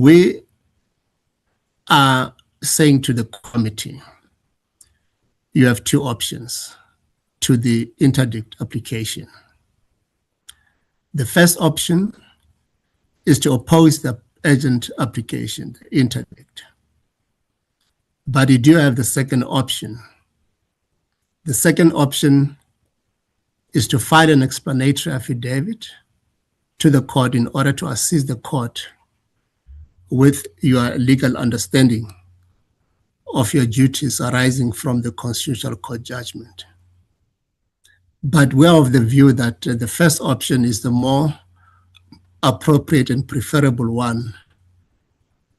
we are saying to the committee, you have two options to the interdict application. The first option is to oppose the urgent application, the interdict. But you do have the second option. The second option is to file an explanatory affidavit to the court in order to assist the court with your legal understanding of your duties arising from the Constitutional Court judgment. But we're of the view that the first option is the more appropriate and preferable one,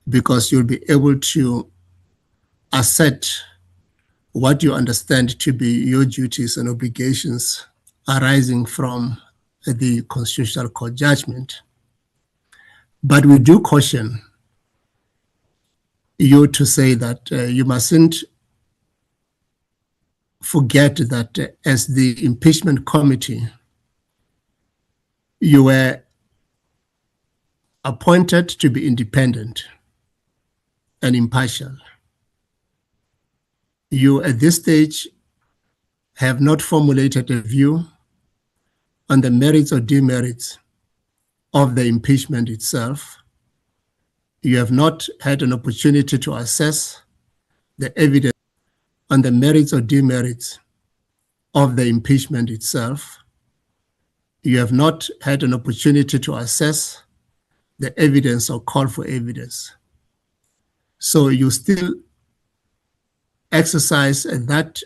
because you'll be able to assert what you understand to be your duties and obligations arising from the Constitutional Court judgment. But we do caution you to say that you mustn't forget that as the Impeachment Committee, you were appointed to be independent and impartial. You, at this stage, have not formulated a view on the merits or demerits of the impeachment itself. You have not had an opportunity to assess the evidence on the merits or demerits of the impeachment itself. You have not had an opportunity to assess the evidence or call for evidence. So you still exercise that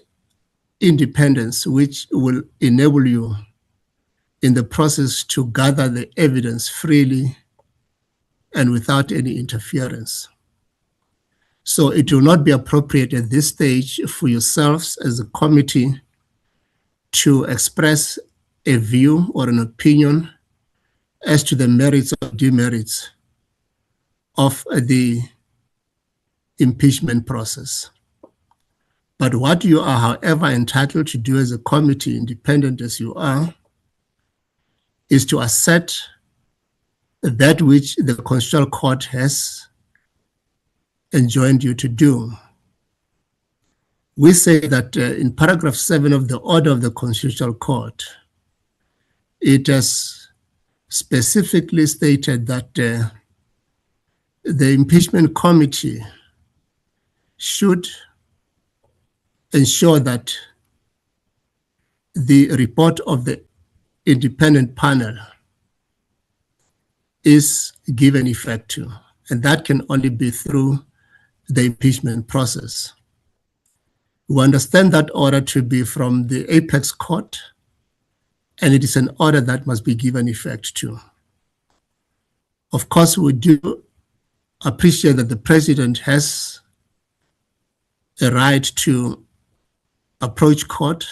independence which will enable you in the process to gather the evidence freely and without any interference. So it will not be appropriate at this stage for yourselves as a committee to express a view or an opinion as to the merits or demerits of the impeachment process. But what you are, however, entitled to do as a committee, independent as you are, is to assert that which the Constitutional Court has enjoined you to do. We say that in paragraph 7 of the order of the Constitutional Court, it has specifically stated that the Impeachment Committee should ensure that the report of the independent panel is given effect to, and that can only be through the impeachment process. We understand that order to be from the apex court, and it is an order that must be given effect to. Of course, we do appreciate that the president has a right to approach court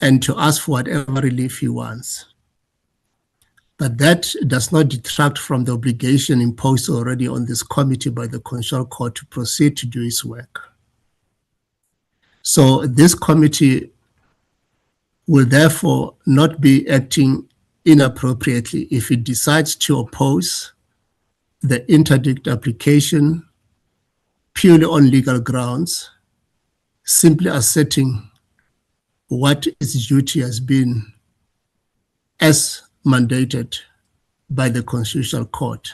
and to ask for whatever relief he wants. But that does not detract from the obligation imposed already on this committee by the Constitutional Court to proceed to do its work. So this committee will therefore not be acting inappropriately if it decides to oppose the interdict application purely on legal grounds, simply asserting what its duty has been as mandated by the Constitutional Court.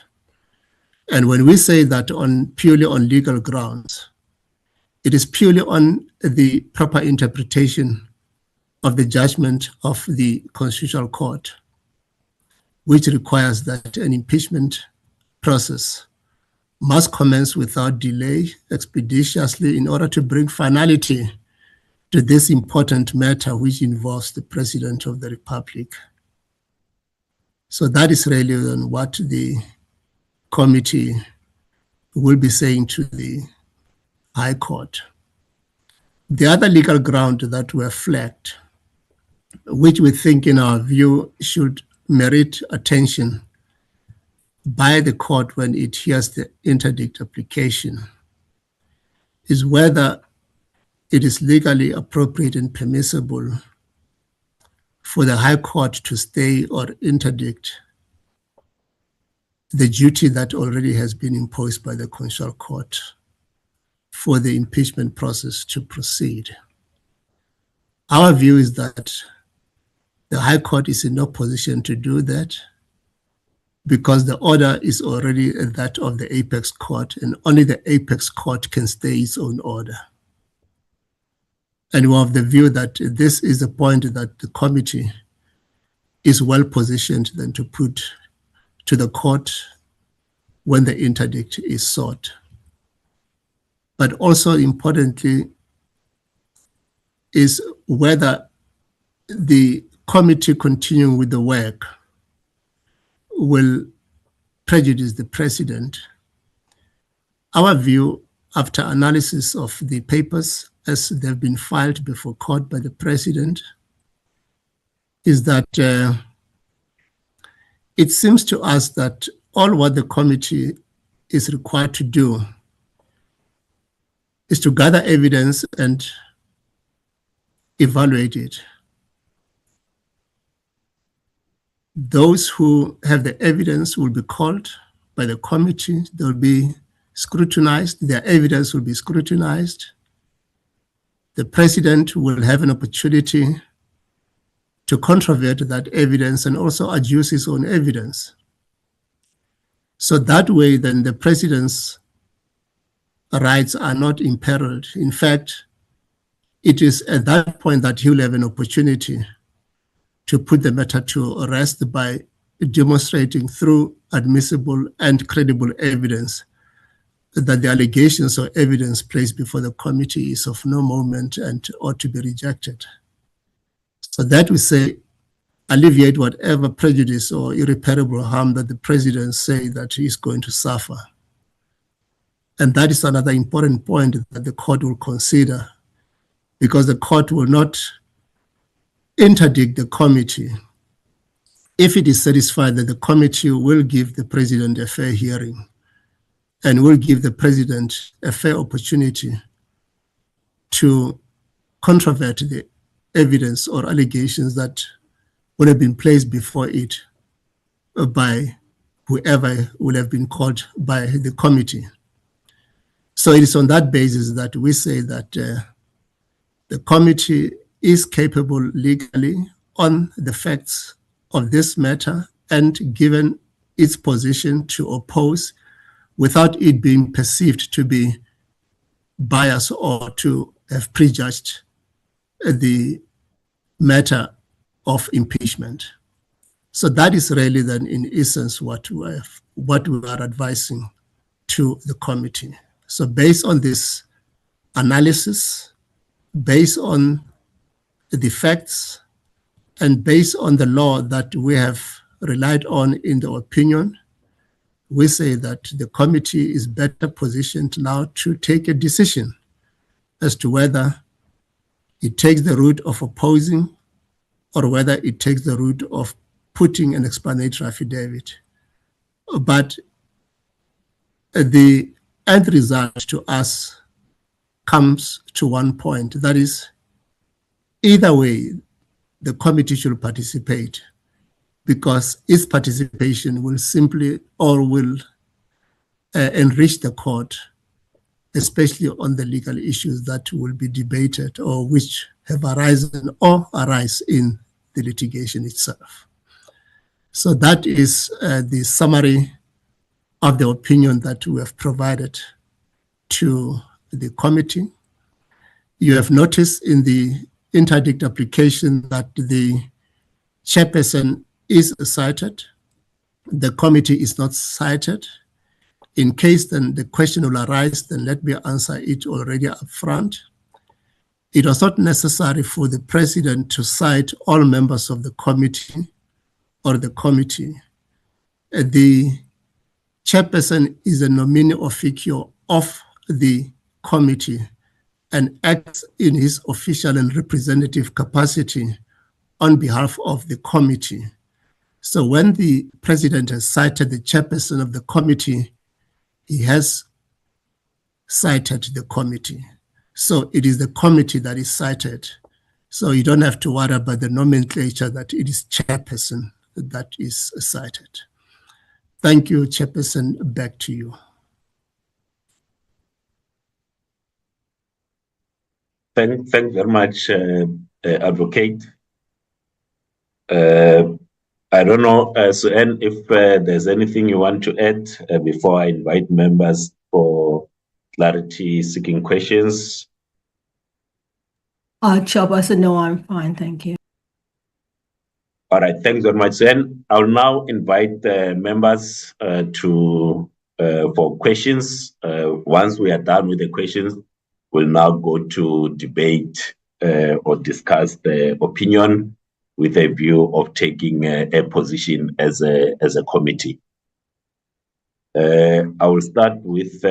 And when we say that purely on legal grounds, it is purely on the proper interpretation of the judgment of the Constitutional Court, which requires that an impeachment process must commence without delay, expeditiously, in order to bring finality to this important matter which involves the President of the Republic. So that is really what the committee will be saying to the High Court. The other legal ground that were flagged, which we think in our view should merit attention by the court when it hears the interdict application, is whether it is legally appropriate and permissible for the High Court to stay or interdict the duty that already has been imposed by the Constitutional Court for the impeachment process to proceed. Our view is that the High Court is in no position to do that because the order is already that of the Apex Court, and only the Apex Court can stay its own order. And we're of the view that this is a point that the committee is well positioned then to put to the court when the interdict is sought. But also importantly is whether the committee continuing with the work will prejudice the president. Our view, after analysis of the papers as they've been filed before court by the president, is that it seems to us that all what the committee is required to do is to gather evidence and evaluate it. Those who have the evidence will be called by the committee. They'll be scrutinized. Their evidence will be scrutinized. The president will have an opportunity to controvert that evidence and also adduce his own evidence. So that way, then the president's rights are not imperiled. In fact, it is at that point that he will have an opportunity to put the matter to rest by demonstrating through admissible and credible evidence that the allegations or evidence placed before the committee is of no moment and ought to be rejected. So that we say alleviate whatever prejudice or irreparable harm that the president say that he is going to suffer. And that is another important point that the court will consider, because the court will not interdict the committee if it is satisfied that the committee will give the president a fair hearing and will give the president a fair opportunity to controvert the evidence or allegations that would have been placed before it by whoever would have been called by the committee. So it is on that basis that we say that the committee is capable legally on the facts of this matter and given its position to oppose without it being perceived to be biased or to have prejudged the matter of impeachment. So that is really then in essence what we are advising to the committee. So based on this analysis, based on the facts, and based on the law that we have relied on in the opinion, we say that the committee is better positioned now to take a decision as to whether it takes the route of opposing or whether it takes the route of putting an explanatory affidavit. But the end result to us comes to one point, that is, either way, the committee should participate, because its participation will simply or will enrich the court, especially on the legal issues that will be debated or which have arisen or arise in the litigation itself. So that is the summary of the opinion that we have provided to the committee. You have noticed in the interdict application that the chairperson is cited. The committee is not cited. In case then the question will arise, then let me answer it already up front. It was not necessary for the president to cite all members of the committee or the committee. The chairperson is a nominee officio of the committee and acts in his official and representative capacity on behalf of the committee. So when the president has cited the chairperson of the committee, he has cited the committee. So it is the committee that is cited. So you don't have to worry about the nomenclature that it is chairperson that is cited. Thank you, Chairperson. Back to you. Thanks very much, Advocate. I don't know, Suan, if there's anything you want to add before I invite members for clarity-seeking questions. Chairperson, no, I'm fine, thank you. All right, thanks very much. Then I'll now invite members for questions. Once we are done with the questions, we'll now go to debate or discuss the opinion with a view of taking a position as a committee. I will start with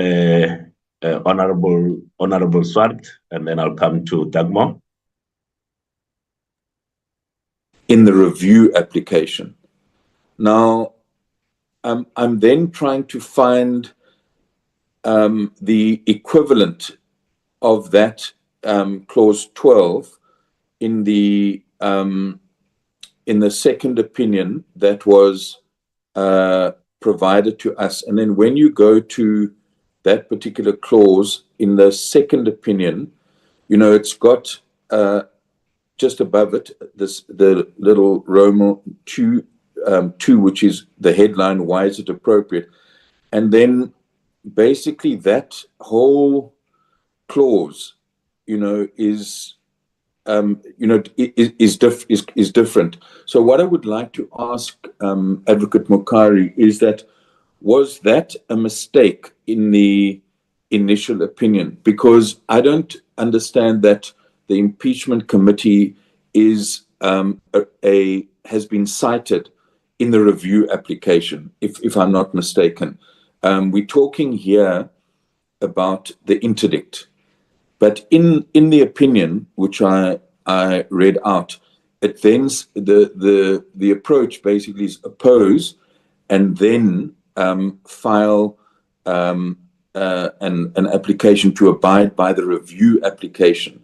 Honorable Swart, and then I'll come to Dagmar. In the review application. Now, I'm then trying to find the equivalent of that clause 12 in the second opinion that was provided to us. And then when you go to that particular clause in the second opinion, you know, it's got just above it, the little Roman 2, which is the headline, why is it appropriate? And then basically that whole clause, you know, is different. So what I would like to ask Advocate Mokari is that, was that a mistake in the initial opinion? Because I don't understand that the Impeachment Committee is has been cited in the review application, if I'm not mistaken. We're talking here about the interdict, but in the opinion which I read out, it then the approach basically is oppose and then file an application to abide by the review application.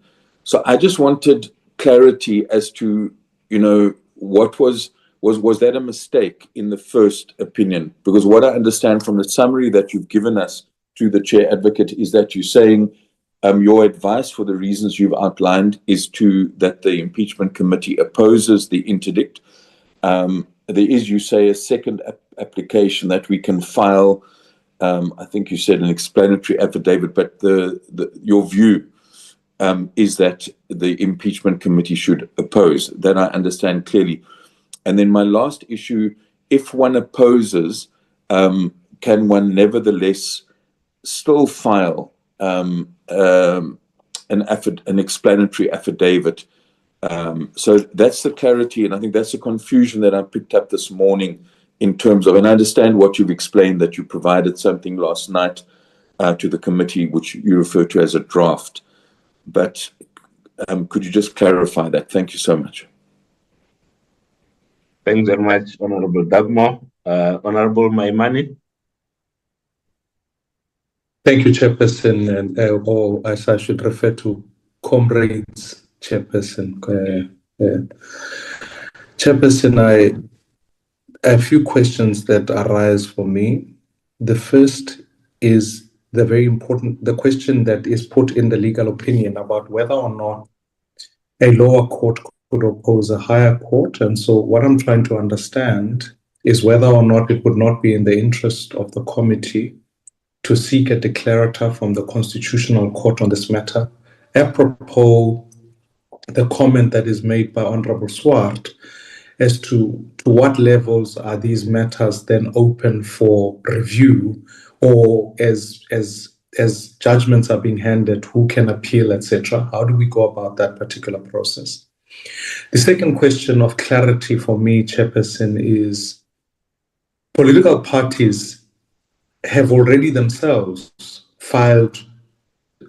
So I just wanted clarity as to, you know, what was that a mistake in the first opinion? Because what I understand from the summary that you've given us to the Chair Advocate is that you're saying your advice for the reasons you've outlined is that the Impeachment Committee opposes the interdict. There is, you say, a second application that we can file. I think you said an explanatory affidavit, but your view is that the Impeachment Committee should oppose. That I understand clearly. And then my last issue, if one opposes, can one nevertheless still file an explanatory affidavit? So that's the clarity, and I think that's the confusion that I picked up this morning in terms of, and I understand what you've explained, that you provided something last night to the committee, which you refer to as a draft. But could you just clarify that? Thank you so much. Thanks very much, Honorable Dagmar. Honorable Maimane. Thank you, Chairperson, and or as I should refer to, comrades, Chairperson. Chairperson, I a few questions that arise for me. The first is the question that is put in the legal opinion about whether or not a lower court could oppose a higher court. And so what I'm trying to understand is whether or not it would not be in the interest of the committee to seek a declarator from the Constitutional Court on this matter, apropos the comment that is made by Honorable Swart as to what levels are these matters then open for review, or as judgments are being handed, who can appeal, etc. How do we go about that particular process? The second question of clarity for me, Chairperson, is political parties have already themselves filed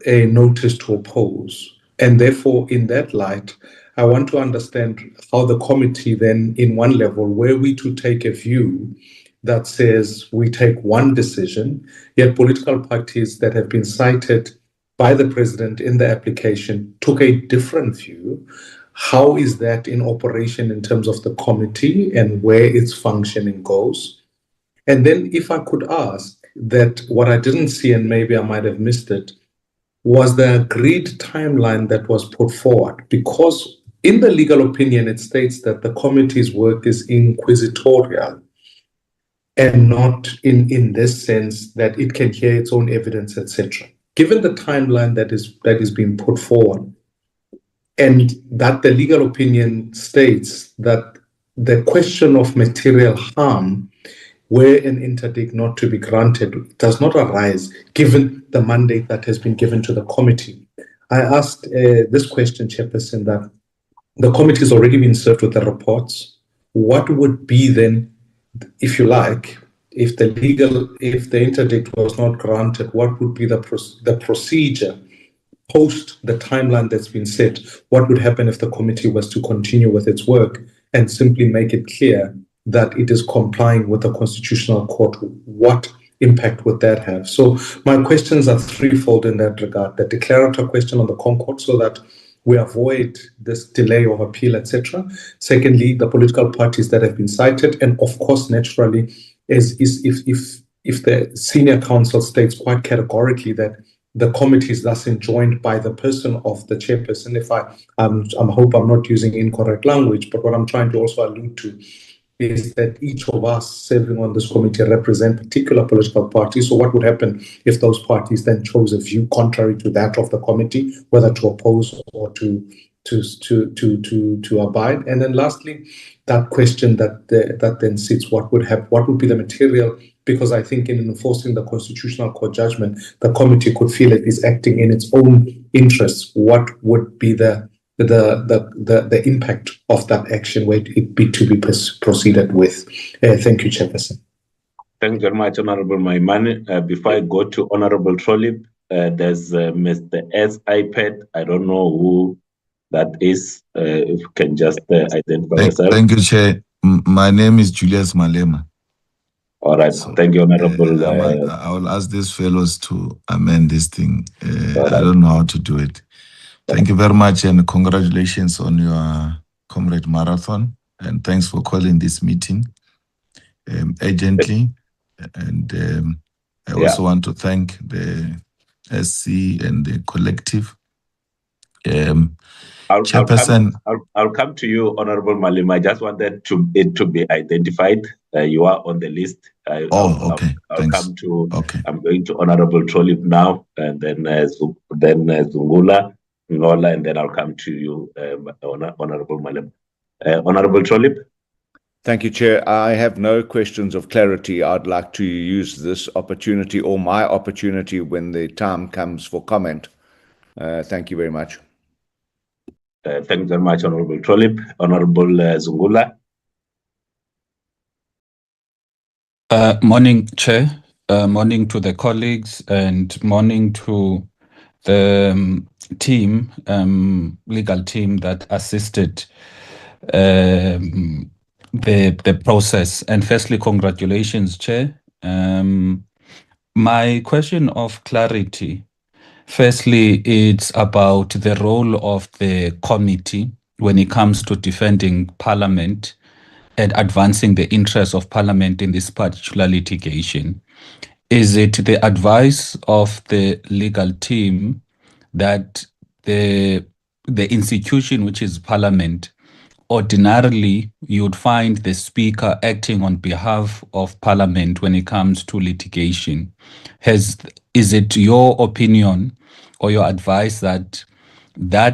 a notice to oppose. And therefore, in that light, I want to understand how the committee then, in one level, were we to take a view that says we take one decision, yet political parties that have been cited by the President in the application took a different view. How is that in operation in terms of the committee and where its functioning goes? And then if I could ask that, what I didn't see, and maybe I might have missed it, was the agreed timeline that was put forward, because in the legal opinion, it states that the committee's work is inquisitorial and not in this sense that it can hear its own evidence, etc. Given the timeline that is being put forward, and that the legal opinion states that the question of material harm, where an interdict not to be granted, does not arise given the mandate that has been given to the committee. I asked this question, Chairperson, that the committee has already been served with the reports. What would be then, if you like, if the interdict was not granted, what would be the procedure post the timeline that's been set? What would happen if the committee was to continue with its work and simply make it clear that it is complying with the Constitutional Court? What impact would that have? So my questions are threefold in that regard. The declaratory question on the Concord, so that we avoid this delay of appeal, etc. Secondly, the political parties that have been cited, and of course, naturally, is if the senior counsel states quite categorically that the committee is thus enjoined by the person of the chairperson. If I hope I'm not using incorrect language, but what I'm trying to also allude to is that each of us serving on this committee represent particular political parties. So what would happen if those parties then chose a view contrary to that of the committee, whether to oppose or to abide? And then lastly, that question that then sits, what would be the material? Because I think in enforcing the Constitutional Court judgment, the committee could feel it is acting in its own interests. What would be the impact of that action where it be to be proceeded with? Thank you, Chairperson. Thank you very much, Honorable Maimane. Before I go to Honorable Trollip, there's Mr. S. iPad. I don't know who that is. If you can just identify yourself. Thank you, Chair. My name is Julius Malema. All right. So, thank you, Honorable. I will ask these fellows to amend this thing. Right. I don't know how to do it. Thank you very much, and congratulations on your Comrade Marathon. And thanks for calling this meeting urgently. And I also want to thank the SC and the collective. I'll Chairperson. come to you, Honorable Malema. I just wanted it to be identified. You are on the list. Okay. I'll Thanks. come to. Okay. I'm going to Honorable Trollip now, and then Zungula, Ngola, and then I'll come to you, Honorable Malema. Honorable Trollip. Thank you, Chair. I have no questions of clarity. I'd like to use this opportunity, or my opportunity, when the time comes for comment. Thank you very much. Thank you very much, Honorable Trollip. Honorable Zungula. Morning, Chair. Morning to the colleagues, and morning to the team, legal team that assisted the process. And firstly, congratulations, Chair. My question of clarity, firstly, it's about the role of the committee when it comes to defending Parliament and advancing the interests of Parliament in this particular litigation. Is it the advice of the legal team that the institution, which is Parliament, ordinarily you would find the Speaker acting on behalf of Parliament when it comes to litigation? Is it your opinion or your advice that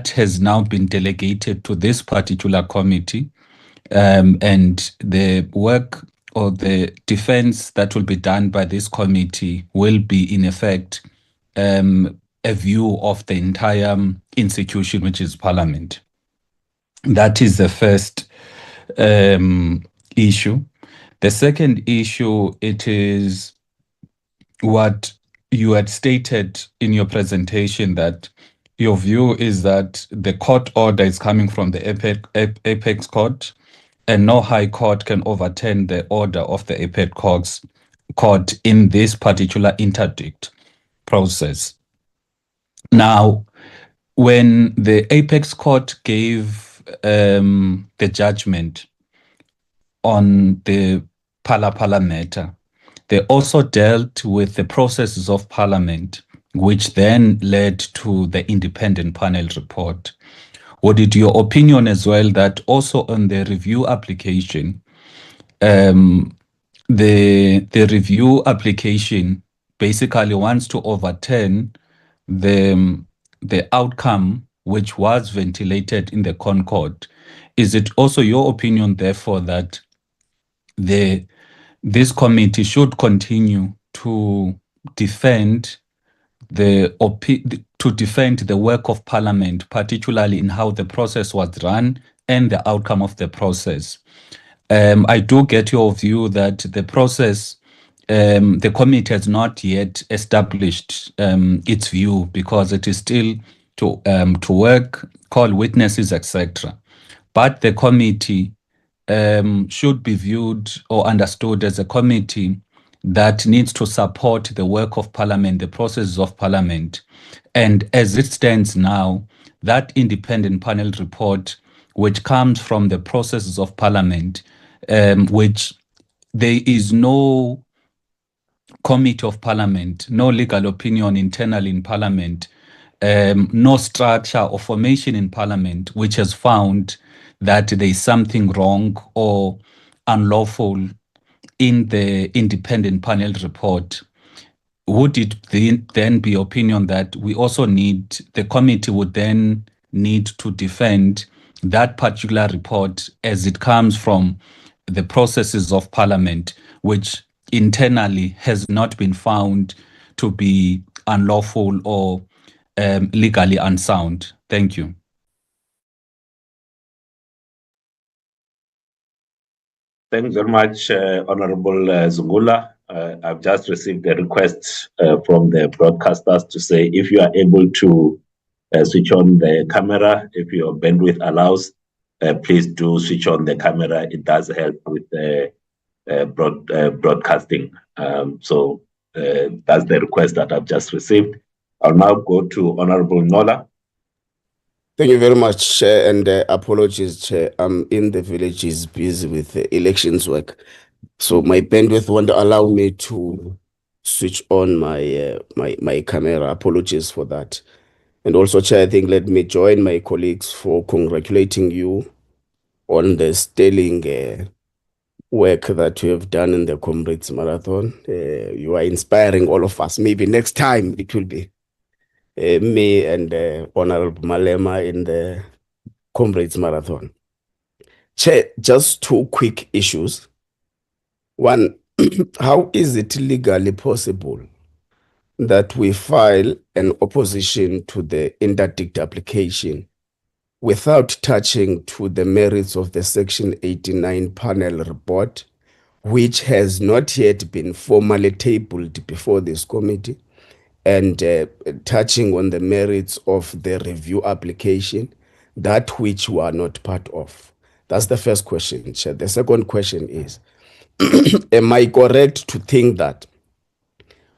has now been delegated to this particular committee, and the work or the defense that will be done by this committee will be, in effect, a view of the entire institution, which is Parliament? That is the first issue. The second issue, it is what you had stated in your presentation, that your view is that the court order is coming from the Apex Court, and no high court can overturn the order of the Apex Court in this particular interdict process. Now, when the Apex Court gave the judgment on the Pala matter, they also dealt with the processes of Parliament, which then led to the independent panel report. Would it your opinion as well that also on the review application, the review application basically wants to overturn the outcome which was ventilated in the Concord? Is it also your opinion, therefore, that this committee should continue to defend the work of Parliament, particularly in how the process was run and the outcome of the process? I do get your view that the process, the committee has not yet established its view because it is still to work, call witnesses, etc. But the committee should be viewed or understood as a committee that needs to support the work of Parliament, the processes of Parliament. And as it stands now, that independent panel report, which comes from the processes of Parliament, which there is no committee of Parliament, no legal opinion internally in Parliament, no structure or formation in Parliament which has found that there is something wrong or unlawful in the independent panel report. Would it then be opinion that we also need, the committee would then need to defend that particular report as it comes from the processes of Parliament, which internally has not been found to be unlawful or legally unsound? Thank you. Thanks very much, Honorable Zungula. I've just received a request from the broadcasters to say if you are able to switch on the camera, if your bandwidth allows, please do switch on the camera. It does help with the broadcasting. So that's the request that I've just received. I'll now go to Honorable Nola. Thank you very much, Chair, and apologies, Chair. I'm in the villages busy with elections work. So my bandwidth won't allow me to switch on my camera. Apologies for that. And also, Chair, I think let me join my colleagues for congratulating you on the sterling work that you have done in the Comrades Marathon. You are inspiring all of us. Maybe next time it will be me and Honorable Malema in the Comrades Marathon. Chair, just two quick issues. One, how is it legally possible that we file an opposition to the interdict application without touching to the merits of the Section 89 panel report, which has not yet been formally tabled before this committee, and touching on the merits of the review application, that which we are not part of? That's the first question, Chair. The second question is, am I correct to think that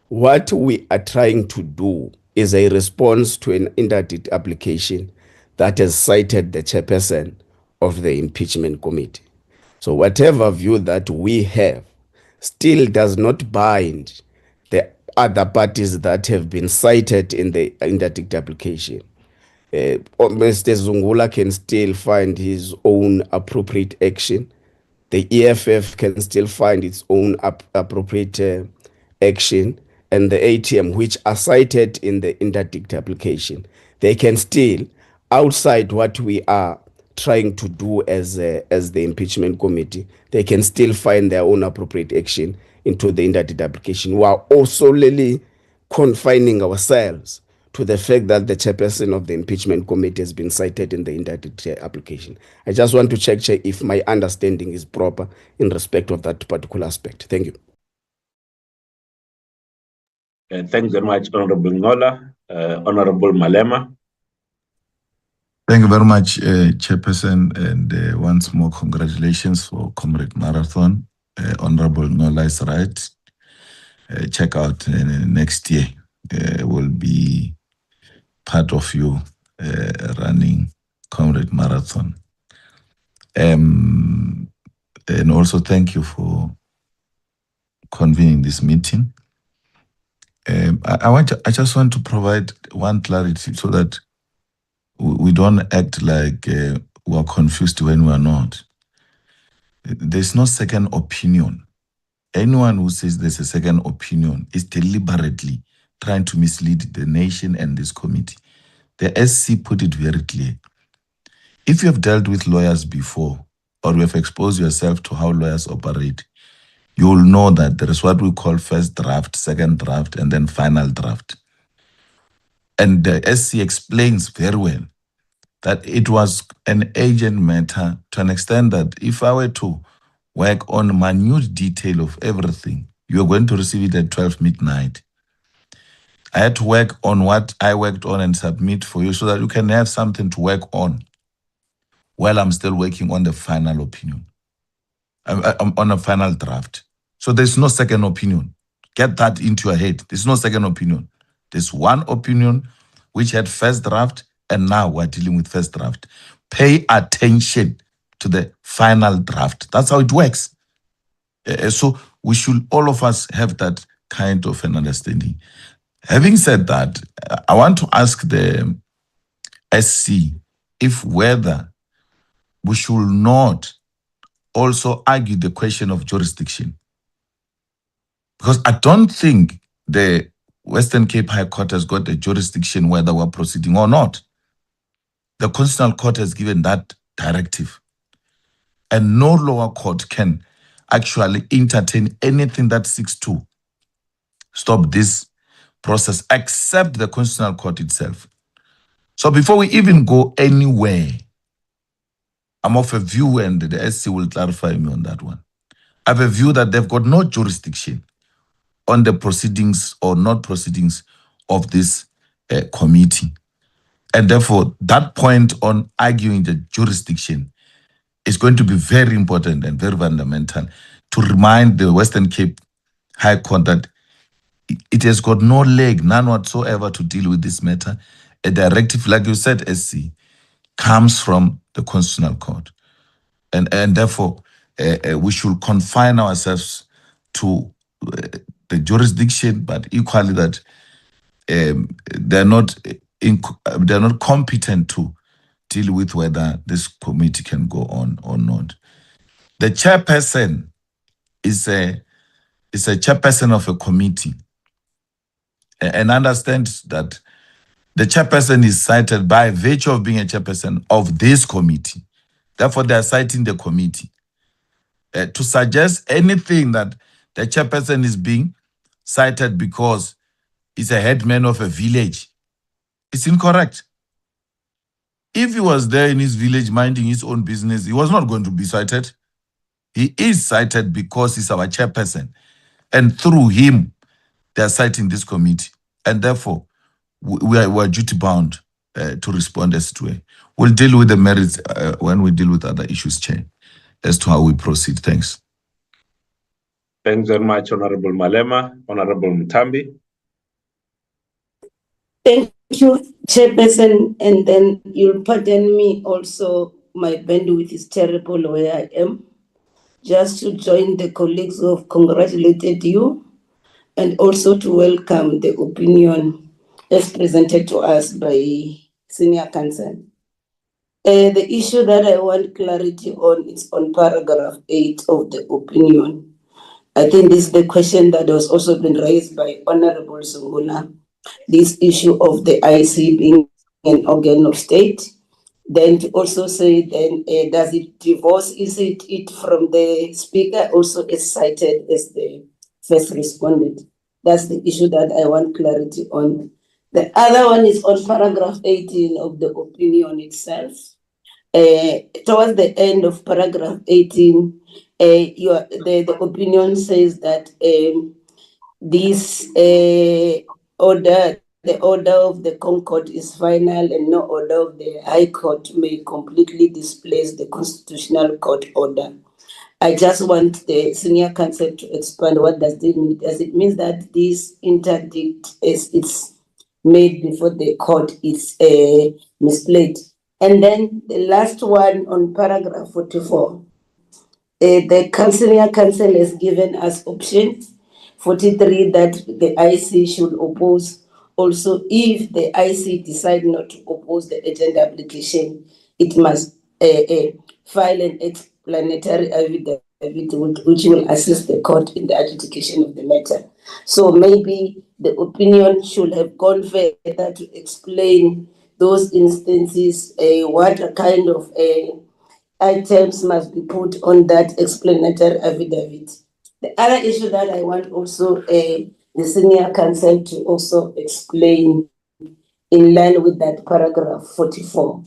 what we are trying to do is a response to an interdict application that has cited the chairperson of the Impeachment Committee? So whatever view that we have still does not bind the other parties that have been cited in the interdict application. Mr. Zungula can still find his own appropriate action. The EFF can still find its own appropriate action, and the ATM, which are cited in the interdict application, they can still, outside what we are trying to do as the Impeachment Committee, they can still find their own appropriate action into the interdict application. We are also really confining ourselves to the fact that the chairperson of the Impeachment Committee has been cited in the interdict application. I just want to check if my understanding is proper in respect of that particular aspect. Thank you. Thanks very much, Honorable Nola. Honorable Malema. Thank you very much, Chairperson, and once more, congratulations for Comrade Marathon. Honorable Nola is right. Check out next year. Will be part of you running Comrade Marathon. And also thank you for convening this meeting. I just want to provide one clarity so that we don't act like we are confused when we are not. There's no second opinion. Anyone who says there's a second opinion is deliberately trying to mislead the nation and this committee. The SC put it very clear. If you have dealt with lawyers before, or you have exposed yourself to how lawyers operate, you will know that there is what we call first draft, second draft, and then final draft. And the SC explains very well that it was an agent matter to an extent that if I were to work on minute detail of everything, you are going to receive it at 12 midnight. I had to work on what I worked on and submit for you so that you can have something to work on while I'm still working on the final opinion. I'm on a final draft. So there's no second opinion. Get that into your head. There's no second opinion. There's one opinion which had first draft, and now we're dealing with first draft. Pay attention to the final draft. That's how it works. So we should, all of us, have that kind of an understanding. Having said that, I want to ask the SC if whether we should not also argue the question of jurisdiction. Because I don't think the Western Cape High Court has got a jurisdiction whether we're proceeding or not. The Constitutional Court has given that directive. And no lower court can actually entertain anything that seeks to stop this process except the Constitutional Court itself. So before we even go anywhere, I'm of a view, and the SC will clarify me on that one. I have a view that they've got no jurisdiction on the proceedings or not proceedings of this committee. And therefore, that point on arguing the jurisdiction is going to be very important and very fundamental to remind the Western Cape High Court that it has got no leg, none whatsoever, to deal with this matter. A directive, like you said, SC, comes from the Constitutional Court. And therefore, we should confine ourselves to the jurisdiction, but equally that they're not competent to deal with whether this committee can go on or not. The chairperson is a chairperson of a committee, and understand that the chairperson is cited by virtue of being a chairperson of this committee. Therefore, they are citing the committee. To suggest anything that the chairperson is being cited because he's a headman of a village, it's incorrect. If he was there in his village minding his own business, he was not going to be cited. He is cited because he's our chairperson. And through him, they are citing this committee. And therefore, we are duty bound to respond as to it. We'll deal with the merits when we deal with other issues, Chair, as to how we proceed. Thanks. Thanks very much, Honorable Malema. Honorable Mutambi. Thank you, Chairperson. And then you'll pardon me also, my bandwidth is terrible where I am. Just to join the colleagues who have congratulated you and also to welcome the opinion as presented to us by Senior Counsel. The issue that I want clarity on is on paragraph 8 of the opinion. I think this is the question that was also been raised by Honorable Sungula, this issue of the IC being an organ of state. Then to also say, then does it divorce, is it from the speaker also is cited as the first respondent? That's the issue that I want clarity on. The other one is on paragraph 18 of the opinion itself. Towards the end of paragraph 18, the opinion says that this order, the order of the Concord is final and no order of the High Court may completely displace the Constitutional Court order. I just want the Senior Counsel to expand what does it mean. Does it mean that this interdict, as it's made before the court, is misplayed? And then the last one on paragraph 44, the Senior Counsel has given us options. 43 that the IC should oppose. Also, if the IC decide not to oppose the agenda application, it must file an explanatory affidavit which will assist the court in the adjudication of the matter. So maybe the opinion should have gone further to explain those instances, what kind of items must be put on that explanatory affidavit. The other issue that I want also the senior counsel to also explain in line with that paragraph 44.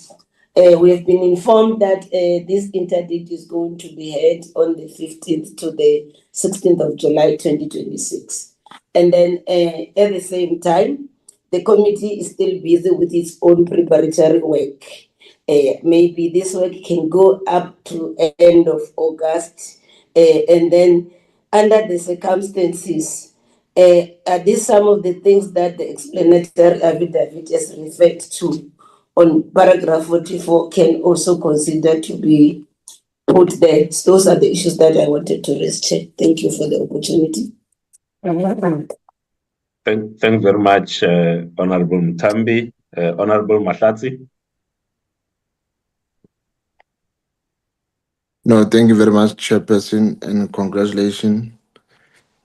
We have been informed that this interdict is going to be held on the 15th to the 16th of July 2026. And then at the same time, the committee is still busy with its own preparatory work. Maybe this work can go up to end of August. And then under the circumstances, are these some of the things that the explanatory affidavit is referred to on paragraph 44 can also consider to be put there? So those are the issues that I wanted to raise, Chair. Thank you for the opportunity. Thank very much, Honorable Mtambi. Honorable Mahlatsi. No, thank you very much, Chairperson, and congratulations.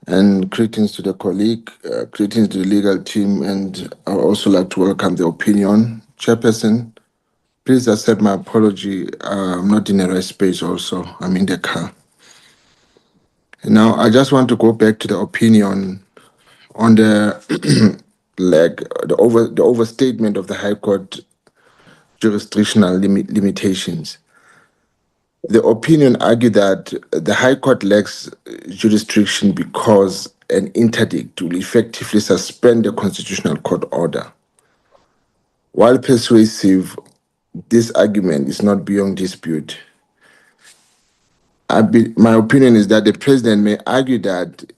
And greetings to the colleague, greetings to the legal team, and I would also like to welcome the opinion. Chairperson, please accept my apology. I'm not in the right space also. I'm in the car. Now, I just want to go back to the opinion on the the overstatement of the High Court jurisdictional limitations. The opinion argued that the High Court lacks jurisdiction because an interdict will effectively suspend the Constitutional Court order. While persuasive, this argument is not beyond dispute. My opinion is that the President may argue that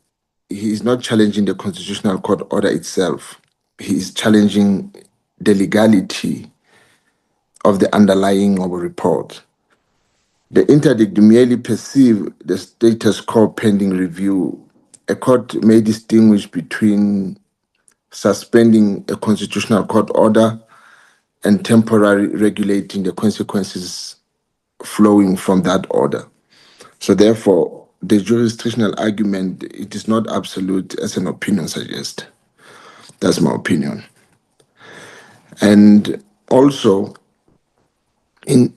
he is not challenging the Constitutional Court order itself. He is challenging the legality of the underlying of a report. The interdict merely perceive the status quo pending review. A court may distinguish between suspending a constitutional court order and temporarily regulating the consequences flowing from that order. So therefore, the jurisdictional argument, it is not absolute as an opinion suggests. That's my opinion. And also, in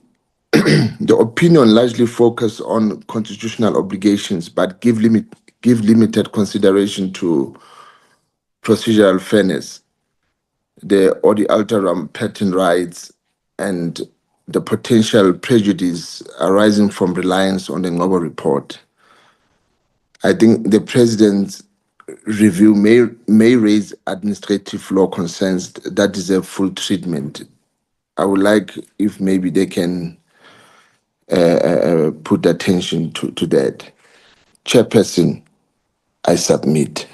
the opinion largely focus on constitutional obligations, but give limited consideration to procedural fairness, the alteram patent rights, and the potential prejudice arising from reliance on the Ngobo report. I think the President's review may raise administrative law concerns that deserve full treatment. I would like if maybe they can put attention to that. Chairperson, I submit.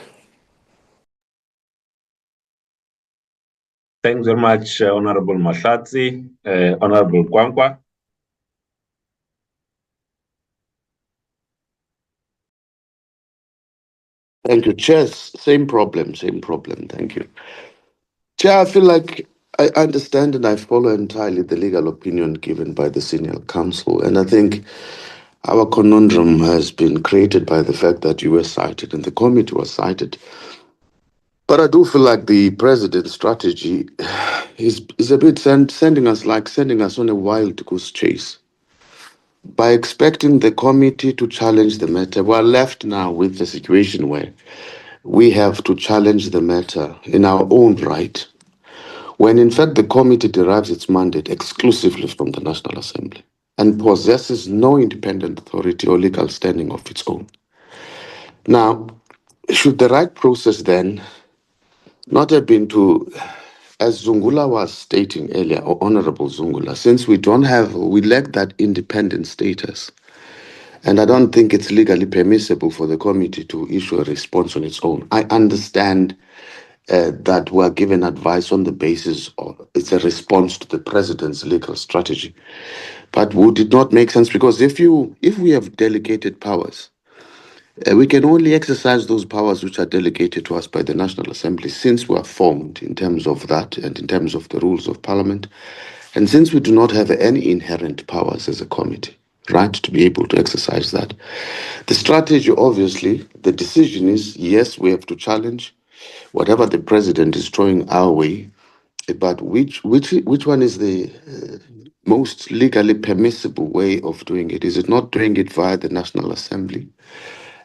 Thanks very much, Honorable Mahlatsi. Honorable Kwankwa. Thank you, Chair. Same problem. Thank you. Chair, I feel like I understand and I follow entirely the legal opinion given by the senior counsel. And I think our conundrum has been created by the fact that you were cited and the committee was cited. But I do feel like the President's strategy is a bit sending us on a wild goose chase. By expecting the committee to challenge the matter, we're left now with the situation where we have to challenge the matter in our own right, when in fact the committee derives its mandate exclusively from the National Assembly and possesses no independent authority or legal standing of its own. Now, should the right process then not have been to, as Zungula was stating earlier, or Honorable Zungula, since we lack that independent status, and I don't think it's legally permissible for the committee to issue a response on its own. I understand that we're given advice on the basis of it's a response to the President's legal strategy. But would it not make sense? Because if we have delegated powers, We can only exercise those powers which are delegated to us by the National Assembly since we are formed in terms of that and in terms of the rules of Parliament. And since we do not have any inherent powers as a committee, right, to be able to exercise that. The strategy, obviously, the decision is, yes, we have to challenge whatever the president is throwing our way, but which one is the most legally permissible way of doing it? Is it not doing it via the National Assembly,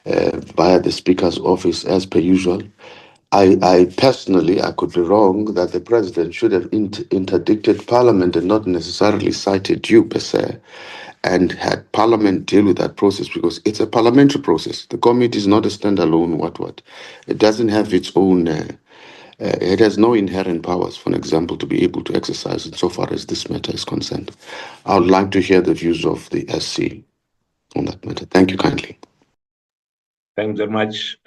via the Speaker's office, as per usual? I personally, I could be wrong, that the president should have interdicted Parliament and not necessarily cited you per se, and had Parliament deal with that process, because it's a parliamentary process. The committee is not a standalone what. It doesn't have its own, it has no inherent powers, for example, to be able to exercise it so far as this matter is concerned. I would like to hear the views of the SC on that matter. Thank you kindly. Thanks very much.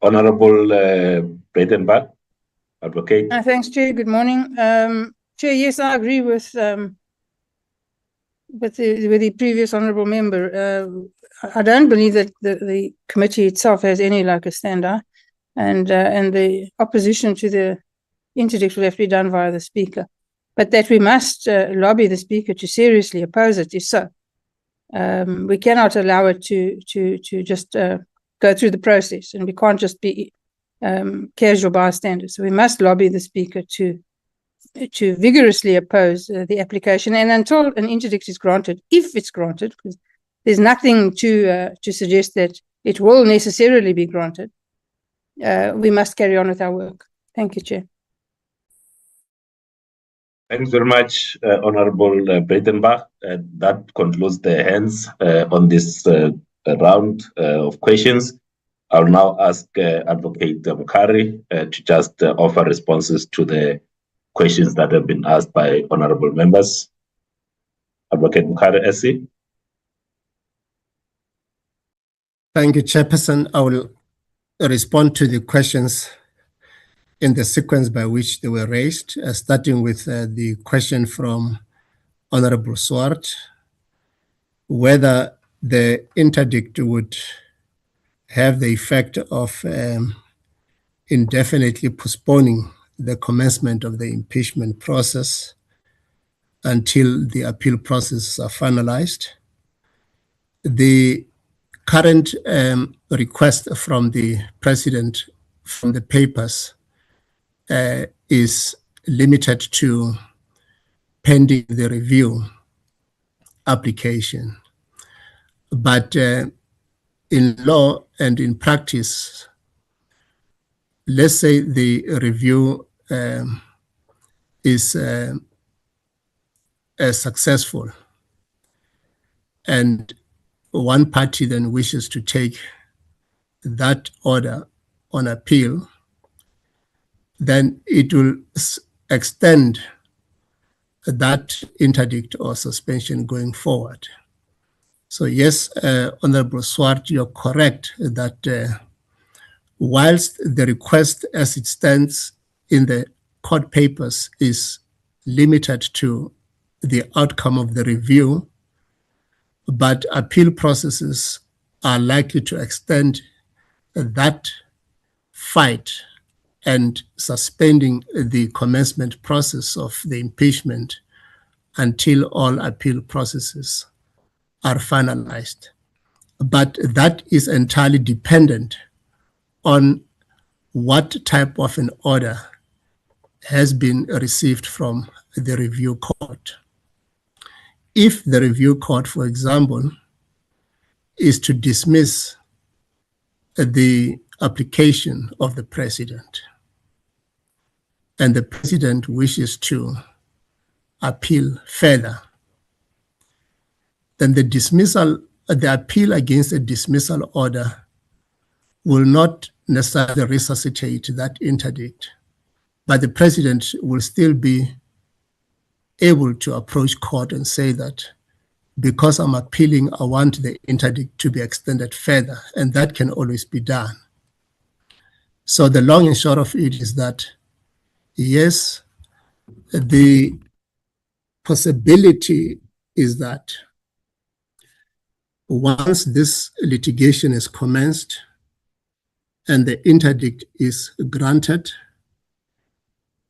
Honorable Breitenbach, advocate. Thanks, Chair. Good morning. Chair, yes, I agree with the previous honourable member. I don't believe that the committee itself has any like a standard, and the opposition to the interdict will have to be done via the Speaker. But that we must lobby the Speaker to seriously oppose it is so. We cannot allow it to just go through the process, and we can't just be casual bystanders. So we must lobby the Speaker to vigorously oppose the application, and until an interdict is granted, if it's granted, because there's nothing to suggest that it will necessarily be granted, we must carry on with our work. Thank you, Chair. Thanks very much, Honorable Breitenbach. That concludes the hands on this round of questions. I'll now ask Advocate Mukari to just offer responses to the questions that have been asked by honorable members. Advocate Mukari, SC. Thank you, Chairperson. I will respond to the questions in the sequence by which they were raised, starting with the question from Honorable Swart, whether the interdict would have the effect of indefinitely postponing the commencement of the impeachment process until the appeal processes are finalized. The current request from the President from the papers is limited to pending the review application. But in law and in practice, let's say the review is successful, and one party then wishes to take that order on appeal, then it will extend that interdict or suspension going forward. So yes, Honorable Swart, you're correct that whilst the request as it stands in the court papers is limited to the outcome of the review, but appeal processes are likely to extend that fight and suspending the commencement process of the impeachment until all appeal processes are finalized. But that is entirely dependent on what type of an order has been received from the review court. If the review court, for example, is to dismiss the application of the President, and the President wishes to appeal further, then the appeal against a dismissal order will not necessarily resuscitate that interdict, but the President will still be able to approach court and say that because I'm appealing, I want the interdict to be extended further, and that can always be done. So the long and short of it is that, yes, the possibility is that Once this litigation is commenced and the interdict is granted,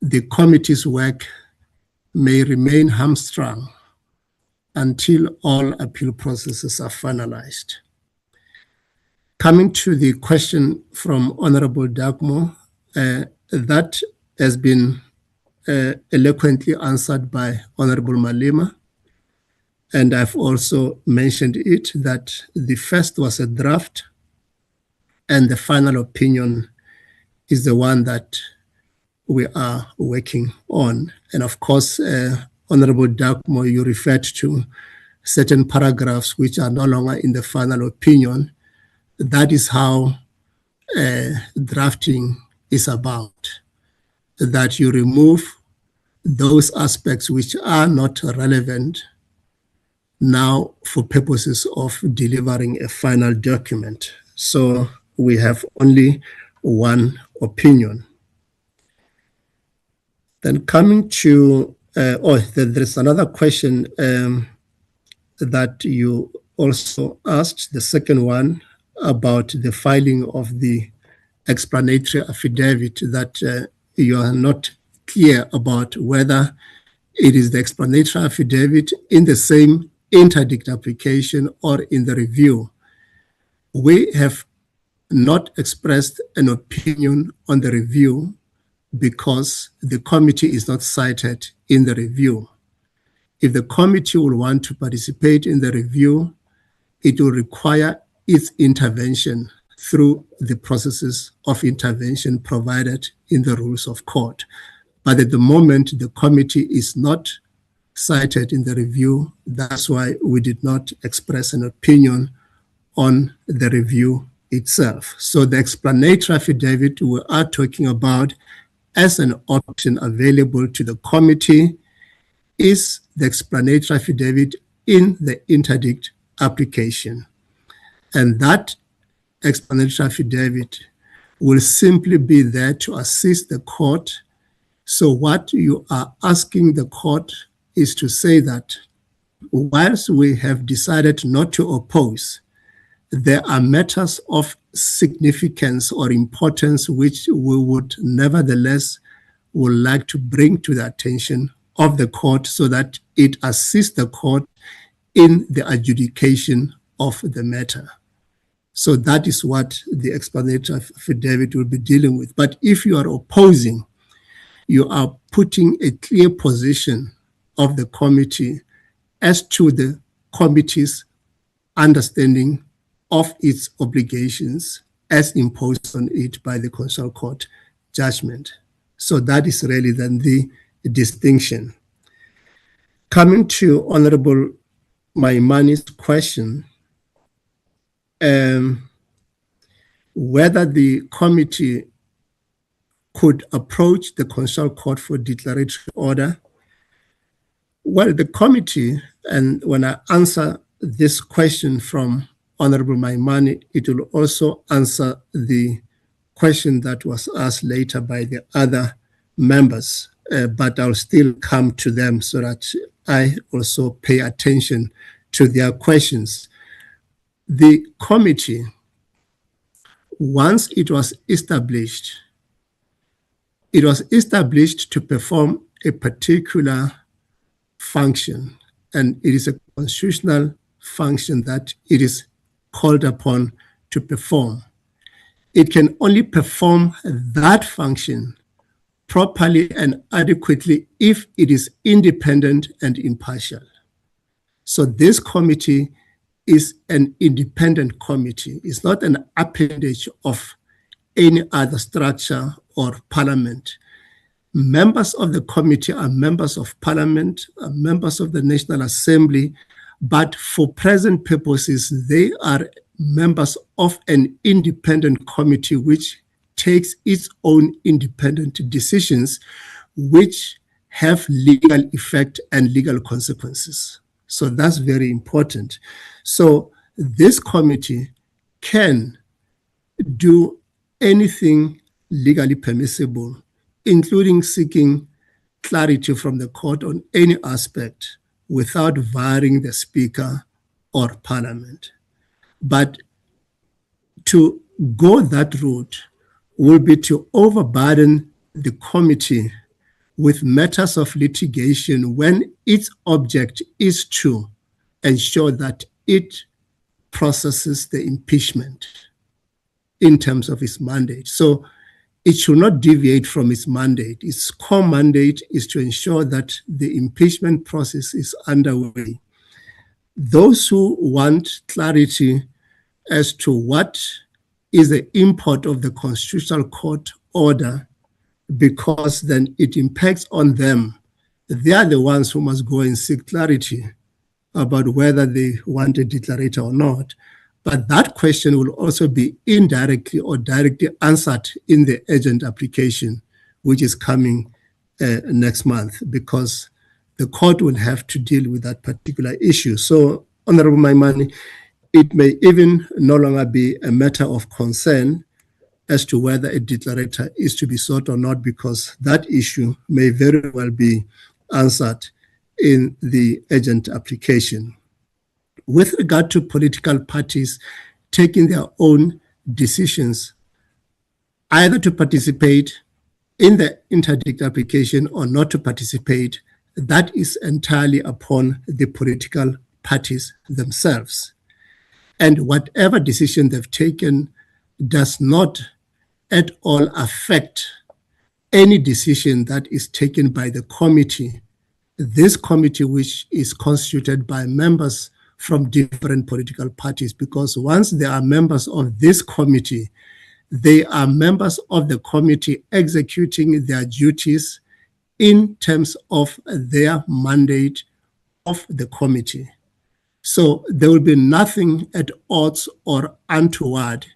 the committee's work may remain hamstrung until all appeal processes are finalized. Coming to the question from Honorable Dagmo, that has been eloquently answered by Honorable Malema. And I've also mentioned it that the first was a draft and the final opinion is the one that we are working on. And of course, Honorable Dagmo, you referred to certain paragraphs which are no longer in the final opinion. That is how drafting is about, that you remove those aspects which are not relevant now for purposes of delivering a final document. So we have only one opinion. Then coming to, there's another question that you also asked, the second one, about the filing of the explanatory affidavit, that you are not clear about whether it is the explanatory affidavit in the same interdict application or in the review. We have not expressed an opinion on the review because the committee is not cited in the review. If the committee will want to participate in the review, it will require its intervention through the processes of intervention provided in the rules of court. But at the moment, the committee is not cited in the review. That's why we did not express an opinion on the review itself. So the explanatory affidavit we are talking about as an option available to the committee is the explanatory affidavit in the interdict application. And that explanatory affidavit will simply be there to assist the court. So what you are asking the court is to say that whilst we have decided not to oppose, there are matters of significance or importance which we would nevertheless would like to bring to the attention of the court so that it assists the court in the adjudication of the matter. So that is what the explanatory affidavit will be dealing with. But if you are opposing, you are putting a clear position of the committee as to the committee's understanding of its obligations as imposed on it by the Constitutional Court judgment. So that is really then the distinction. Coming to Honorable Maimani's question, whether the committee could approach the Constitutional Court for declaratory order. Well, the committee, and when I answer this question from Honorable Maimani, it will also answer the question that was asked later by the other members, but I'll still come to them so that I also pay attention to their questions. The committee, once it was established to perform a particular function, and it is a constitutional function that it is called upon to perform. It can only perform that function properly and adequately if it is independent and impartial. So this committee is an independent committee. It's not an appendage of any other structure or parliament. Members of the committee are members of parliament, are members of the National Assembly, but for present purposes, they are members of an independent committee which takes its own independent decisions, which have legal effect and legal consequences. So that's very important. So this committee can do anything legally permissible, including seeking clarity from the court on any aspect without varying the Speaker or Parliament. But to go that route will be to overburden the committee with matters of litigation when its object is to ensure that it processes the impeachment in terms of its mandate. So it should not deviate from its mandate. Its core mandate is to ensure that the impeachment process is underway. Those who want clarity as to what is the import of the Constitutional Court order, because then it impacts on them, they are the ones who must go and seek clarity about whether they want a declarator or not. But that question will also be indirectly or directly answered in the urgent application, which is coming next month, because the court will have to deal with that particular issue. So, Honorable Maimane, it may even no longer be a matter of concern as to whether a declarator is to be sought or not, because that issue may very well be answered in the urgent application. With regard to political parties taking their own decisions, either to participate in the interdict application or not to participate, that is entirely upon the political parties themselves. And whatever decision they've taken does not at all affect any decision that is taken by the committee. This committee, which is constituted by members from different political parties, because once they are members of this committee, they are members of the committee executing their duties in terms of their mandate of the committee. So there will be nothing at odds or untoward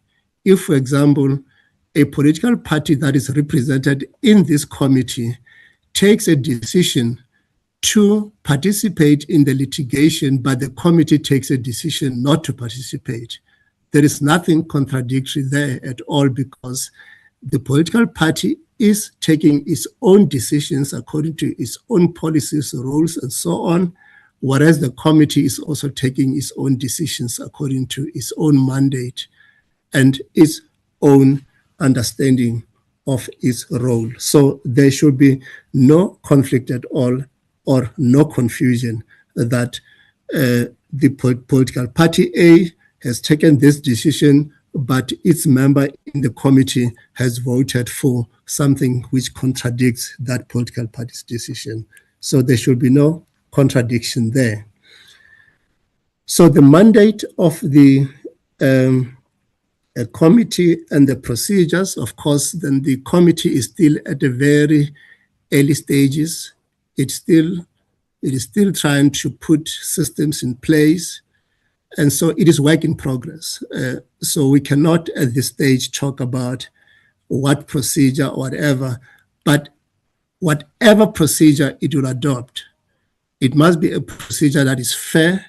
if, for example, a political party that is represented in this committee takes a decision to participate in the litigation, but the committee takes a decision not to participate. There is nothing contradictory there at all, because the political party is taking its own decisions according to its own policies, rules, and so on, whereas the committee is also taking its own decisions according to its own mandate and its own understanding of its role. So there should be no conflict at all, or no confusion that the political party A has taken this decision, but its member in the committee has voted for something which contradicts that political party's decision. So there should be no contradiction there. So the mandate of the committee and the procedures, of course, then the committee is still at the very early stages. It is still trying to put systems in place. And so it is work in progress. So we cannot at this stage talk about what procedure or whatever, but whatever procedure it will adopt, it must be a procedure that is fair,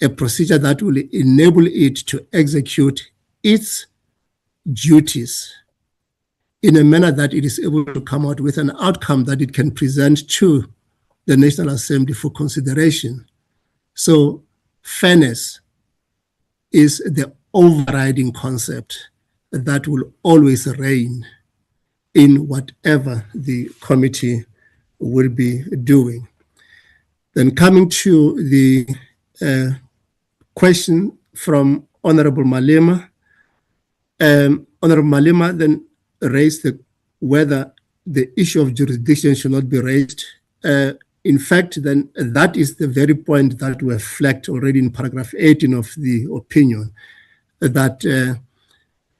a procedure that will enable it to execute its duties in a manner that it is able to come out with an outcome that it can present to the National Assembly for consideration. So fairness is the overriding concept that will always reign in whatever the committee will be doing. Then coming to the question from Honorable Malema, Honorable Malema then raised whether the issue of jurisdiction should not be raised. In fact, then that is the very point that we have flagged already in paragraph 18 of the opinion, that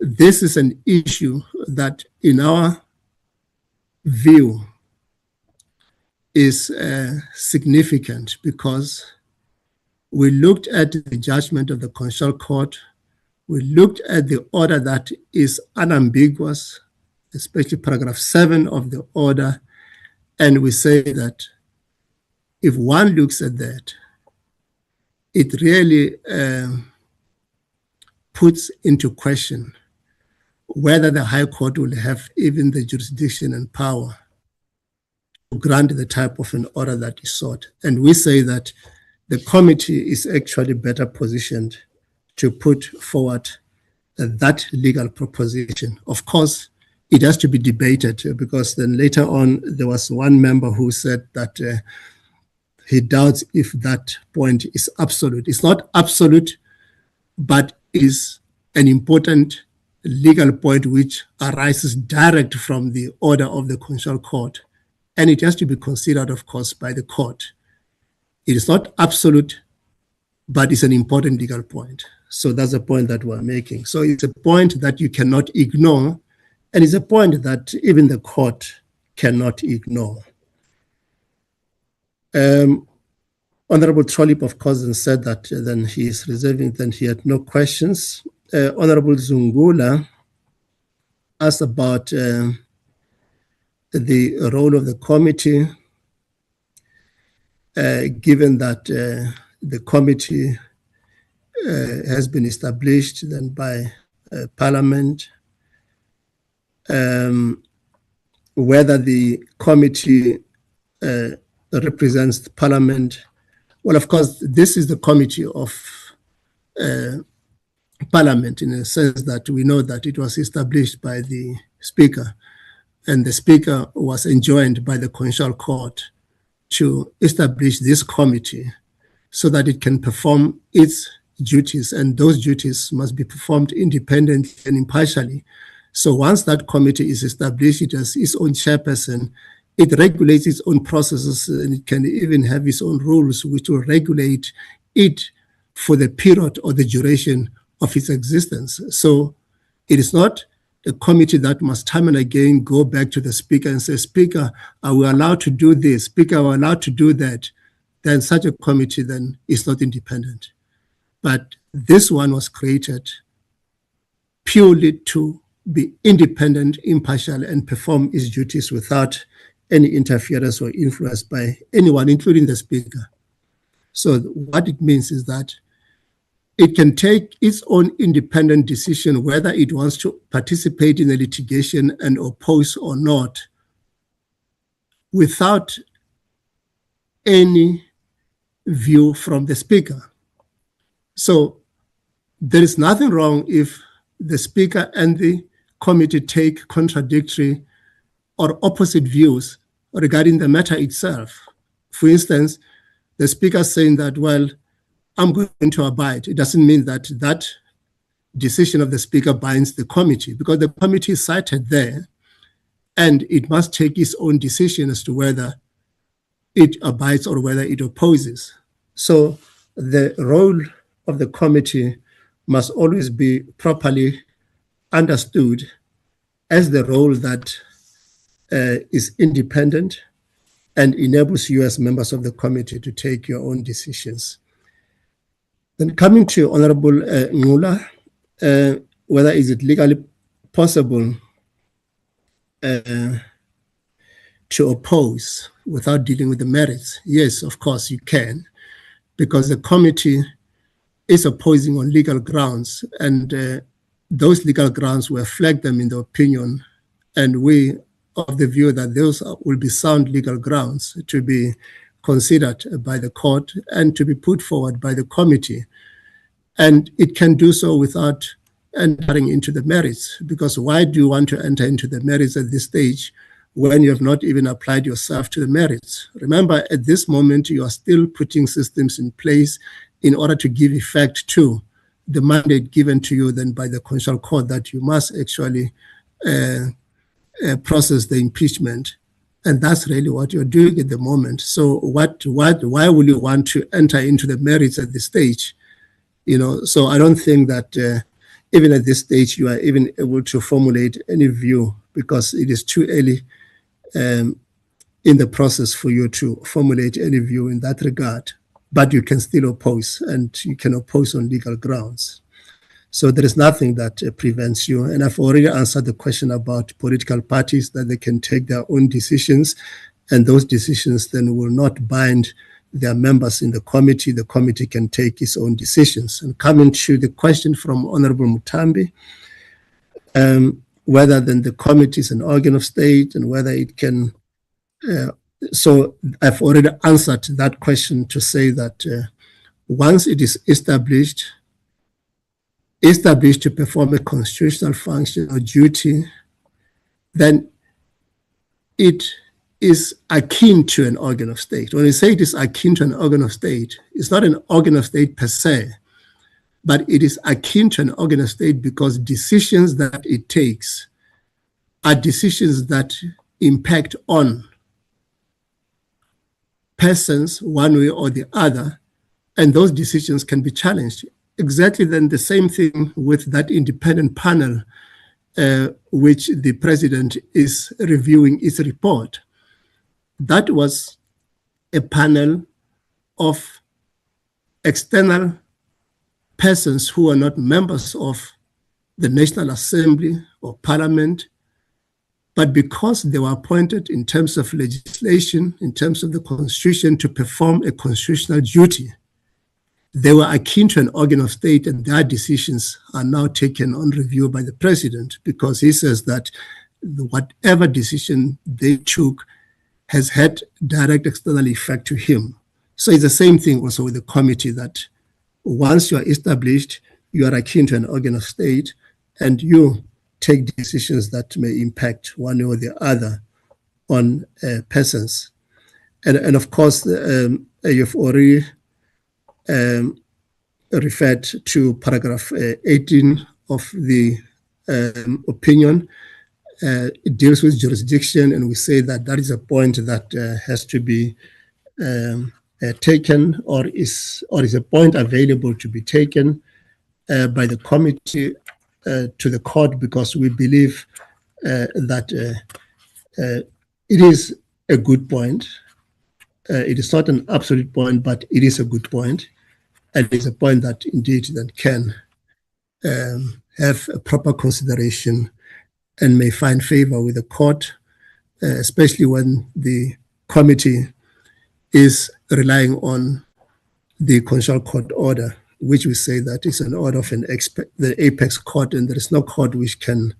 this is an issue that in our view is significant, because we looked at the judgment of the Constitutional Court, we looked at the order that is unambiguous, especially paragraph 7 of the order, and we say that if one looks at that, it really puts into question whether the High Court will have even the jurisdiction and power to grant the type of an order that is sought. And we say that the committee is actually better positioned to put forward that legal proposition. Of course, it has to be debated, because then later on there was one member who said that he doubts if that point is absolute. It's not absolute, but is an important legal point which arises direct from the order of the Constitutional Court, and it has to be considered, of course, by the court. It is not absolute, but it's an important legal point. So that's a point that we're making. So it's a point that you cannot ignore, and it's a point that even the court cannot ignore. Honorable Trollip, of course, said that then he is reserving, then he had no questions. Honorable Zungula asked about the role of the committee, given that the committee has been established then by Parliament, whether the committee represents the Parliament. Well, of course, this is the committee of Parliament, in a sense that we know that it was established by the Speaker, and the Speaker was enjoined by the Constitutional Court to establish this committee so that it can perform its duties, and those duties must be performed independently and impartially. So once that committee is established, it has its own chairperson, it regulates its own processes, and it can even have its own rules which will regulate it for the period or the duration of its existence. So it is not a committee that must time and again go back to the Speaker and say, Speaker, are we allowed to do this? Speaker, are we allowed to do that? Then such a committee then is not independent. But this one was created purely to be independent, impartial, and perform its duties without any interference or influence by anyone, including the Speaker. So what it means is that it can take its own independent decision whether it wants to participate in the litigation and oppose or not, without any view from the Speaker. So there is nothing wrong if the Speaker and the committee take contradictory or opposite views regarding the matter itself. For instance, the Speaker saying that, well, I'm going to abide. It doesn't mean that that decision of the Speaker binds the committee, because the committee is cited there and it must take its own decision as to whether it abides or whether it opposes. So the role of the committee must always be properly understood as the role that is independent and enables you as members of the committee to take your own decisions. Then coming to Honorable Ngula, whether is it legally possible to oppose without dealing with the merits? Yes, of course you can, because the committee is opposing on legal grounds, and those legal grounds were flagged them in the opinion, and we of the view that those will be sound legal grounds to be considered by the court and to be put forward by the committee. And it can do so without entering into the merits, because why do you want to enter into the merits at this stage when you have not even applied yourself to the merits? Remember, at this moment, you are still putting systems in place in order to give effect to the mandate given to you then by the Constitutional Court that you must actually process the impeachment. And that's really what you're doing at the moment. So why will you want to enter into the merits at this stage? So I don't think that even at this stage you are even able to formulate any view, because it is too early in the process for you to formulate any view in that regard. But you can still oppose, and you can oppose on legal grounds. So there is nothing that prevents you. And I've already answered the question about political parties, that they can take their own decisions, and those decisions then will not bind their members in the committee. The committee can take its own decisions. And coming to the question from Honorable Mutambi, whether then the committee is an organ of state and whether it can, so I've already answered that question to say that once it is established, established to perform a constitutional function or duty, then it is akin to an organ of state. When we say it is akin to an organ of state, it's not an organ of state per se, but it is akin to an organ of state because decisions that it takes are decisions that impact on persons one way or the other, and those decisions can be challenged. Exactly then the same thing with that independent panel which the president is reviewing its report. That was a panel of external persons who are not members of the National Assembly or Parliament, but because they were appointed in terms of legislation, in terms of the Constitution, to perform a constitutional duty, they were akin to an organ of state, and their decisions are now taken on review by the president because he says that whatever decision they took has had direct external effect to him. So it's the same thing also with the committee, that once you are established, you are akin to an organ of state, and you take decisions that may impact one way or the other on persons. And of course, you've already referred to paragraph 18 of the opinion. It deals with jurisdiction, and we say that that is a point that has to be taken or is a point available to be taken by the committee to the court, because we believe that it is a good point. It is not an absolute point, but it is a good point. And it's a point that indeed then can have a proper consideration and may find favor with the court, especially when the committee is relying on the constitutional court order, which we say that is an order of the apex court, and there is no court which can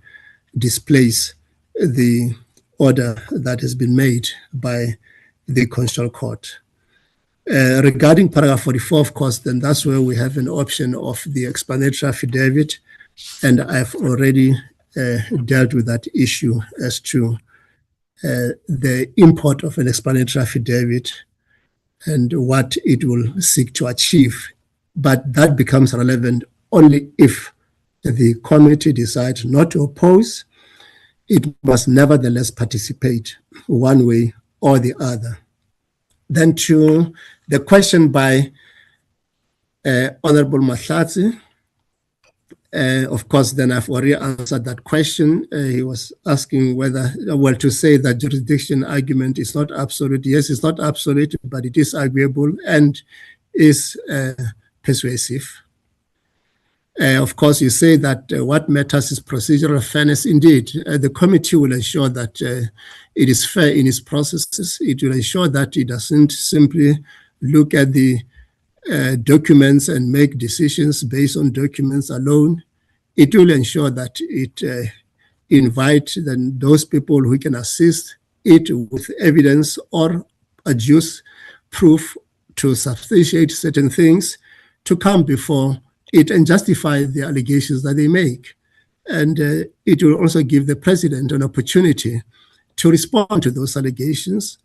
displace the order that has been made by the constitutional court. Regarding paragraph 44, of course, then that's where we have an option of the explanatory affidavit, and I've already dealt with that issue as to the import of an explanatory affidavit and what it will seek to achieve. But that becomes relevant only if the committee decides not to oppose. It must nevertheless participate one way or the other. Then to the question by Honorable Mahlatsi, of course, then I've already answered that question. He was asking whether, well, to say that jurisdiction argument is not absolute. Yes, it's not absolute, but it is arguable and is persuasive. Of course, you say that what matters is procedural fairness. Indeed, the committee will ensure that it is fair in its processes. It will ensure that it doesn't simply look at the documents and make decisions based on documents alone. It will ensure that it invites those people who can assist it with evidence or adduce proof to substantiate certain things to come before it and justify the allegations that they make. And it will also give the president an opportunity to respond to those allegations.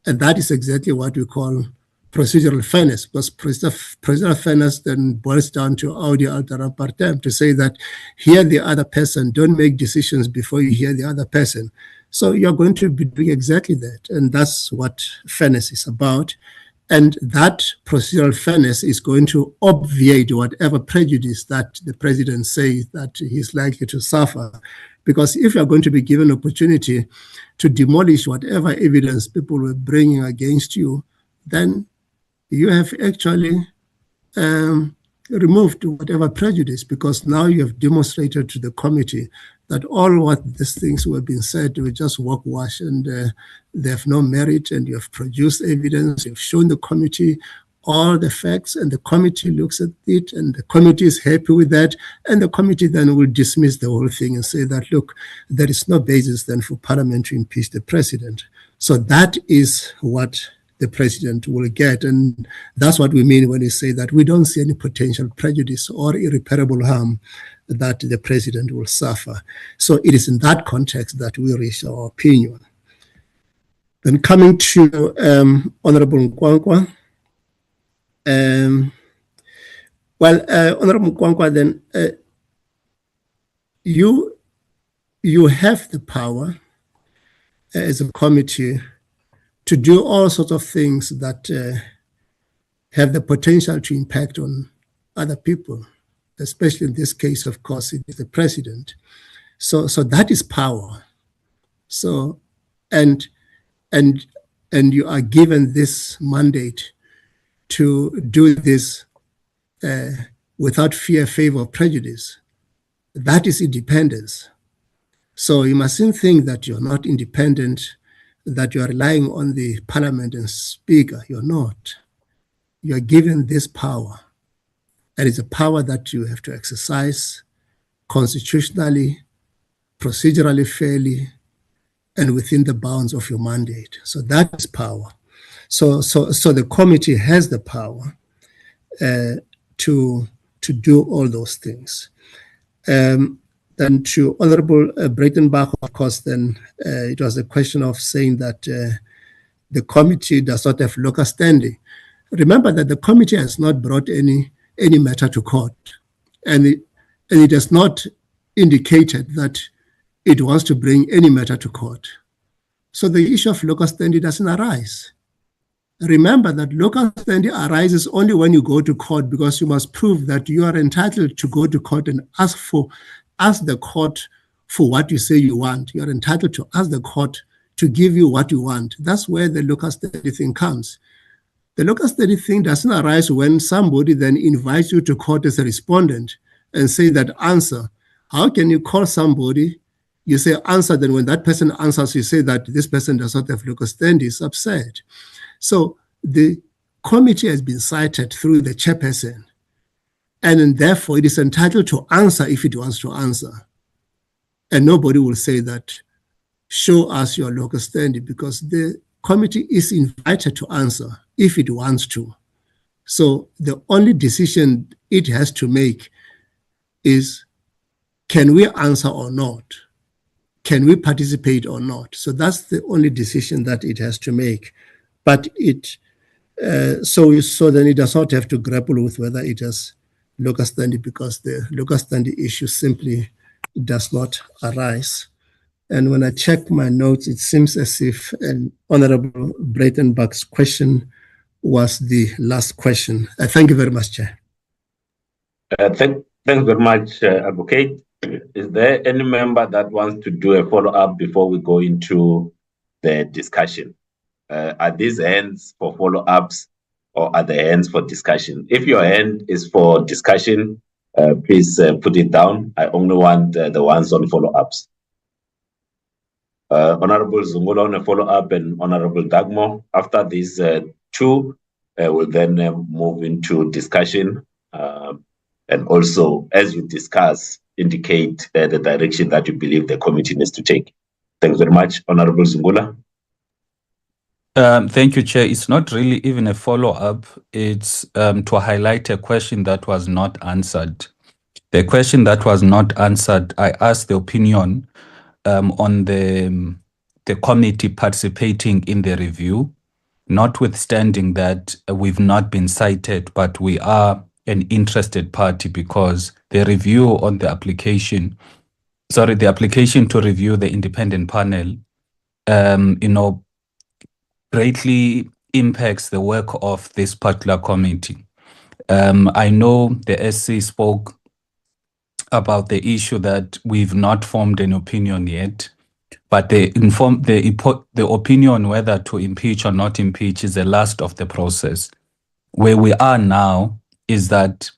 And that is exactly what we call procedural fairness, because procedural fairness then boils down to audio alteram partem, to say that hear the other person, don't make decisions before you hear the other person. So you're going to be doing exactly that. And that's what fairness is about. And that procedural fairness is going to obviate whatever prejudice that the president says that he's likely to suffer. Because if you're going to be given opportunity to demolish whatever evidence people were bringing against you, then you have actually removed whatever prejudice, because now you have demonstrated to the committee that all what these things were being said were just hogwash and they have no merit, and you have produced evidence, you've shown the committee all the facts, and the committee looks at it, and the committee is happy with that, and the committee then will dismiss the whole thing and say that, look, there is no basis then for Parliament to impeach the president. So that is what the president will get. And that's what we mean when we say that we don't see any potential prejudice or irreparable harm that the president will suffer. So it is in that context that we reach our opinion. Then coming to Honorable Nkwankwa. Honorable Nkwankwa, then you have the power as a committee to do all sorts of things that have the potential to impact on other people, especially in this case, of course, it is the president. So that is power. So, and you are given this mandate to do this without fear, favor, or prejudice. That is independence. So you mustn't think that you're not independent, that you are relying on the parliament and speaker. You're not. You're given this power. And it's a power that you have to exercise constitutionally, procedurally, fairly, and within the bounds of your mandate. So that is power. So the committee has the power to do all those things. Then to Honorable Breitenbach, of course, then it was a question of saying that the committee does not have local standing. Remember that the committee has not brought any matter to court, and it has not indicated that it wants to bring any matter to court. So the issue of local standing doesn't arise. Remember that local standing arises only when you go to court, because you must prove that you are entitled to go to court and ask the court for what you say you want. You are entitled to ask the court to give you what you want. That's where the local standing thing comes. The local standing thing doesn't arise when somebody then invites you to court as a respondent and say that answer. How can you call somebody, you say answer, then when that person answers, you say that this person does not have local standing? It's absurd. So the committee has been cited through the chairperson, and therefore it is entitled to answer if it wants to answer. And nobody will say that, show us your local standing, because the committee is invited to answer if it wants to. So the only decision it has to make is, can we answer or not? Can we participate or not? So that's the only decision that it has to make. But so then it does not have to grapple with whether it has local standing, because the local standing issue simply does not arise. And when I check my notes, it seems as if Honorable Breitenbach's question was the last question. Thank you very much, Chair. Thank you very much, Advocate. Is there any member that wants to do a follow-up before we go into the discussion? Are these hands for follow-ups or are the hands for discussion? If your hand is for discussion, please put it down. I only want the ones on follow-ups. Honorable Zungula on a follow-up and Honorable Dagmo. After these two, we'll then move into discussion. And also, as you discuss, indicate the direction that you believe the committee needs to take. Thanks very much. Honorable Zungula. Thank you, Chair. It's not really even a follow-up. It's to highlight a question that was not answered. The question that was not answered, I asked the opinion on the committee participating in the review, notwithstanding that we've not been cited, but we are an interested party, because the review on the application, the application to review the independent panel, greatly impacts the work of this particular committee. I know the SC spoke about the issue that we've not formed an opinion yet, but the opinion whether to impeach or not impeach is the last of the process. Where we are now is that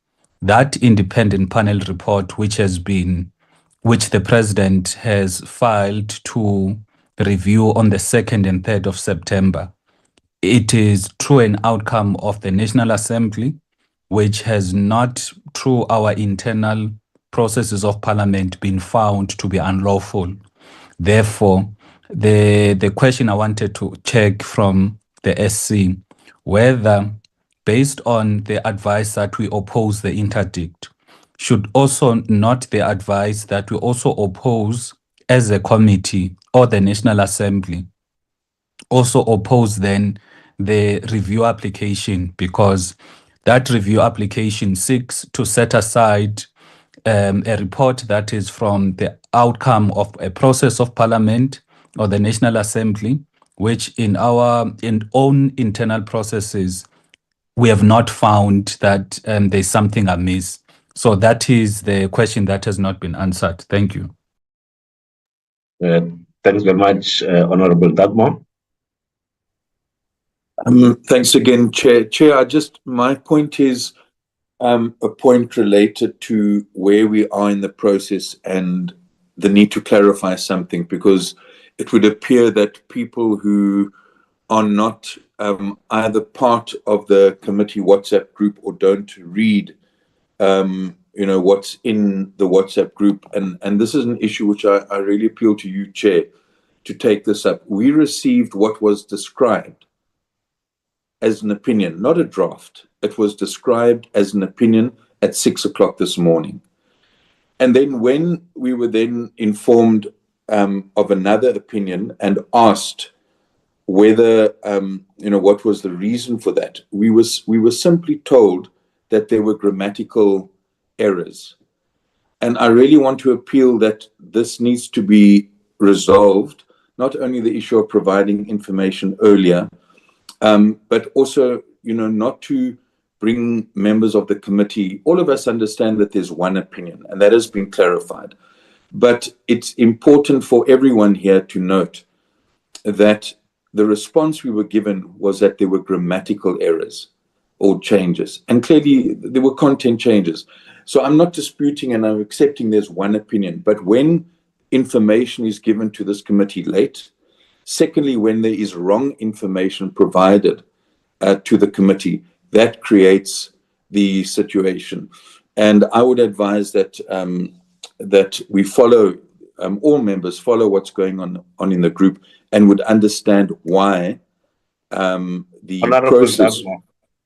independent panel report, which the president has filed to review on the 2nd and 3rd of September, it is through an outcome of the National Assembly, which has not, through our internal processes of parliament, been found to be unlawful. Therefore, the question I wanted to check from the SC, whether based on the advice that we oppose the interdict, should also not the advice that we also oppose as a committee or the National Assembly also oppose then the review application, because that review application seeks to set aside a report that is from the outcome of a process of Parliament or the National Assembly, which in our own internal processes, we have not found that there's something amiss. So that is the question that has not been answered. Thank you. Thanks very much, Honorable Dagmar. Thanks again, Chair. Chair, my point is a point related to where we are in the process and the need to clarify something, because it would appear that people who are not either part of the committee WhatsApp group or don't read what's in the WhatsApp group. And this is an issue which I really appeal to you, Chair, to take this up. We received what was described as an opinion, not a draft. It was described as an opinion at 6 o'clock this morning. And then when we were then informed of another opinion and asked whether, what was the reason for that, we were simply told that there were grammatical errors. And I really want to appeal that this needs to be resolved, not only the issue of providing information earlier, but also, not to bring members of the committee. All of us understand that there's one opinion, and that has been clarified. But it's important for everyone here to note that the response we were given was that there were grammatical errors or changes, and clearly there were content changes. So I'm not disputing and I'm accepting there's one opinion, but when information is given to this committee late, secondly, when there is wrong information provided to the committee, that creates the situation. And I would advise that that we follow, all members follow what's going on in the group and would understand why the process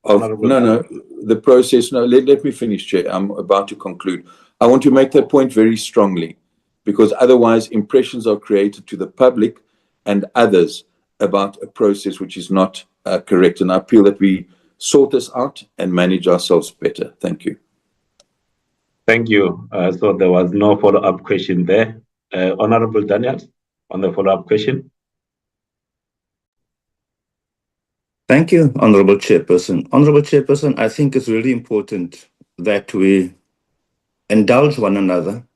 of the process. No, let me finish, Chair. I'm about to conclude. I want to make that point very strongly, because otherwise impressions are created to the public and others about a process which is not correct. And I appeal that we sort this out and manage ourselves better. Thank you. Thank you. So there was no follow-up question there. Honorable Daniels, on the follow-up question. Thank you, Honorable Chairperson. Honorable Chairperson, I think it's really important that we indulge one another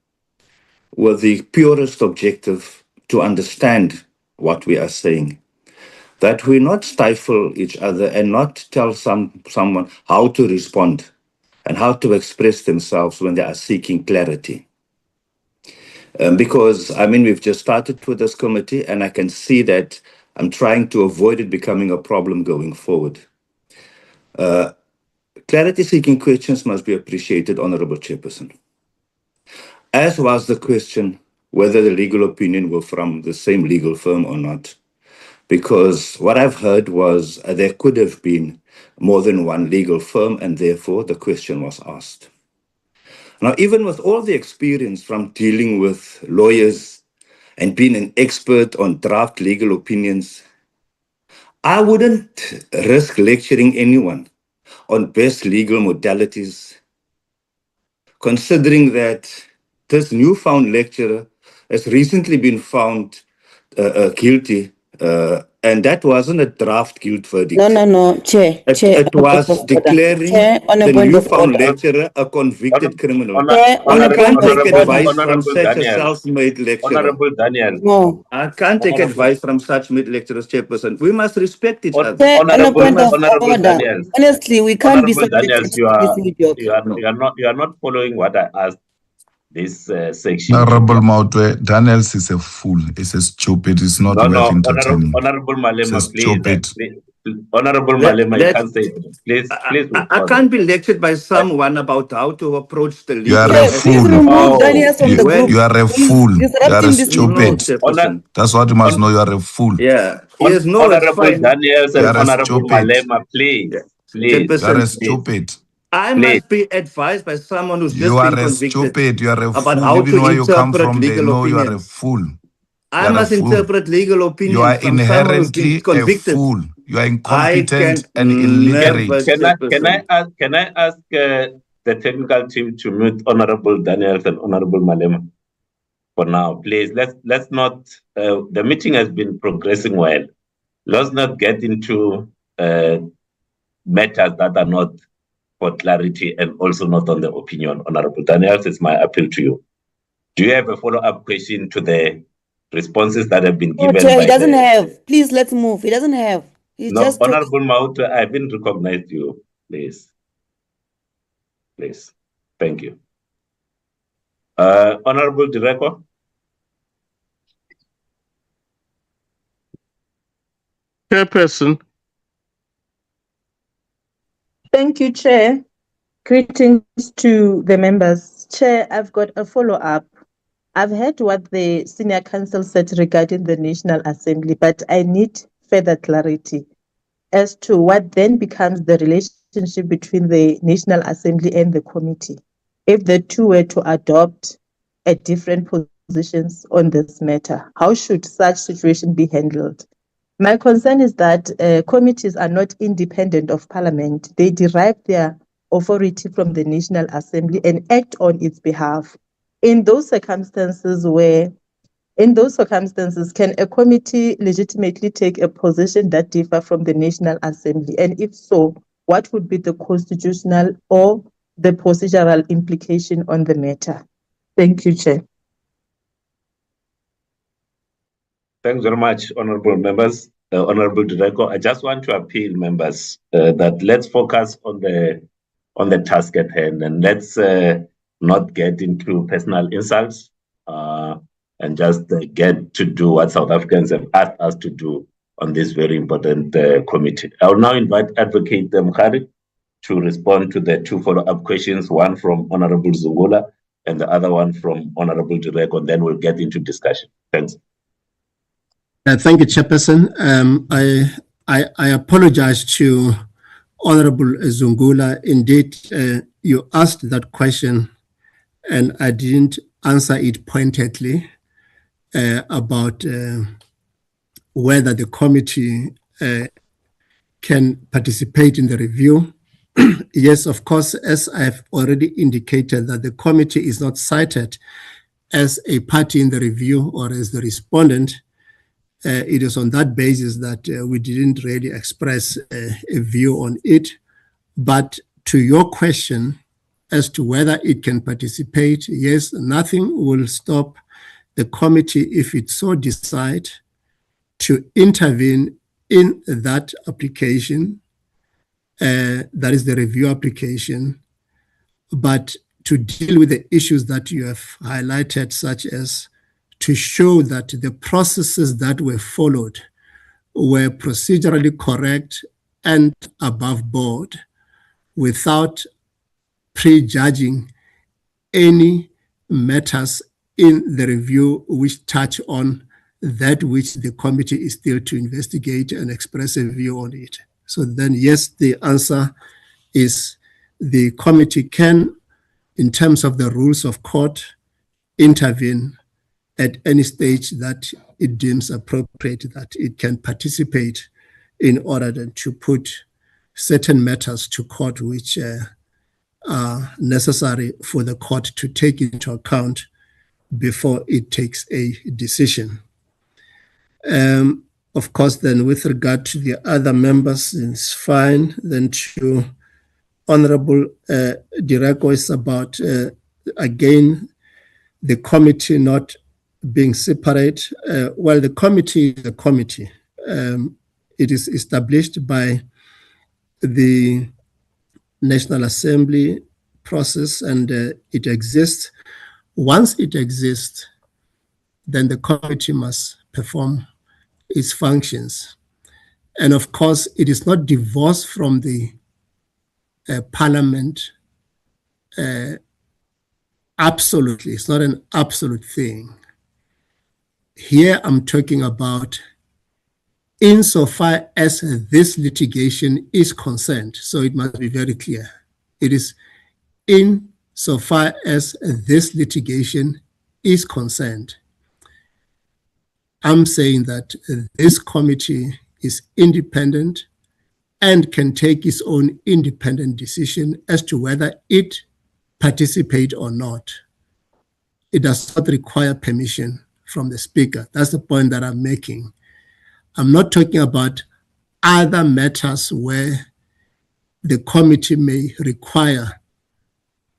with the purest objective to understand what we are saying. That we not stifle each other and not tell someone how to respond and how to express themselves when they are seeking clarity. Because, we've just started with this committee, and I can see that I'm trying to avoid it becoming a problem going forward. Clarity-seeking questions must be appreciated, Honorable Chairperson. As was the question whether the legal opinion were from the same legal firm or not. Because what I've heard was there could have been more than one legal firm, and therefore the question was asked. Now, even with all the experience from dealing with lawyers and being an expert on draft legal opinions, I wouldn't risk lecturing anyone on best legal modalities, considering that this newfound lecturer has recently been found guilty, and that wasn't a draft guilt verdict. No, Chair. It was declaring the newfound lecturer a convicted criminal. I can't take advice from such a self-made lecturer. Honorable Daniel. No. I can't take advice from such mid-lecturers, Chairperson. We must respect each other. Honorable Daniel. Honestly, we can't be Daniels, you are not following what I asked this section. Honorable Mautwe, Daniels is a fool. He's a stupid. He's not worth entertaining. Honorable Malema, Honorable Malema, you can't say it. Please I respond. can't be lectured by someone about how to approach the You legal. are a Please fool. remove Daniel from the When- group. You are a He's fool. You are a disrupting this No, stupid. Chairperson. That's what you must know. You are a fool. Yeah. Yes, no, it's Honorable fine. Daniels You and are a Honorable stupid. Malema, please, Yeah. please, You are a Chairperson, stupid. I please. must be advised by someone who's You just been are a convicted stupid. You are a about fool. how Even to where you come interpret from, they legal know you are a opinions. fool. You I are a must fool. interpret legal You opinions are from someone who's been inherently a convicted. fool. You are I can incompetent and never, illiterate. Can I ask the technical team to mute Honorable Daniels and Honorable Malema for now, please? Let's not. The meeting has been progressing well. Let's not get into matters that are not for clarity and also not on the opinion. Honorable Daniels, it's my appeal to you. Do you have a follow-up question to the responses that have been given? Chair, he doesn't have. Please, let's move. He doesn't have. He's No, just Honorable Mauta, I haven't recognized you. Please. Please. Thank you. Honorable Director. Chairperson. Thank you, Chair. Greetings to the members. Chair, I've got a follow-up. I've heard what the senior counsel said regarding the National Assembly, but I need further clarity as to what then becomes the relationship between the National Assembly and the committee. If the two were to adopt a different positions on this matter, how should such situation be handled? My concern is that committees are not independent of Parliament. They derive their authority from the National Assembly and act on its behalf. In those circumstances, can a committee legitimately take a position that differ from the National Assembly? And if so, what would be the constitutional or the procedural implication on the matter? Thank you, Chair. Thanks very much, honorable members, honorable Director. I just want to appeal, members, that let's focus on the task at hand and let's not get into personal insults and just get to do what South Africans have asked us to do on this very important committee. I will now invite Advocate Mkhari to respond to the two follow-up questions, one from Honorable Zungula and the other one from Honorable Director, and then we'll get into discussion. Thanks. Thank you, Chairperson. I apologize to Honorable Zungula. Indeed, you asked that question and I didn't answer it pointedly about whether the committee can participate in the review. Yes, of course, as I've already indicated that the committee is not cited as a party in the review or as the respondent. It is on that basis that we didn't really express a view on it. But to your question as to whether it can participate, yes, nothing will stop the committee, if it so decide, to intervene in that application, that is the review application, but to deal with the issues that you have highlighted, such as to show that the processes that were followed were procedurally correct and above board without prejudging any matters in the review which touch on that which the committee is still to investigate and express a view on it. So then, yes, the answer is the committee can, in terms of the rules of court, intervene at any stage that it deems appropriate, that it can participate in order to put certain matters to court which are necessary for the court to take into account before it takes a decision. Of course, then with regard to the other members, it's fine. Then to Honorable Direko is about, again, the committee not being separate. Well, the committee is a committee. It is established by the National Assembly process and it exists. Once it exists, then the committee must perform its functions. And of course, it is not divorced from the Parliament. Absolutely, it's not an absolute thing. Here I'm talking about insofar as this litigation is concerned, so it must be very clear. It is insofar as this litigation is concerned. I'm saying that this committee is independent and can take its own independent decision as to whether it participate or not. It does not require permission from the Speaker. That's the point that I'm making. I'm not talking about other matters where the committee may require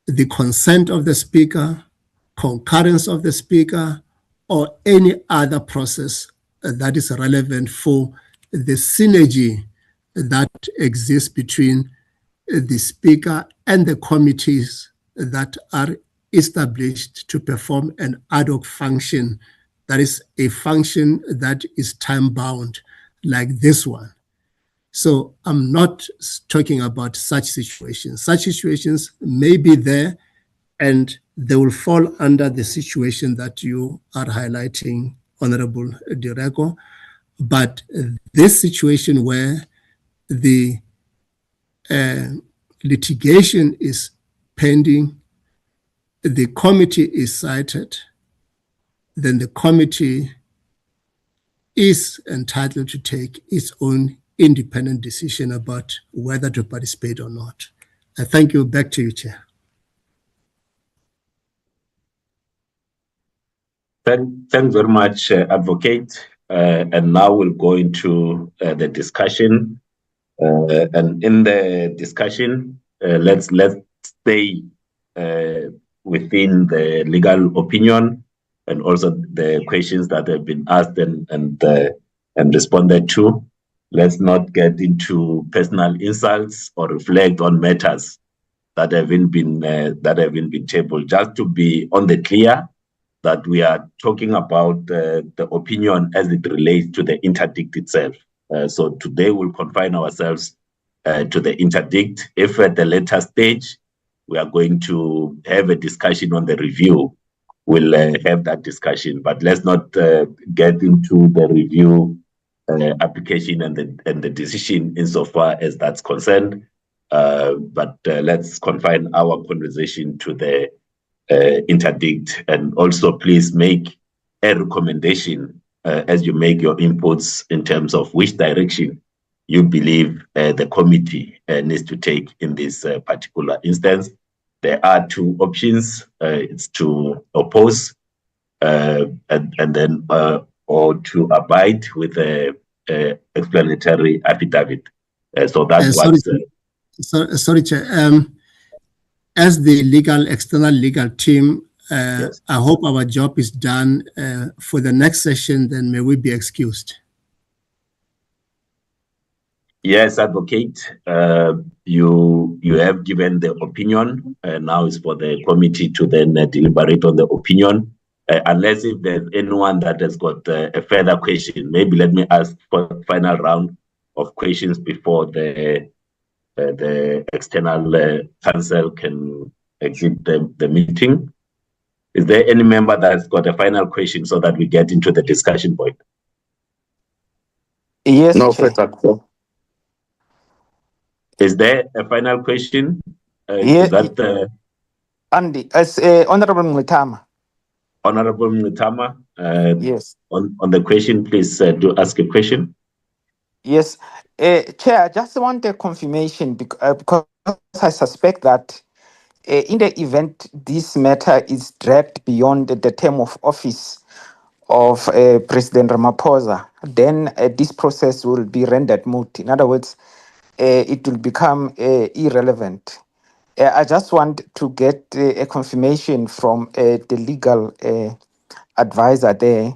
the consent of the Speaker, concurrence of the Speaker, or any other process that is relevant for the synergy that exists between the Speaker and the committees that are established to perform an ad hoc function, that is a function that is time-bound, like this one. So I'm not talking about such situations. Such situations may be there, and they will fall under the situation that you are highlighting, Honorable Direko. But this situation where the litigation is pending, the committee is cited, then the committee is entitled to take its own independent decision about whether to participate or not. I thank you. Back to you, Chair. Thanks very much, Advocate. And now we'll go into the discussion. And in the discussion, let's stay within the legal opinion and also the questions that have been asked and responded to. Let's not get into personal insults or reflect on matters that haven't been tabled. Just to be on the clear that we are talking about the opinion as it relates to the interdict itself. So today we'll confine ourselves to the interdict. If at the later stage we are going to have a discussion on the review, we'll have that discussion. But let's not get into the review application and the decision insofar as that's concerned. But let's confine our conversation to the interdict, and also please make a recommendation as you make your inputs in terms of which direction you believe the committee needs to take in this particular instance. There are two options. It's to oppose and then or to abide with a explanatory affidavit. So that's sorry, Chair. As the external legal team, yes. I hope our job is done for the next session. Then may we be excused. Yes, Advocate. You have given the opinion. Now it's for the committee to then deliberate on the opinion. Unless if there's anyone that has got a further question, maybe let me ask for a final round of questions before the external counsel can exit the meeting. Is there any member that's got a final question so that we get into the discussion point? Yes, no, is there a final question? Yes. Is that Andy, as Honorable Mutama. Honorable Mutama, yes. On the question, please do ask a question. Yes. Chair, I just want a confirmation because I suspect that in the event this matter is dragged beyond the term of office of President Ramaphosa, then this process will be rendered moot. In other words, it will become irrelevant. I just want to get a confirmation from the legal advisor there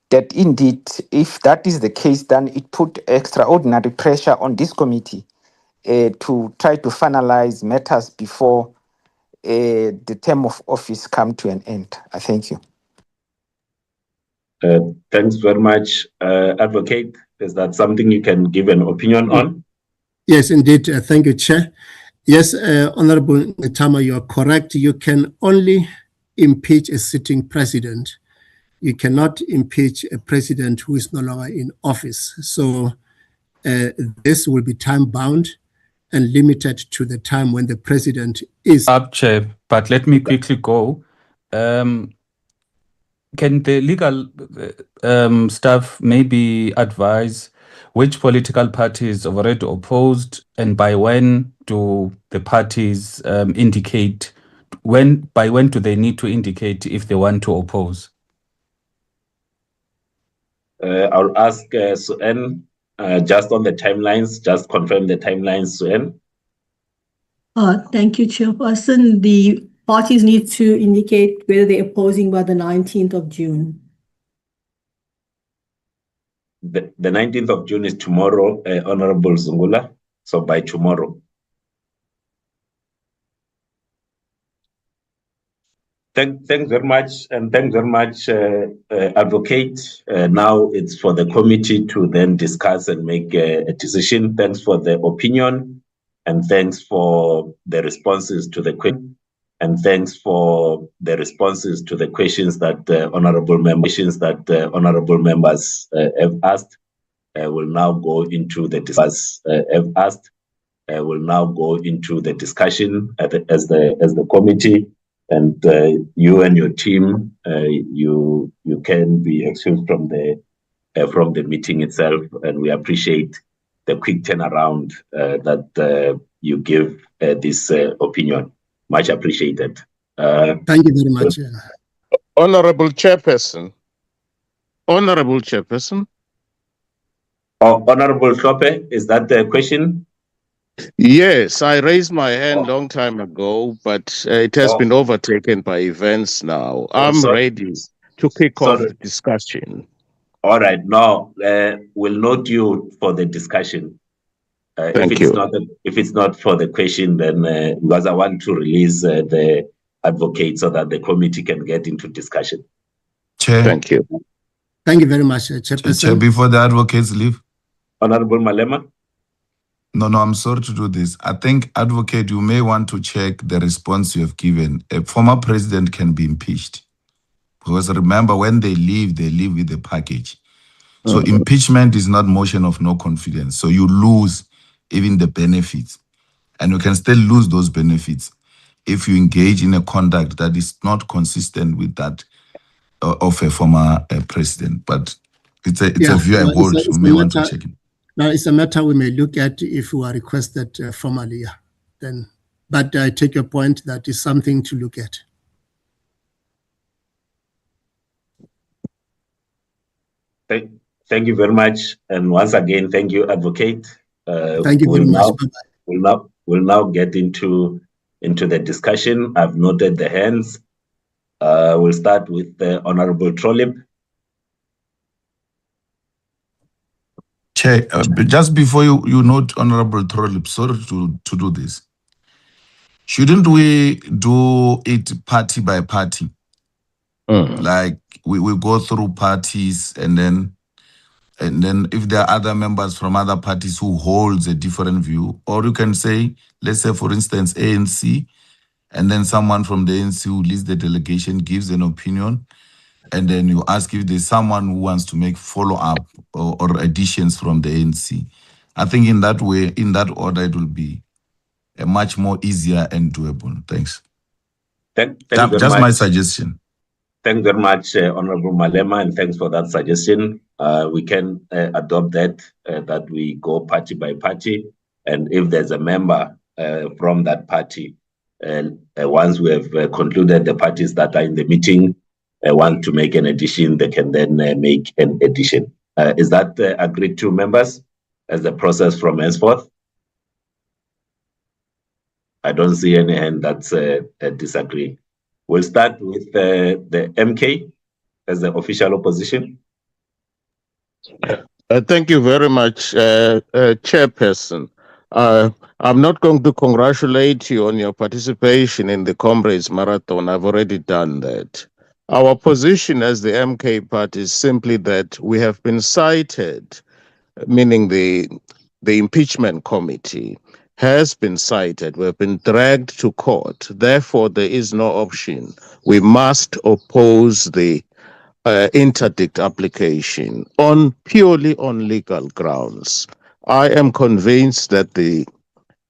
that indeed, if that is the case, then it put extraordinary pressure on this committee to try to finalize matters before the term of office come to an end. I thank you. Thanks very much, Advocate. Is that something you can give an opinion on? Yes, indeed. Thank you, Chair. Yes, Honorable Netama, you are correct. You can only impeach a sitting president. You cannot impeach a president who is no longer in office. So this will be time-bound and limited to the time when the president is up, Chair, but let me quickly go. Can the legal staff maybe advise which political parties have already opposed, and by when do the parties indicate, by when do they need to indicate if they want to oppose? I'll ask Suen just on the timelines, just confirm the timelines, Suen. Thank you, Chairperson. The parties need to indicate whether they're opposing by the 19th of June. The 19th of June is tomorrow, Honorable Zungula, so by tomorrow. Thanks very much, and thanks very much, Advocate. Now it's for the committee to then discuss and make a decision. Thanks for the opinion, and thanks for the responses to the question, and thanks for the responses to the questions that honorable members have asked. Will now go into the discussion as the committee. And you and your team, you can be excused from the meeting itself, and we appreciate the quick turnaround that you give this opinion. Much appreciated. Thank you very much. Honorable Chairperson. Oh, Honorable Hlope, is that the question? Yes, I raised my hand long time ago, but it has been overtaken by events now. I'm ready to kick off the discussion. All right, now we'll note you for the discussion. Thank you. If it's not for the question, then because I want to release the advocate so that the committee can get into discussion. Chair. Thank you. Thank you very much, Chairperson. Chair, before the advocates leave. Honorable Malema. No, I'm sorry to do this. I think, Advocate, you may want to check the response you have given. A former president can be impeached. Because remember, when they leave with a package. So impeachment is not motion of no confidence. So you lose even the benefits. And you can still lose those benefits if you engage in a conduct that is not consistent with that of a former president. But it's a view I hold. You may want to check it. Now, it's a matter we may look at if we are requested formally. Then, but I take your point that is something to look at. Thank you very much, and once again, thank you, Advocate. Thank you very much. We'll now get into the discussion. I've noted the hands. We'll start with the Honorable Trollip. Chair, just before you note Honorable Trollip, sorry to do this. Shouldn't we do it party by party? Like we go through parties and then if there are other members from other parties who holds a different view, or you can say, let's say for instance, ANC, and then someone from the ANC who leads the delegation gives an opinion, and then you ask if there's someone who wants to make follow-up or additions from the ANC. I think in that way, in that order, it will be a much more easier and doable. Thanks. Just my suggestion. Thanks very much, Honorable Malema, and thanks for that suggestion. We can adopt that we go party by party, and if there's a member from that party, once we have concluded the parties that are in the meeting, want to make an addition, they can then make an addition. Is that agreed to, members, as the process from henceforth? I don't see any hand that's disagree. We'll start with the MK as the official opposition. Thank you very much, Chairperson. I'm not going to congratulate you on your participation in the Comrades Marathon. I've already done that. Our position as the MK party is simply that we have been cited meaning the Impeachment Committee, has been cited. We've been dragged to court. Therefore, there is no option. We must oppose the interdict application purely on legal grounds. I am convinced that the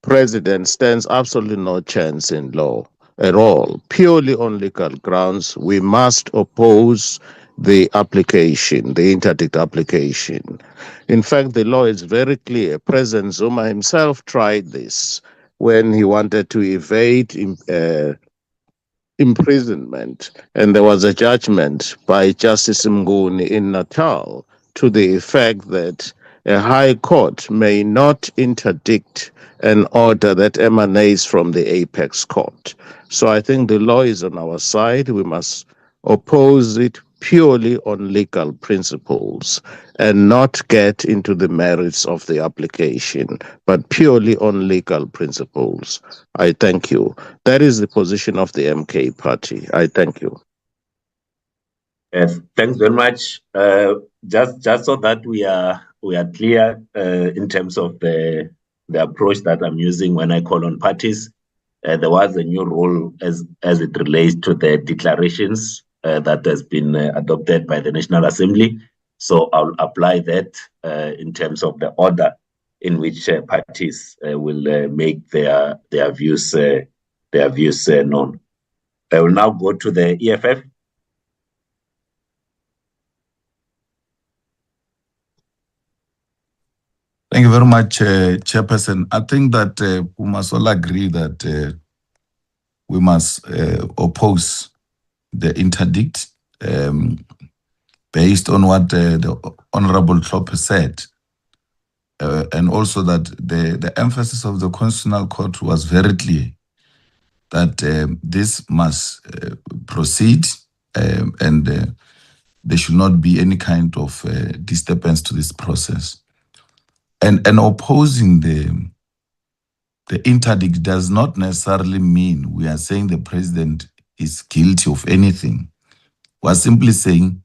president stands absolutely no chance in law at all. Purely on legal grounds, we must oppose the application, the interdict application. In fact, the law is very clear. President Zuma himself tried this when he wanted to evade imprisonment, and there was a judgment by Justice Mnguni in Natal to the effect that a high court may not interdict an order that emanates from the apex court. So I think the law is on our side. We must oppose it purely on legal principles and not get into the merits of the application, but purely on legal principles. I thank you. That is the position of the MK party. I thank you. Yes, thanks very much. Just so that we are clear in terms of the approach that I'm using when I call on parties, there was a new rule as it relates to the declarations that has been adopted by the National Assembly. So I'll apply that in terms of the order in which parties will make their views known. I will now go to the EFF. Thank you very much, Chairperson. I think that we must all agree that we must oppose the interdict based on what the Honorable Tlhophe said. And also that the emphasis of the Constitutional Court was very clear that this must proceed and there should not be any kind of disturbance to this process. And opposing the interdict does not necessarily mean we are saying the president is guilty of anything. We're simply saying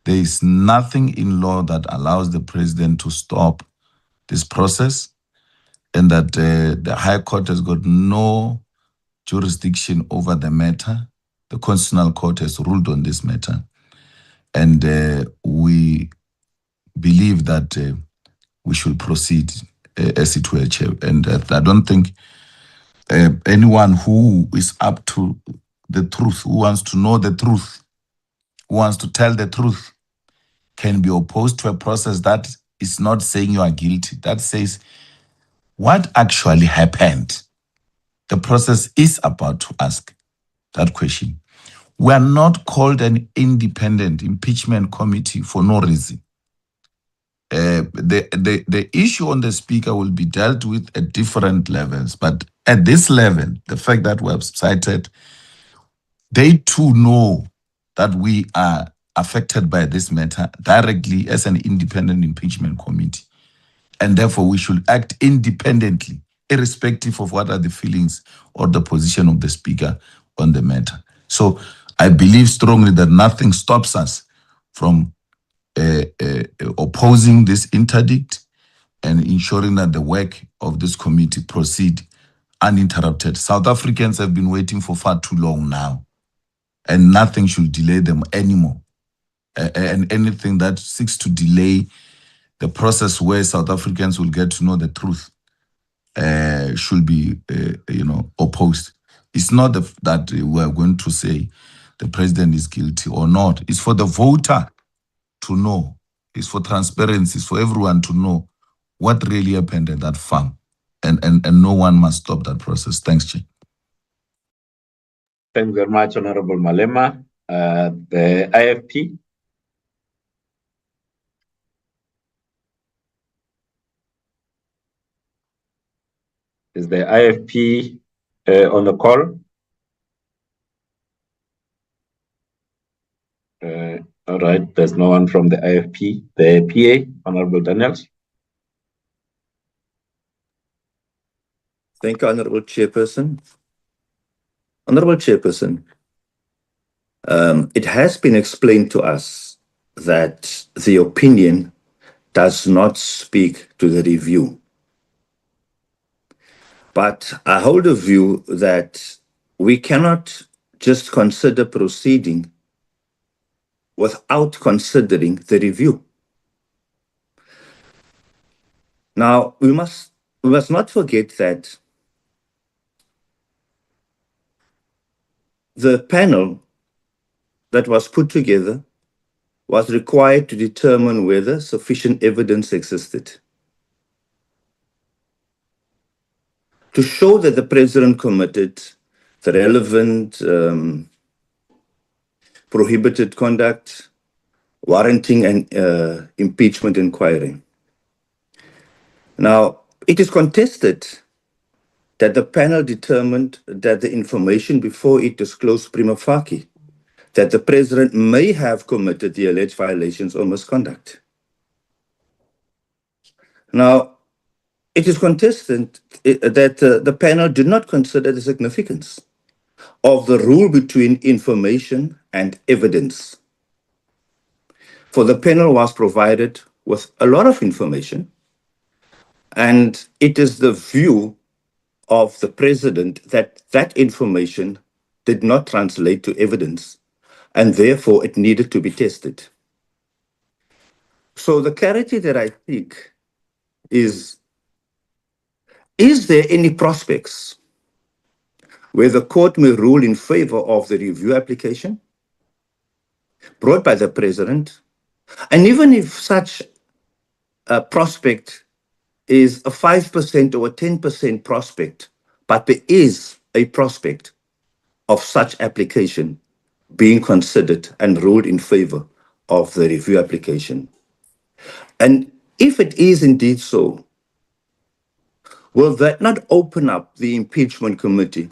there is nothing in law that allows the president to stop this process, and that the High Court has got no jurisdiction over the matter. The Constitutional Court has ruled on this matter. And we believe that we should proceed as it were, Chair. And I don't think anyone who is up to the truth, who wants to know the truth, who wants to tell the truth, can be opposed to a process that is not saying you are guilty. That says what actually happened. The process is about to ask that question. We are not called an independent impeachment committee for no reason. The issue on the speaker will be dealt with at different levels, but at this level, the fact that we have cited, they too know that we are affected by this matter directly as an independent impeachment committee. And therefore, we should act independently, irrespective of what are the feelings or the position of the speaker on the matter. So I believe strongly that nothing stops us from opposing this interdict and ensuring that the work of this committee proceed uninterrupted. South Africans have been waiting for far too long now, and nothing should delay them anymore. And anything that seeks to delay the process where South Africans will get to know the truth should be, opposed. It's not that we're going to say the president is guilty or not. It's for the voter to know. It's for transparency. It's for everyone to know what really happened at that farm. And no one must stop that process. Thanks, Chair. Thank you very much, Honorable Malema. The IFP. Is the IFP on the call? All right, there's no one from the IFP. The PA, Honorable Daniels. Thank you, Honorable Chairperson. Honorable Chairperson, it has been explained to us that the opinion does not speak to the review. But I hold a view that we cannot just consider proceeding without considering the review. Now, we must not forget that the panel that was put together was required to determine whether sufficient evidence existed to show that the president committed the relevant prohibited conduct warranting an impeachment inquiry. Now, it is contested that the panel determined that the information before it disclosed prima facie that the president may have committed the alleged violations or misconduct. Now, it is contested that the panel did not consider the significance of the rule between information and evidence. For the panel was provided with a lot of information, and it is the view of the president that that information did not translate to evidence, and therefore it needed to be tested. So the clarity that I seek is there any prospects where the court may rule in favor of the review application brought by the president? And even if such a prospect is a 5% or a 10% prospect, but there is a prospect of such application being considered and ruled in favor of the review application. And if it is indeed so, will that not open up the impeachment committee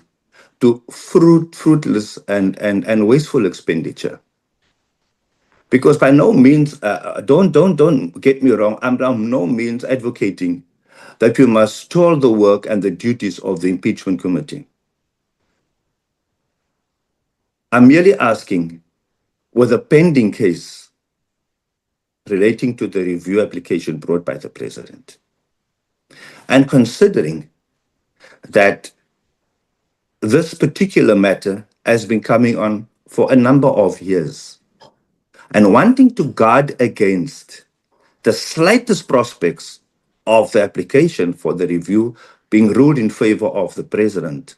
to fruitless and wasteful expenditure? Because by no means, don't get me wrong, I'm by no means advocating that we must stall the work and the duties of the impeachment committee. I'm merely asking, with a pending case relating to the review application brought by the president, and considering that this particular matter has been coming on for a number of years, and wanting to guard against the slightest prospects of the application for the review being ruled in favor of the president,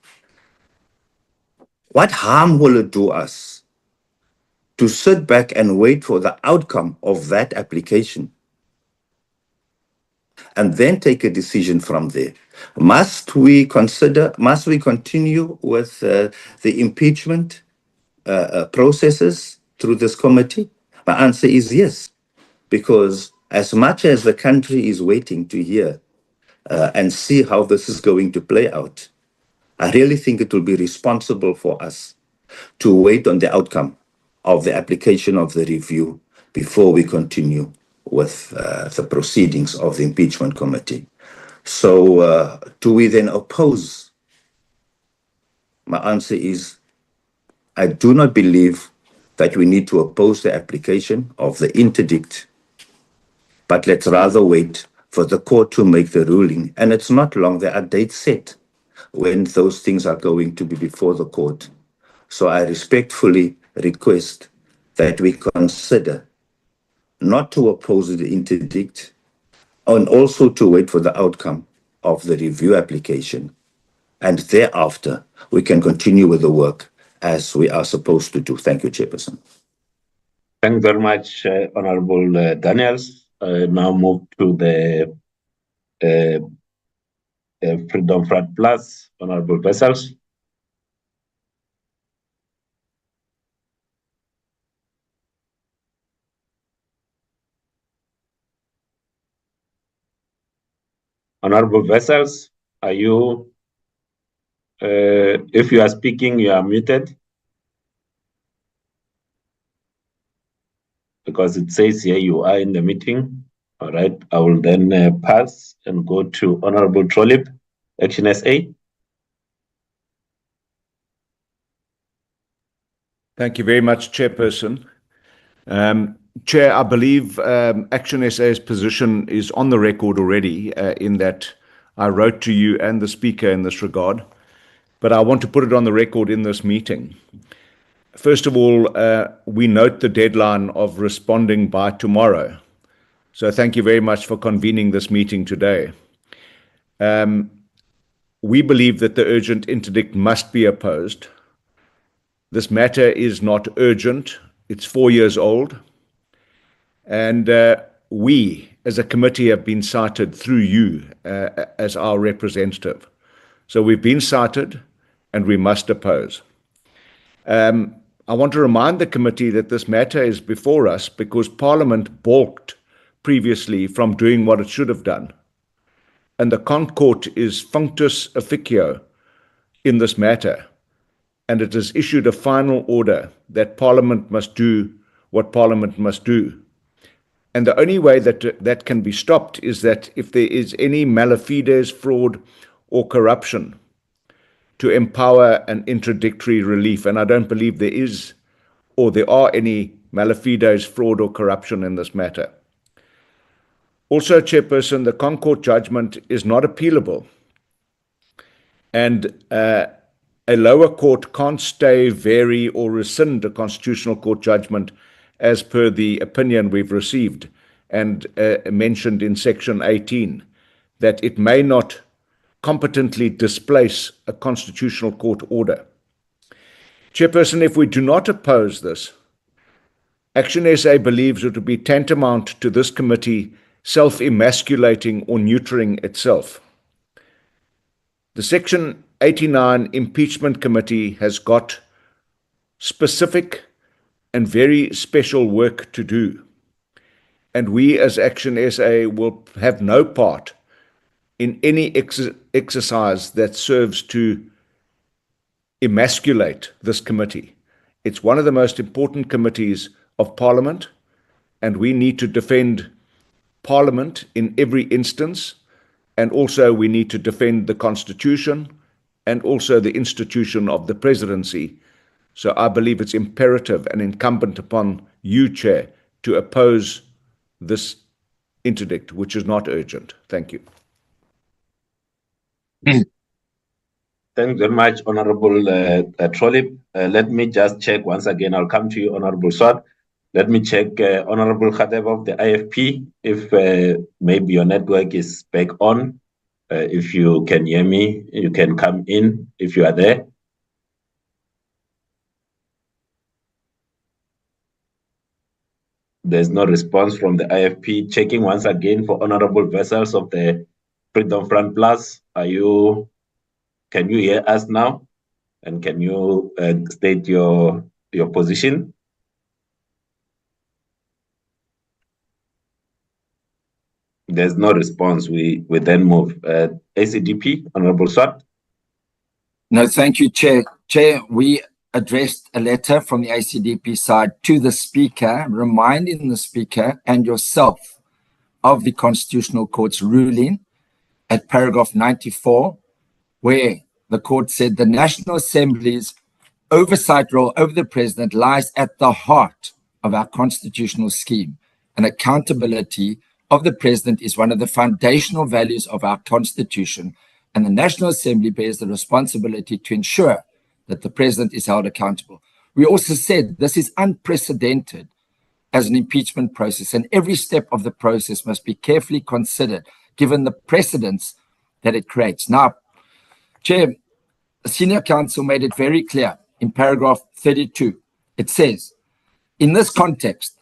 what harm will it do us to sit back and wait for the outcome of that application and then take a decision from there? Must we continue with the impeachment processes through this committee? My answer is yes, because as much as the country is waiting to hear and see how this is going to play out, I really think it will be responsible for us to wait on the outcome of the application of the review before we continue with the proceedings of the impeachment committee. So do we then oppose? My answer is, I do not believe that we need to oppose the application of the interdict, but let's rather wait for the court to make the ruling. And it's not long, there are dates set when those things are going to be before the court. So I respectfully request that we consider not to oppose the interdict and also to wait for the outcome of the review application. And thereafter, we can continue with the work as we are supposed to do. Thank you, Chairperson. Thank you very much, Honorable Daniels. Now move to the Freedom Front Plus, Honorable Vessels. Honorable Vessels, are you, if you are speaking, you are muted. Because it says here you are in the meeting. All right, I will then pass and go to Honorable Trolip, Action SA. Thank you very much, Chairperson. Chair, I believe Action SA's position is on the record already in that I wrote to you and the Speaker in this regard, but I want to put it on the record in this meeting. First of all, we note the deadline of responding by tomorrow. So thank you very much for convening this meeting today. We believe that the urgent interdict must be opposed. This matter is not urgent. It's 4 years old. And we, as a committee, have been cited through you as our representative. So we've been cited and we must oppose. I want to remind the committee that this matter is before us because Parliament balked previously from doing what it should have done. And the Concourt is functus officio in this matter. And it has issued a final order that Parliament must do what Parliament must do. And the only way that can be stopped is that if there is any malafides, fraud, or corruption, to empower an interdictory relief. And I don't believe there is, or there are any malafides, fraud, or corruption in this matter. Also, Chairperson, the Concourt judgment is not appealable. And a lower court can't stay, vary, or rescind a constitutional court judgment as per the opinion we've received and mentioned in section 18, that it may not competently displace a constitutional court order. Chairperson, if we do not oppose this, Action SA believes it would be tantamount to this committee self-emasculating or neutering itself. The Section 89 Impeachment Committee has got specific and very special work to do. And we as Action SA will have no part in any exercise that serves to emasculate this committee. It's one of the most important committees of Parliament, and we need to defend Parliament in every instance, and also we need to defend the Constitution and also the institution of the presidency. So I believe it's imperative and incumbent upon you, Chair, to oppose this interdict, which is not urgent. Thank you. Thanks very much, Honorable Trollip. Let me just check once again. I'll come to you, Honorable Swart. Let me check, Honorable Khadev of the IFP, if maybe your network is back on. If you can hear me, you can come in if you are there. There's no response from the IFP. Checking once again for Honorable Vessels of the Freedom Front Plus. Can you hear us now? And can you state your position? There's no response. We then move. ACDP, Honorable Swart. No, thank you, Chair. Chair, we addressed a letter from the ACDP side to the Speaker, reminding the Speaker and yourself of the Constitutional Court's ruling at paragraph 94, where the court said the National Assembly's oversight role over the President lies at the heart of our constitutional scheme, and accountability of the President is one of the foundational values of our Constitution, and the National Assembly bears the responsibility to ensure that the President is held accountable. We also said this is unprecedented as an impeachment process, and every step of the process must be carefully considered, given the precedents that it creates. Now, Chair, the Senior Counsel made it very clear in paragraph 32. It says, in this context,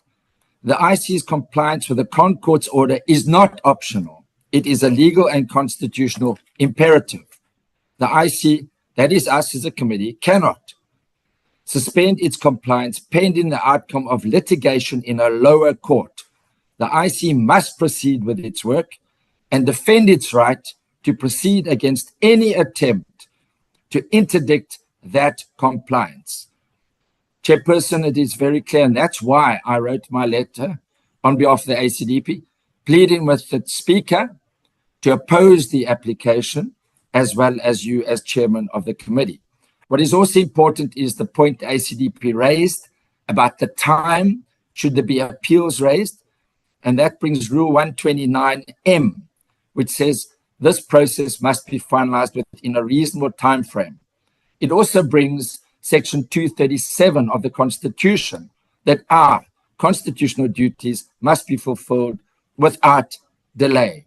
the IC's compliance with the Concourt's order is not optional. It is a legal and constitutional imperative. The IC, that is us as a committee, cannot suspend its compliance pending the outcome of litigation in a lower court. The IC must proceed with its work and defend its right to proceed against any attempt to interdict that compliance. Chairperson, it is very clear, and that's why I wrote my letter on behalf of the ACDP, pleading with the Speaker to oppose the application, as well as you as chairman of the committee. What is also important is the point the ACDP raised about the time should there be appeals raised. And that brings Rule 129M, which says this process must be finalized within a reasonable time frame. It also brings Section 237 of the Constitution, that our constitutional duties must be fulfilled without delay.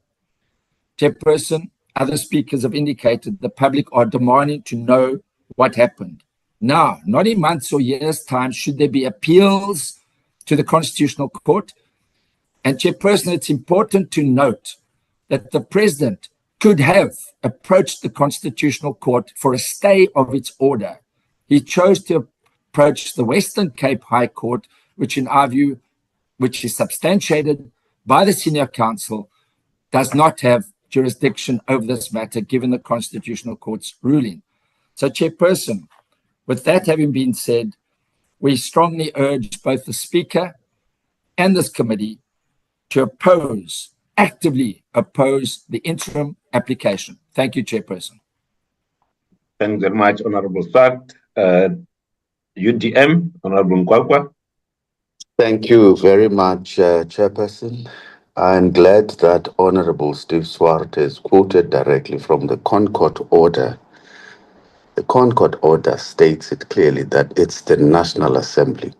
Chairperson, other speakers have indicated the public are demanding to know what happened. Now, not in months or years' time, should there be appeals to the Constitutional Court. And Chairperson, it's important to note that the President could have approached the Constitutional Court for a stay of its order. He chose to approach the Western Cape High Court, which in our view, which is substantiated by the Senior Counsel, does not have jurisdiction over this matter given the Constitutional Court's ruling. So, Chairperson, with that having been said, we strongly urge both the Speaker and this committee to actively oppose the interim application. Thank you, Chairperson. Thanks very much, Honorable Swart. UDM, Honorable Nkwakwa. Thank you very much, Chairperson. I'm glad that Honorable Steve Swart has quoted directly from the Concord Order. The Concord Order states it clearly that it's the National Assembly.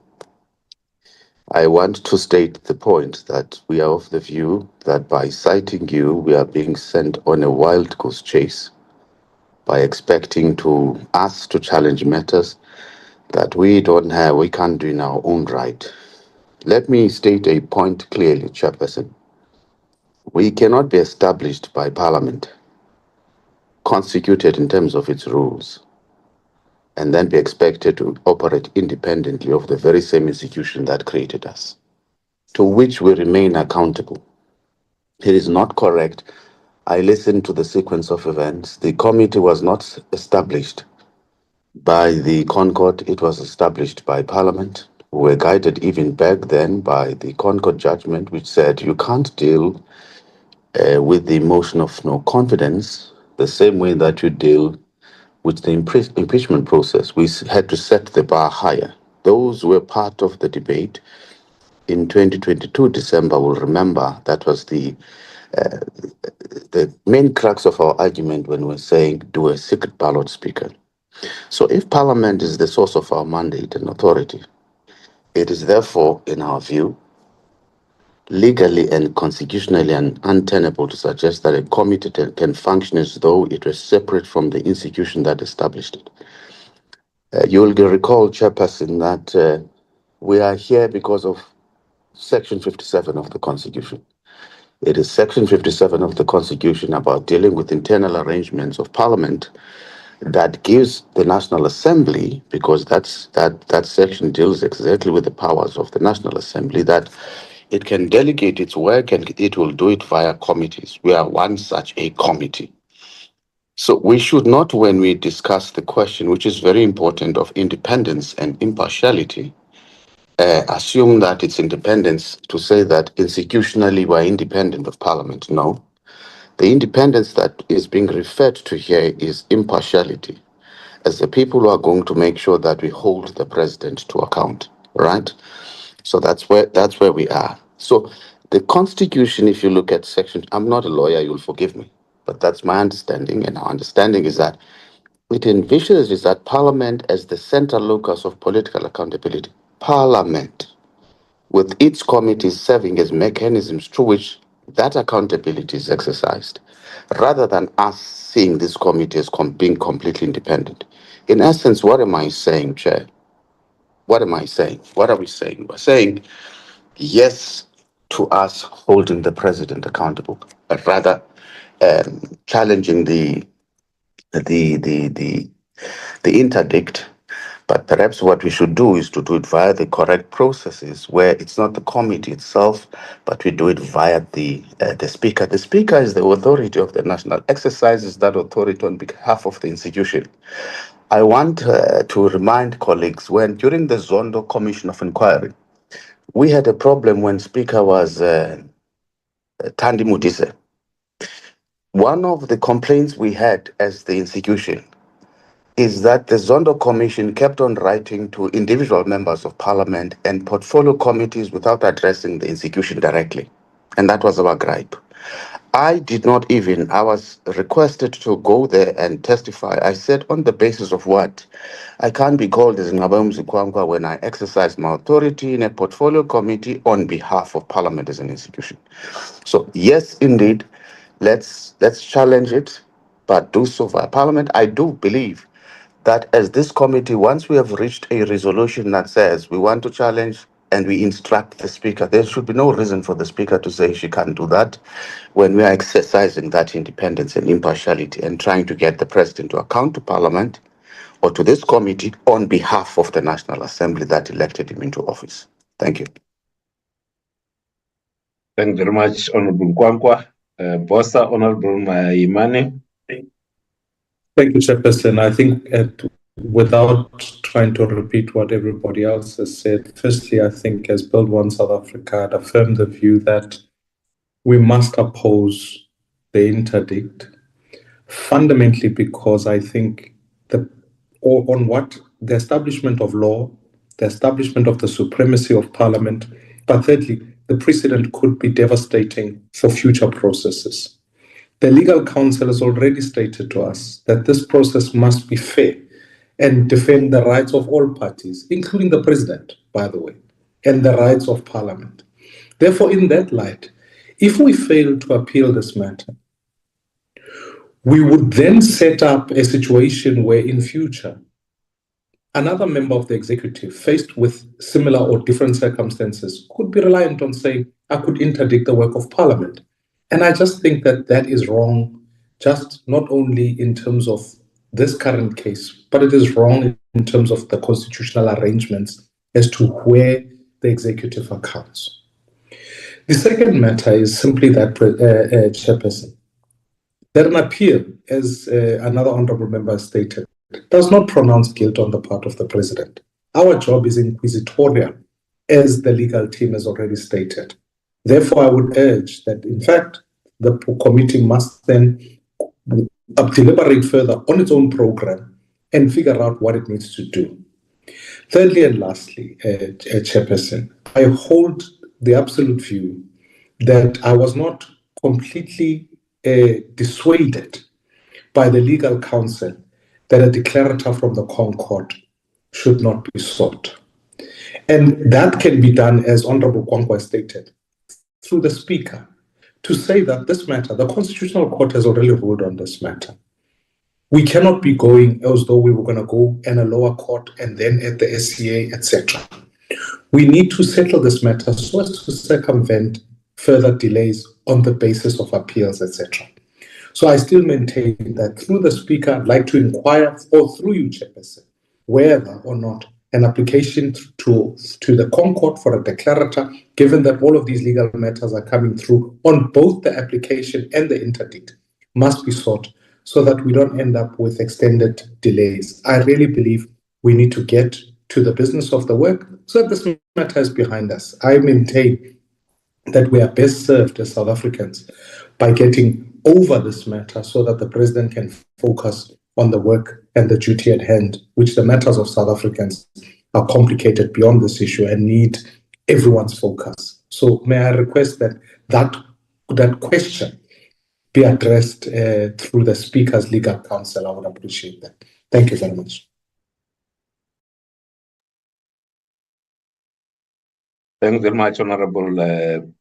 I want to state the point that we are of the view that by citing you, we are being sent on a wild goose chase by expecting us to challenge matters that we can't do in our own right. Let me state a point clearly, Chairperson. We cannot be established by Parliament, constituted in terms of its rules, and then be expected to operate independently of the very same institution that created us, to which we remain accountable. It is not correct. I listened to the sequence of events. The committee was not established by the Concord, it was established by Parliament. We were guided even back then by the Concord judgment, which said you can't deal with the motion of no confidence the same way that you deal with the impeachment process. We had to set the bar higher. Those were part of the debate in 2022 December will remember that was the main crux of our argument when we're saying do a secret ballot speaker. So if Parliament is the source of our mandate and authority, it is therefore, in our view, legally and constitutionally untenable to suggest that a committee can function as though it was separate from the institution that established it. You will recall, Chairperson, that we are here because of Section 57 of the Constitution. It is Section 57 of the Constitution about dealing with internal arrangements of Parliament that gives the National Assembly, because that section deals exactly with the powers of the National Assembly, that it can delegate its work and it will do it via committees. We are one such a committee. So we should not, when we discuss the question, which is very important, of independence and impartiality, assume that it's independence to say that institutionally we're independent of Parliament. No. The independence that is being referred to here is impartiality, as the people who are going to make sure that we hold the president to account, right? So that's where we are. So the Constitution, if you look at section, I'm not a lawyer, you'll forgive me, but that's my understanding, and our understanding is that it envisages that Parliament as the center locus of political accountability. Parliament, with its committees serving as mechanisms through which that accountability is exercised, rather than us seeing this committee as being completely independent. In essence, what am I saying, Chair? What am I saying? What are we saying? We're saying yes to us holding the president accountable, but rather challenging the interdict. But perhaps what we should do is to do it via the correct processes, where it's not the committee itself, but we do it via the speaker. The speaker is the authority of the national, exercises that authority on behalf of the institution. I want to remind colleagues, when during the Zondo Commission of Inquiry, we had a problem when Speaker was Thandi Mutise. One of the complaints we had as the institution is that the Zondo Commission kept on writing to individual members of parliament and portfolio committees without addressing the institution directly. And that was our gripe. I was requested to go there and testify. I said, on the basis of what? I can't be called as Ngabam Zikwangwa when I exercise my authority in a portfolio committee on behalf of parliament as an institution. So yes, indeed, let's challenge it, but do so via parliament. I do believe that as this committee, once we have reached a resolution that says we want to challenge and we instruct the speaker, there should be no reason for the speaker to say she can't do that when we are exercising that independence and impartiality and trying to get the president to account to parliament or to this committee on behalf of the National Assembly that elected him into office. Thank you. Thank you very much, Honorable Kwankwa. Bossa, Honorable Imani. Thank you, Chairperson. I think without trying to repeat what everybody else has said, firstly, I think as Build One South Africa, I'd affirm the view that we must oppose the interdict, fundamentally because I think the establishment of law, the establishment of the supremacy of parliament, but thirdly, the precedent could be devastating for future processes. The legal counsel has already stated to us that this process must be fair and defend the rights of all parties, including the president, by the way, and the rights of parliament. Therefore, in that light, if we fail to appeal this matter, we would then set up a situation where in future, another member of the executive faced with similar or different circumstances could be reliant on saying, I could interdict the work of parliament. And I just think that that is wrong, just not only in terms of this current case, but it is wrong in terms of the constitutional arrangements as to where the executive accounts. The second matter is simply that, Chairperson, that an appeal, as another honorable member stated, does not pronounce guilt on the part of the president. Our job is inquisitorial, as the legal team has already stated. Therefore, I would urge that, in fact, the committee must then deliberate further on its own program and figure out what it needs to do. Thirdly and lastly, Chairperson, I hold the absolute view that I was not completely dissuaded by the legal counsel that a declarator from the Concord should not be sought. And that can be done, as Honorable Kwankwa stated, through the Speaker, to say that this matter, the Constitutional Court has already ruled on this matter. We cannot be going as though we were going to go in a lower court and then at the SCA, etc. We need to settle this matter so as to circumvent further delays on the basis of appeals, etc. So I still maintain that through the Speaker, I'd like to inquire, or through you, Chairperson, whether or not an application to the Concord for a declarator, given that all of these legal matters are coming through on both the application and the interdict, must be sought so that we don't end up with extended delays. I really believe we need to get to the business of the work so that this matter is behind us. I maintain that we are best served as South Africans by getting over this matter so that the president can focus on the work and the duty at hand, which the matters of South Africans are complicated beyond this issue and need everyone's focus. So may I request that that question be addressed through the Speaker's legal counsel? I would appreciate that. Thank you very much. Thanks very much, Honorable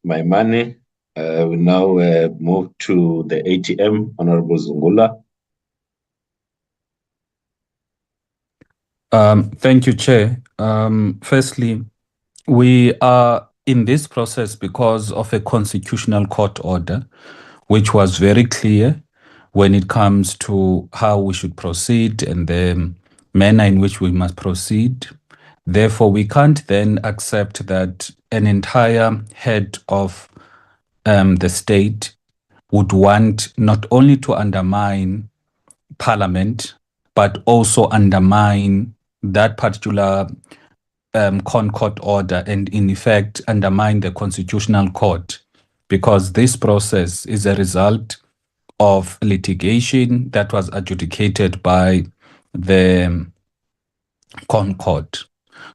Maimane. We now move to the ATM, Honorable Zungula. Thank you, Chair. Firstly, we are in this process because of a constitutional court order, which was very clear when it comes to how we should proceed and the manner in which we must proceed. Therefore, we can't then accept that an entire head of the state would want not only to undermine Parliament, but also undermine that particular Concord order and in effect undermine the Constitutional Court, because this process is a result of litigation that was adjudicated by the Concord.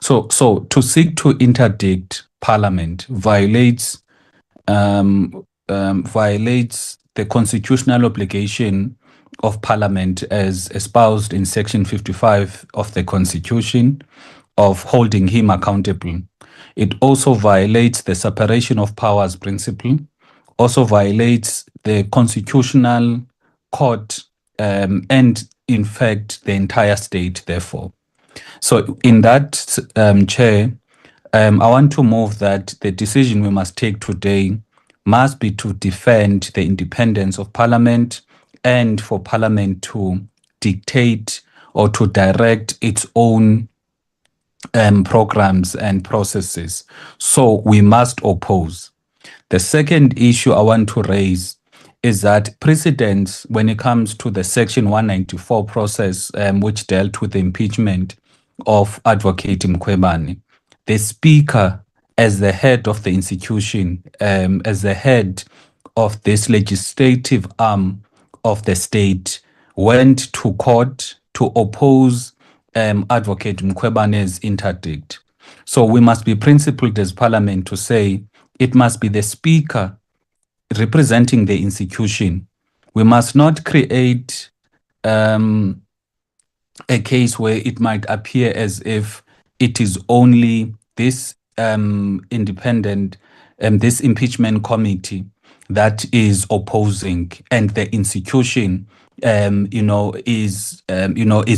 So to seek to interdict Parliament violates the constitutional obligation of Parliament as espoused in Section 55 of the Constitution of holding him accountable. It also violates the separation of powers principle, also violates the constitutional court, and in fact the entire state, therefore. So in that, Chair, I want to move that the decision we must take today must be to defend the independence of Parliament and for Parliament to dictate or to direct its own programs and processes. So we must oppose. The second issue I want to raise is that precedents, when it comes to the Section 194 process, which dealt with the impeachment of Advocate Mkhwebane, the Speaker, as the head of the institution, as the head of this legislative arm of the state, went to court to oppose Advocate Mkhwebane's interdict. So we must be principled as Parliament to say it must be the Speaker representing the institution. We must not create a case where it might appear as if it is only this independent, this impeachment committee that is opposing, and the institution, is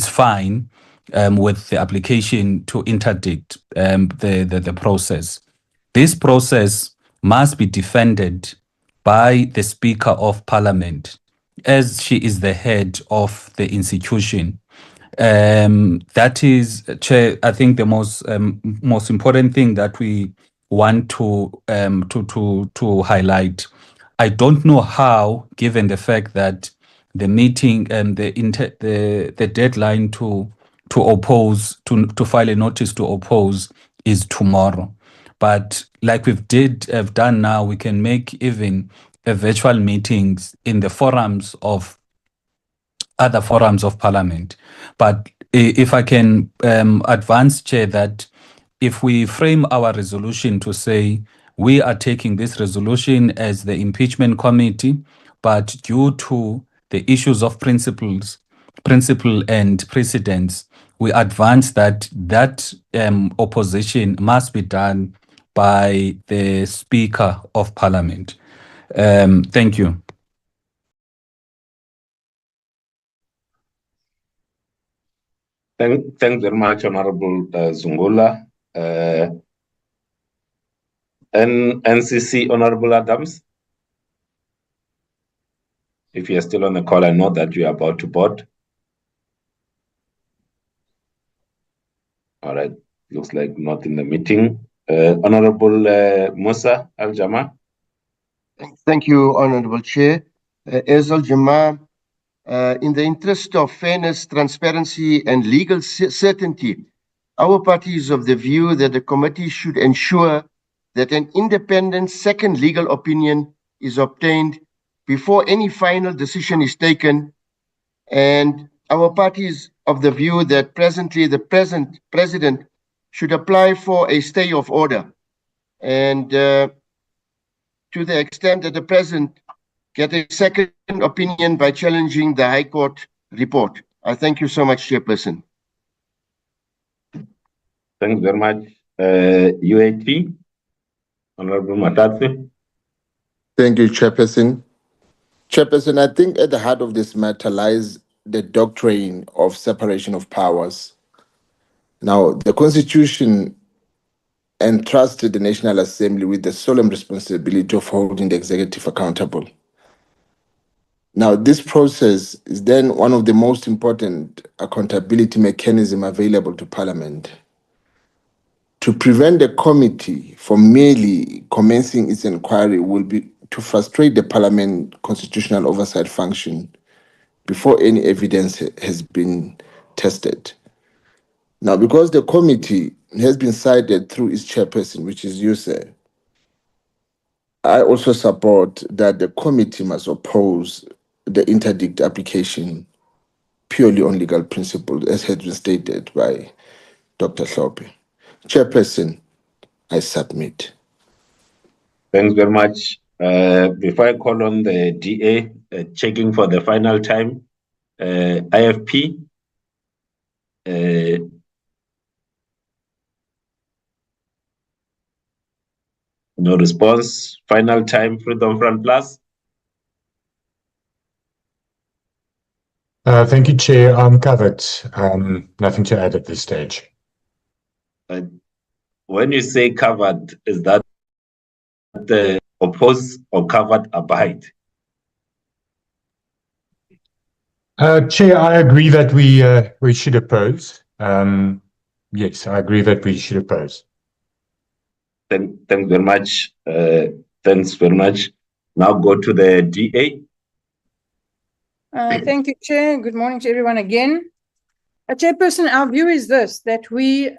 fine with the application to interdict the process. This process must be defended by the Speaker of Parliament, as she is the head of the institution. That is, Chair, I think the most important thing that we want to highlight. I don't know how, given the fact that the meeting and the deadline to oppose, to file a notice to oppose is tomorrow. But like have done now, we can make even a virtual meetings in the forums of other forums of Parliament. But if I can advance, Chair, that if we frame our resolution to say we are taking this resolution as the impeachment committee, but due to the issues of principle and precedents, we advance that opposition must be done by the Speaker of Parliament. Thank you. Thanks very much, Honorable Zungula. NCC, Honorable Adams. If you are still on the call, I know that you are about to board. All right, looks like not in the meeting. Honorable Musa Al-Jama. Thank you, Honorable Chair. As Al-Jama, in the interest of fairness, transparency, and legal certainty, our party is of the view that the committee should ensure that an independent second legal opinion is obtained before any final decision is taken. And our party is of the view that presently the present president should apply for a stay of order. And to the extent that the president get a second opinion by challenging the High Court report. I thank you so much, Chairperson. Thanks very much. UAT, Honorable Matatse. Thank you, Chairperson. Chairperson, I think at the heart of this matter lies the doctrine of separation of powers. Now, the Constitution entrusted the National Assembly with the solemn responsibility of holding the executive accountable. Now, this process is then one of the most important accountability mechanisms available to Parliament. To prevent the committee from merely commencing its inquiry will be to frustrate the Parliament constitutional oversight function before any evidence has been tested. Now, because the committee has been cited through its chairperson, which is you, sir, I also support that the committee must oppose the interdict application purely on legal principles, as has been stated by Dr. Hlophe. Chairperson, I submit. Thanks very much. Before I call on the DA, checking for the final time, IFP. No response. Final time, Freedom Front Plus. Thank you, Chair. I'm covered. Nothing to add at this stage. When you say covered, is that the oppose or covered abide? Chair, I agree that we should oppose. Yes, I agree that we should oppose. Thanks very much. Thanks very much. Now go to the DA. Thank you, Chair. Good morning to everyone again. Chairperson, our view is this, that we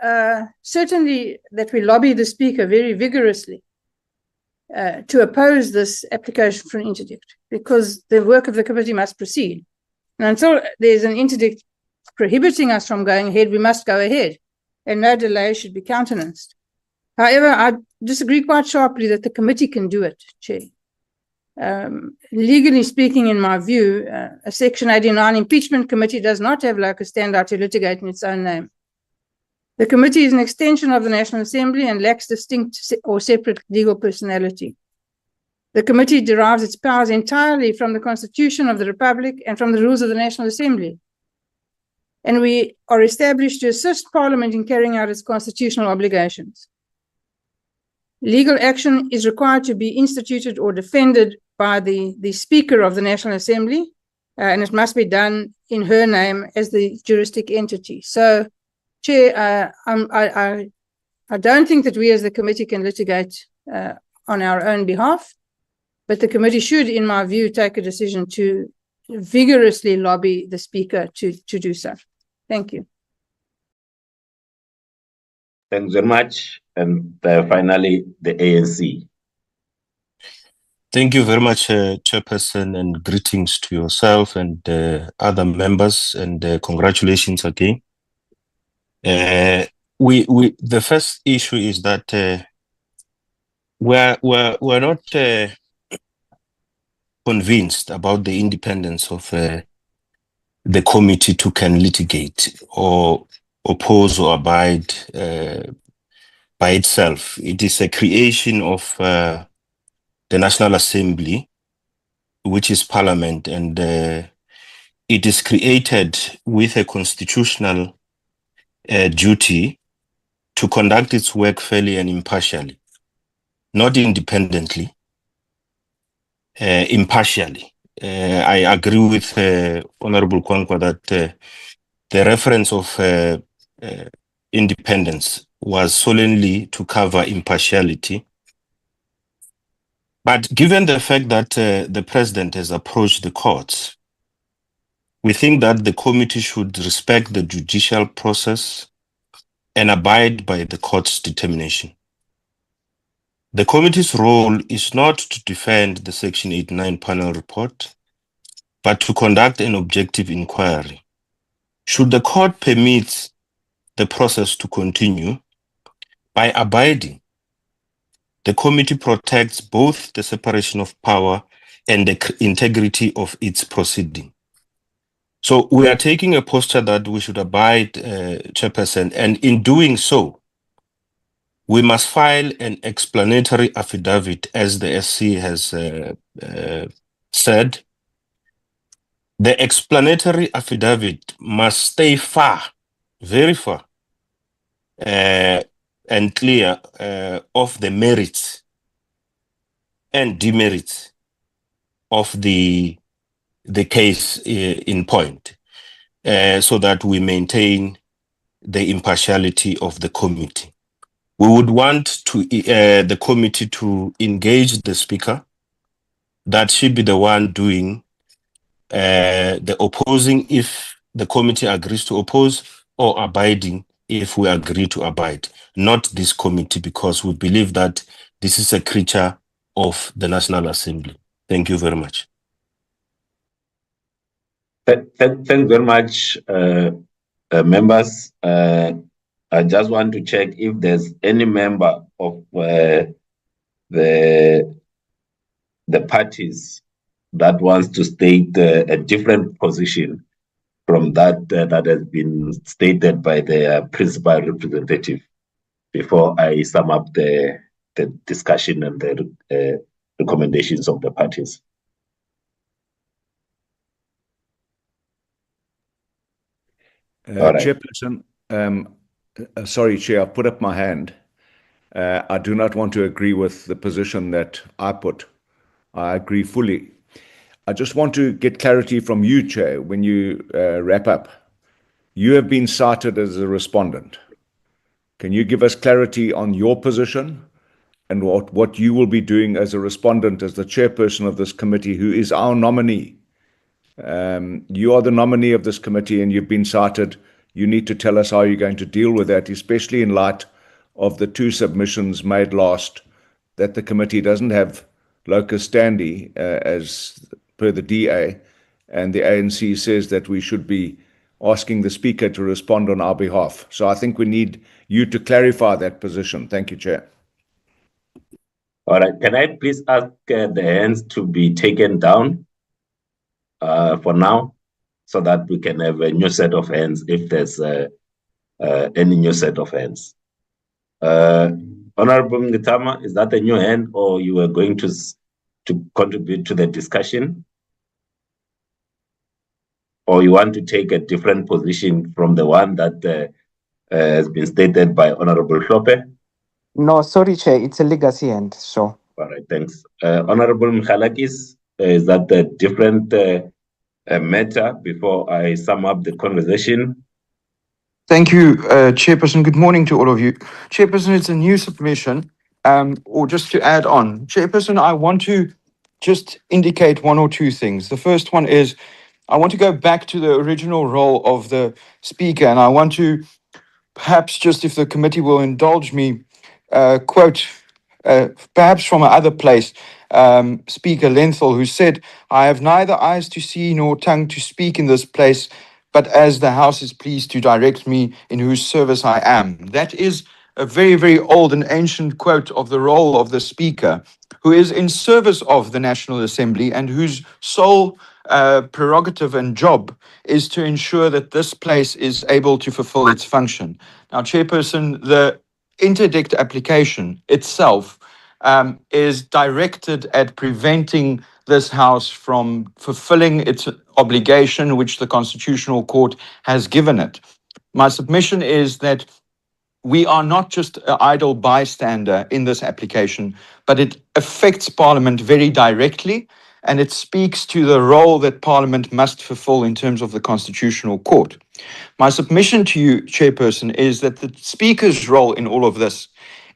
certainly lobby the Speaker very vigorously to oppose this application for an interdict, because the work of the committee must proceed. And until there's an interdict prohibiting us from going ahead, we must go ahead, and no delay should be countenanced. However, I disagree quite sharply that the committee can do it, Chair. Legally speaking, in my view, a Section 89 Impeachment Committee does not have locus standi to litigate in its own name. The committee is an extension of the National Assembly and lacks distinct or separate legal personality. The committee derives its powers entirely from the Constitution of the Republic and from the rules of the National Assembly. And we are established to assist Parliament in carrying out its constitutional obligations. Legal action is required to be instituted or defended by the Speaker of the National Assembly, and it must be done in her name as the juristic entity. So, Chair, I don't think that we as the committee can litigate on our own behalf, but the committee should, in my view, take a decision to vigorously lobby the Speaker to do so. Thank you. Thanks very much. And finally, the ANC. Thank you very much, Chairperson, and greetings to yourself and other members, and congratulations again. The first issue is that we're not convinced about the independence of the committee to can litigate or oppose or abide by itself. It is a creation of the National Assembly, which is Parliament, and it is created with a constitutional duty to conduct its work fairly and impartially, not independently, impartially. I agree with Honorable Kwankwa that the reference of independence was solely to cover impartiality. But given the fact that the President has approached the courts, we think that the committee should respect the judicial process and abide by the court's determination. The committee's role is not to defend the Section 89 panel report, but to conduct an objective inquiry. Should the court permit the process to continue, by abiding, the committee protects both the separation of power and the integrity of its proceeding. So we are taking a posture that we should abide, Chairperson, and in doing so, we must file an explanatory affidavit, as the SC has said. The explanatory affidavit must stay far, very far, and clear of the merits and demerits of the case in point, so that we maintain the impartiality of the committee. We would want to the committee to engage the Speaker, that should be the one doing the opposing if the committee agrees to oppose, or abiding if we agree to abide, not this committee, because we believe that this is a creature of the National Assembly. Thank you very much. Thanks very much, members. I just want to check if there's any member of the parties that wants to state a different position from that that has been stated by the principal representative before I sum up the discussion and the recommendations of the parties. All right. Chairperson, sorry, Chair, I've put up my hand. I do not want to agree with the position that I put. I agree fully. I just want to get clarity from you, Chair, when you wrap up. You have been cited as a respondent. Can you give us clarity on your position and what you will be doing as a respondent, as the chairperson of this committee, who is our nominee? You are the nominee of this committee and you've been cited. You need to tell us how you're going to deal with that, especially in light of the two submissions made last, that the committee doesn't have locus standi as per the DA, and the ANC says that we should be asking the Speaker to respond on our behalf. So I think we need you to clarify that position. Thank you, Chair. All right. Can I please ask the hands to be taken down for now, so that we can have a new set of hands if there's any new set of hands? Honorable Ngitama, is that a new hand, or you were going to contribute to the discussion? Or you want to take a different position from the one that has been stated by Honorable Hlope? No, sorry, Chair, it's a legacy hand, so. All right, thanks. Honorable Mkhalakis, is that a different matter before I sum up the conversation? Thank you, Chairperson. Good morning to all of you. Chairperson, it's a new submission, or just to add on. Chairperson, I want to just indicate one or two things. The first one is I want to go back to the original role of the Speaker, and I want to perhaps just, if the committee will indulge me, quote, perhaps from another place, Speaker Lenthal, who said, "I have neither eyes to see nor tongue to speak in this place, but as the House is pleased to direct me, in whose service I am." That is a very, very old and ancient quote of the role of the Speaker, who is in service of the National Assembly and whose sole prerogative and job is to ensure that this place is able to fulfill its function. Now, Chairperson, the interdict application itself is directed at preventing this House from fulfilling its obligation, which the Constitutional Court has given it. My submission is that we are not just an idle bystander in this application, but it affects Parliament very directly, and it speaks to the role that Parliament must fulfill in terms of the Constitutional Court. My submission to you, Chairperson, is that the Speaker's role in all of this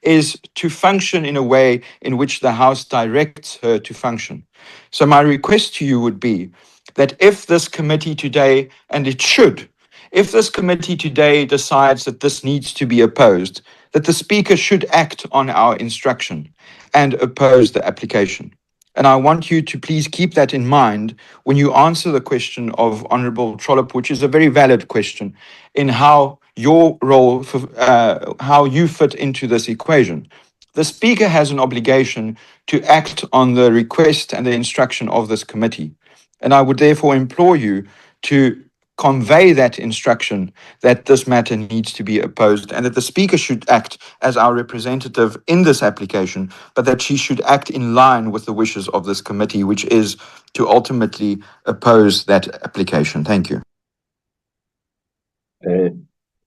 is to function in a way in which the House directs her to function. So my request to you would be that if this committee today, and it should, if this committee today decides that this needs to be opposed, that the Speaker should act on our instruction and oppose the application. And I want you to please keep that in mind when you answer the question of Honourable Trollop, which is a very valid question, in how your role, how you fit into this equation. The Speaker has an obligation to act on the request and the instruction of this committee. And I would therefore implore you to convey that instruction that this matter needs to be opposed and that the Speaker should act as our representative in this application, but that she should act in line with the wishes of this committee, which is to ultimately oppose that application. Thank you.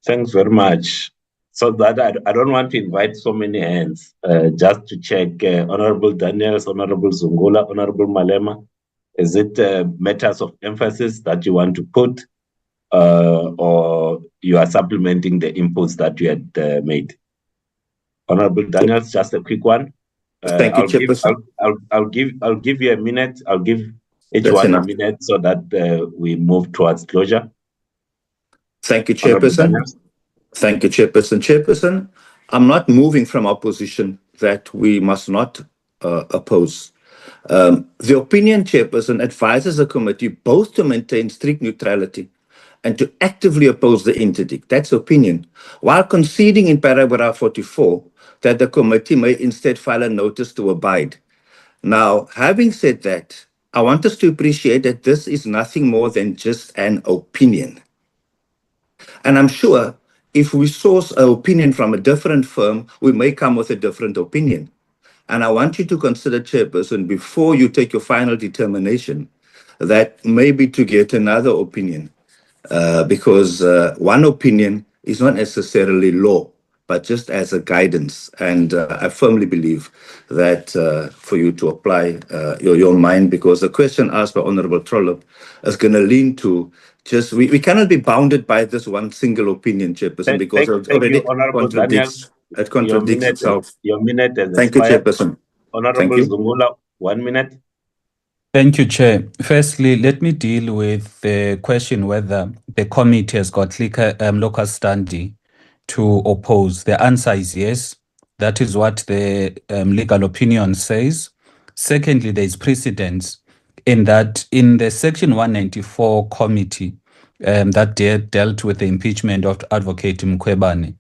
Thanks very much. So that I don't want to invite so many hands, just to check, Honorable Daniels, Honorable Zungula, Honorable Malema, is it matters of emphasis that you want to put, or you are supplementing the inputs that you had made? Honorable Daniels, just a quick one. Thank you, Chairperson. I'll give you a minute. I'll give each That's one enough. a minute so that we move towards closure. Thank you, Chairperson. Thank you, Chairperson. Chairperson, I'm not moving from our position that we must not oppose. The opinion, Chairperson, advises the committee both to maintain strict neutrality and to actively oppose the interdict. That's opinion, while conceding in paragraph 44 that the committee may instead file a notice to abide. Now, having said that, I want us to appreciate that this is nothing more than just an opinion. And I'm sure if we source an opinion from a different firm, we may come with a different opinion. And I want you to consider, Chairperson, before you take your final determination, that maybe to get another opinion, because one opinion is not necessarily law, but just as a guidance. And I firmly believe that for you to apply your mind, because the question asked by Honorable Trollop is going to lean to just, we cannot be bounded by this one single opinion, Chairperson, because it already contradicts, itself. Your minute has Thank you, expired. Chairperson. Honorable Zungula, 1 minute. Thank you, Chair. Firstly, let me deal with the question whether the committee has got locus standi to oppose. The answer is yes. That is what the legal opinion says. Secondly, there is precedence in that in the Section 194 committee that dealt with the impeachment of Advocate Mkhwebane,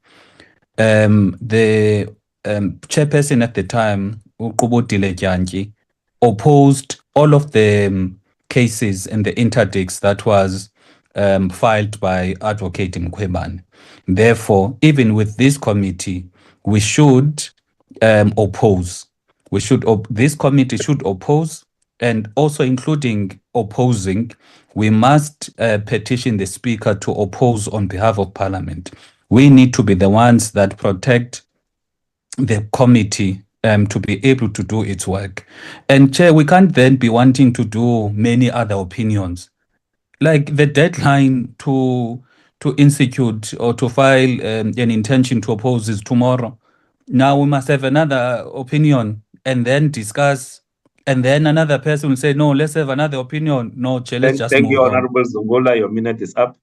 the chairperson at the time, uQubutile Tyantyie, opposed all of the cases and the interdicts that was filed by Advocate Mkhwebane. Therefore, even with this committee, we should oppose. This committee should oppose, and also including opposing, we must petition the Speaker to oppose on behalf of Parliament. We need to be the ones that protect the committee to be able to do its work. And Chair, we can't then be wanting to do many other opinions. Like the deadline to institute or to file an intention to oppose is tomorrow. Now we must have another opinion and then discuss, and then another person will say, no, let's have another opinion. No, Chair, let's just Thank move you, on. Honorable Zungula. Your minute is up.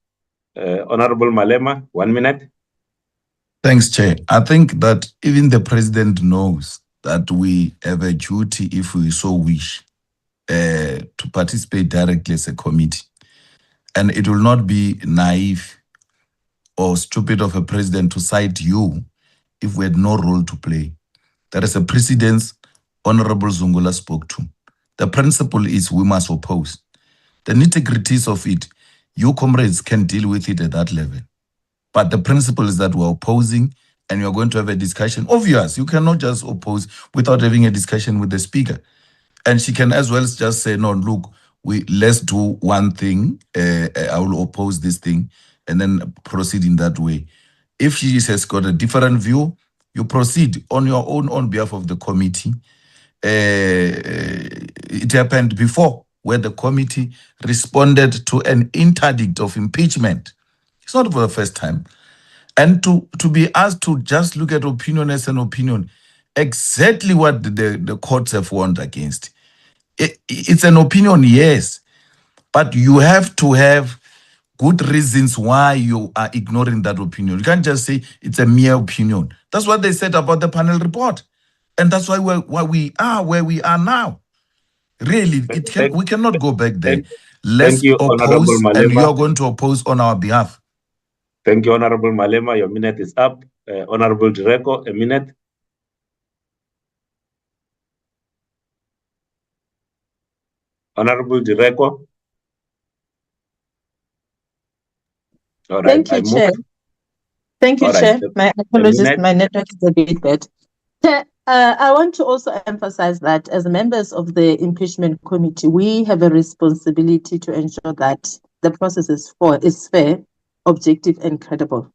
Honorable Malema, 1 minute. Thanks, Chair. I think that even the President knows that we have a duty, if we so wish, to participate directly as a committee. And it will not be naive or stupid of a president to cite you if we had no role to play. There is a precedence Honorable Zungula spoke to. The principle is we must oppose. The nitty-gritties of it, you comrades can deal with it at that level. But the principle is that we're opposing and you're going to have a discussion. Obvious, you cannot just oppose without having a discussion with the Speaker. And she can as well just say, no, look, let's do one thing. I will oppose this thing and then proceed in that way. If she has got a different view, you proceed on your own on behalf of the committee. It happened before where the committee responded to an interdict of impeachment. It's not for the first time. And to be asked to just look at opinion as an opinion, exactly what the courts have warned against. It's an opinion, yes, but you have to have good reasons why you are ignoring that opinion. You can't just say it's a mere opinion. That's what they said about the panel report. And that's why we are where we are now. Really, we cannot go back there. Let's oppose, and you are going to oppose on our behalf. Thank you, Honorable Malema. Your minute is up. Honorable Direko, a minute. Honorable Direko. All right. Thank you, Chair. Thank you, Chair. My apologies, my network is a bit bad. Chair, I want to also emphasize that as members of the Impeachment Committee, we have a responsibility to ensure that the process is fair, objective, and credible.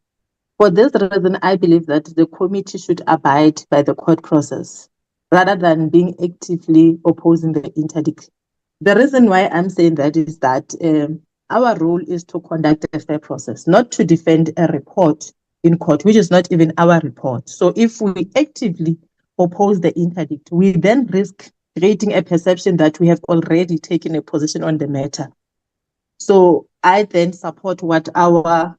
For this reason, I believe that the committee should abide by the court process rather than being actively opposing the interdict. The reason why I'm saying that is that our role is to conduct a fair process, not to defend a report in court, which is not even our report. So if we actively oppose the interdict, we then risk creating a perception that we have already taken a position on the matter. So I then support what our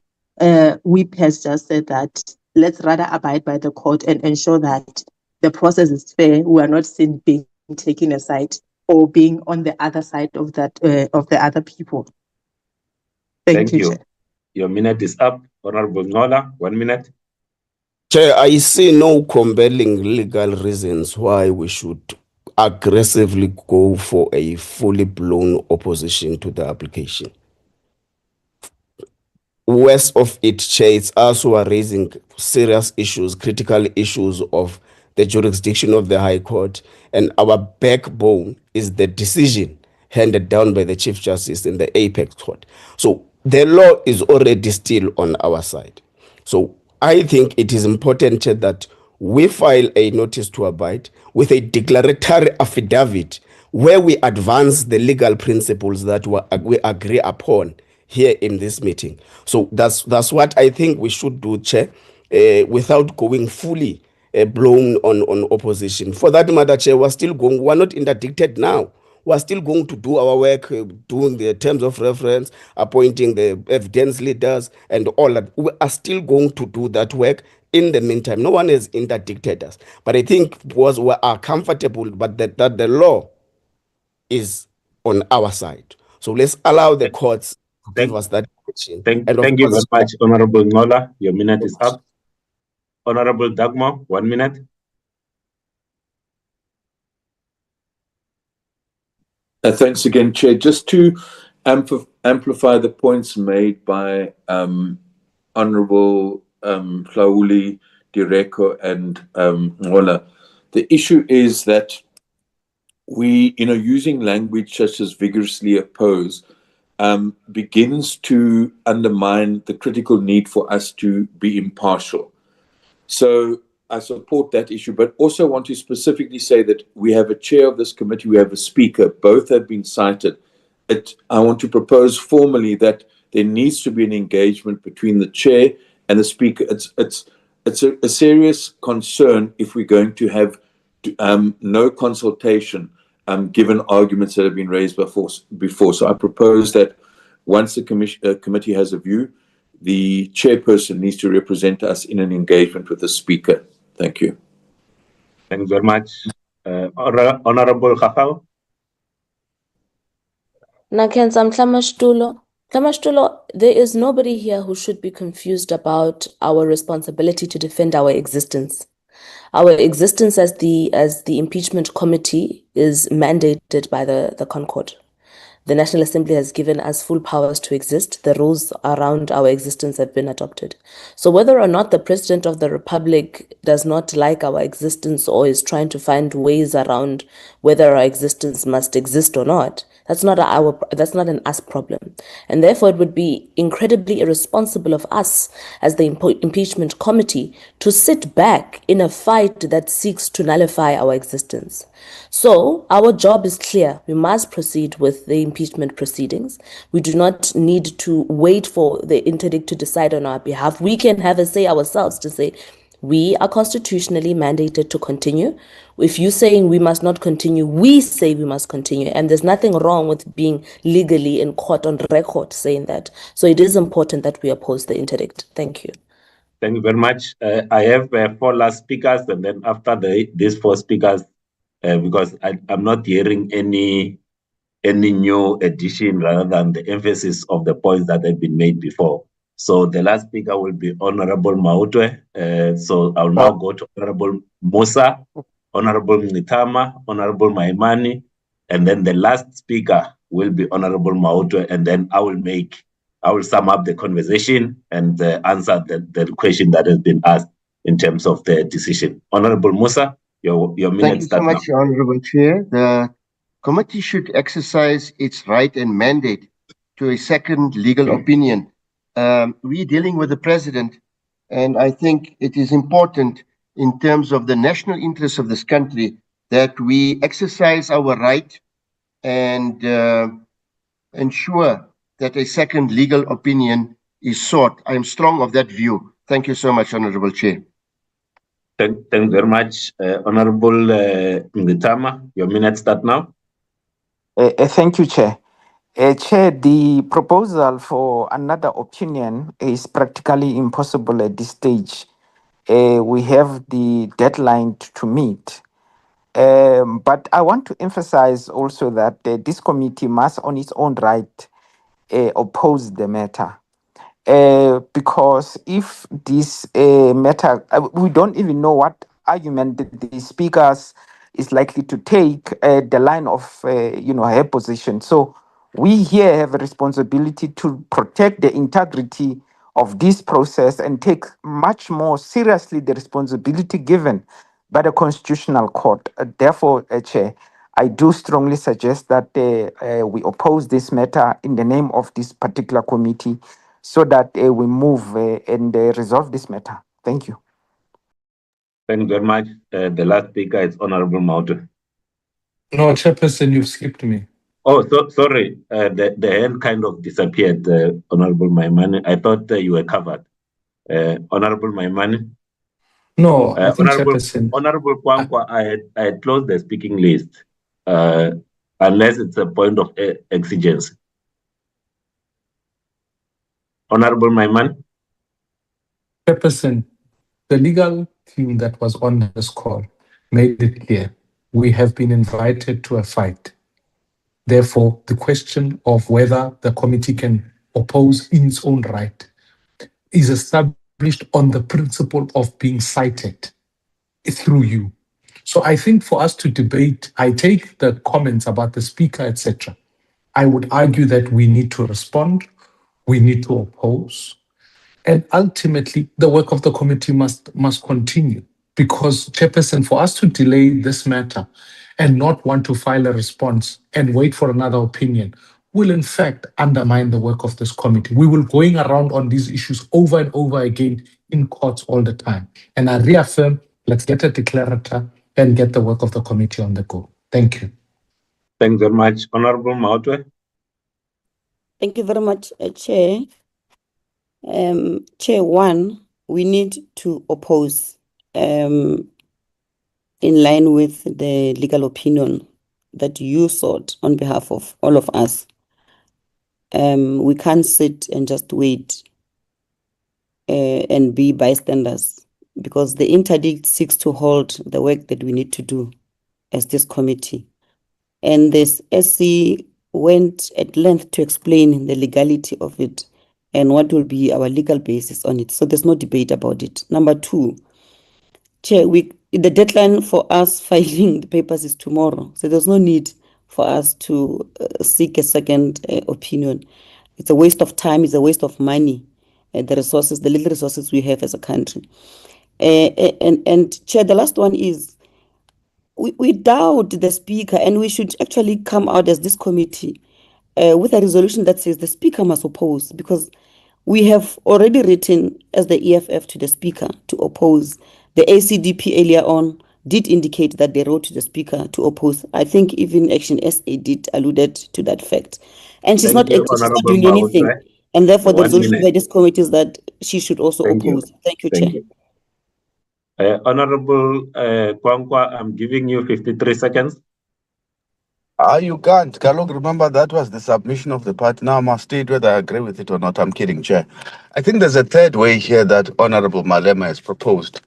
whip has just said, that let's rather abide by the court and ensure that the process is fair. We are not seen being taken aside or being on the other side of that of the other people. Thank you, Chair. Your minute is up. Honorable Ngola, 1 minute. Chair, I see no compelling legal reasons why we should aggressively go for a fully blown opposition to the application. Worst of it, Chair, it's us who are raising serious issues, critical issues of the jurisdiction of the High Court, and our backbone is the decision handed down by the Chief Justice in the Apex Court. So the law is already still on our side. So I think it is important, Chair, that we file a notice to abide with a declaratory affidavit where we advance the legal principles that we agree upon here in this meeting. So that's what I think we should do, Chair, without going fully blown on opposition. For that matter, Chair, we're not interdicted now. We're still going to do our work, doing the terms of reference, appointing the evidence leaders, and all that. We are still going to do that work. In the meantime, no one has interdicted us. But I think we are comfortable, but that the law is on our side. So let's allow the courts to give us that question. Thank you very much, Honorable Ngola. Your minute is up. Honorable Dagmo, 1 minute. Thanks again, Chair. Just to amplify the points made by Honorable Hlauli, Direko, and Ngola, the issue is that we, using language such as vigorously oppose, begins to undermine the critical need for us to be impartial. So I support that issue, but also want to specifically say that we have a chair of this committee, we have a speaker, both have been cited. I want to propose formally that there needs to be an engagement between the chair and the speaker. It's a serious concern if we're going to have no consultation given arguments that have been raised before. So I propose that once the committee has a view, the chairperson needs to represent us in an engagement with the speaker. Thank you. Thanks very much. Honorable Khafau. Nakenzam Tlamashtulo, there is nobody here who should be confused about our responsibility to defend our existence. Our existence as the Impeachment Committee is mandated by the Concord. The National Assembly has given us full powers to exist. The rules around our existence have been adopted. So whether or not the President of the Republic does not like our existence or is trying to find ways around whether our existence must exist or not, that's not an us problem. And therefore it would be incredibly irresponsible of us as the Impeachment Committee to sit back in a fight that seeks to nullify our existence. So our job is clear. We must proceed with the impeachment proceedings. We do not need to wait for the interdict to decide on our behalf. We can have a say ourselves to say, we are constitutionally mandated to continue. If you're saying we must not continue, we say we must continue. And there's nothing wrong with being legally in court on record saying that. So it is important that we oppose the interdict. Thank you. Thank you very much. I have 4 last speakers, and then after these 4 speakers, because I'm not hearing any new addition rather than the emphasis of the points that have been made before. So the last speaker will be Honorable Mautwe. So I'll now go to Honorable Musa, Honorable Ngitama, Honorable Maimani, and then the last speaker will be Honorable Mautwe, and then I will sum up the conversation and answer the question that has been asked in terms of the decision. Honorable Musa, your minute Thank you so starts much, now. Honorable Chair. The committee should exercise its right and mandate to a second legal opinion. We're dealing with the president, and I think it is important in terms of the national interests of this country that we exercise our right and ensure that a second legal opinion is sought. I am strong of that view. Thank you so much, Honorable Chair. Thank you very much. Honorable Ngitama, your minute start now. Thank you, Chair. Chair, the proposal for another opinion is practically impossible at this stage. We have the deadline to meet. But I want to emphasize also that this committee must, on its own right, oppose the matter. Because if this matter, we don't even know what argument the speakers is likely to take the line of, her position. So we here have a responsibility to protect the integrity of this process and take much more seriously the responsibility given by the Constitutional Court. Therefore, Chair, I do strongly suggest that we oppose this matter in the name of this particular committee so that we move and resolve this matter. Thank you. Thank you very much. The last speaker is Honorable Mautu. No, Chairperson, you've skipped me. Oh, sorry. The hand kind of disappeared, Honorable Maimane. I thought you were covered. Honorable Maimane. No, I think Chairperson. Honorable Kwankwa, I had closed the speaking list, unless it's a point of exigence. Honorable Maimane. Chairperson, the legal team that was on this call made it clear we have been invited to a fight. Therefore, the question of whether the committee can oppose in its own right is established on the principle of being cited through you. So I think for us to debate, I take the comments about the speaker, etc. I would argue that we need to respond, we need to oppose, and ultimately the work of the committee must continue. Because, Chairperson, for us to delay this matter and not want to file a response and wait for another opinion will in fact undermine the work of this committee. We will going around on these issues over and over again in courts all the time. And I reaffirm, let's get a declarator and get the work of the committee on the go. Thank you. Thanks very much. Honorable Mautwe. Thank you very much, Chair. Chair, one, we need to oppose in line with the legal opinion that you sought on behalf of all of us. We can't sit and just wait and be bystanders, because the interdict seeks to hold the work that we need to do as this committee. And this SC went at length to explain the legality of it and what will be our legal basis on it. So there's no debate about it. Number two, Chair, the deadline for us filing the papers is tomorrow. So there's no need for us to seek a second opinion. It's a waste of time, it's a waste of money, the resources, the little resources we have as a country. And Chair, the last one is, we doubt the speaker, and we should actually come out as this committee with a resolution that says the speaker must oppose, because we have already written as the EFF to the speaker to oppose. The ACDP earlier on did indicate that they wrote to the speaker to oppose. I think even Action SA did alluded to that fact. And she's not acting, she's not doing anything. And therefore the resolution by this committee is that she should also oppose. Thank you, Chair. Honorable Kwankwa, I'm giving you 53 seconds. You can't. Kalog, remember that was the submission of the party. Now I must state whether I agree with it or not. I'm kidding, Chair. I think there's a third way here that Honorable Malema has proposed,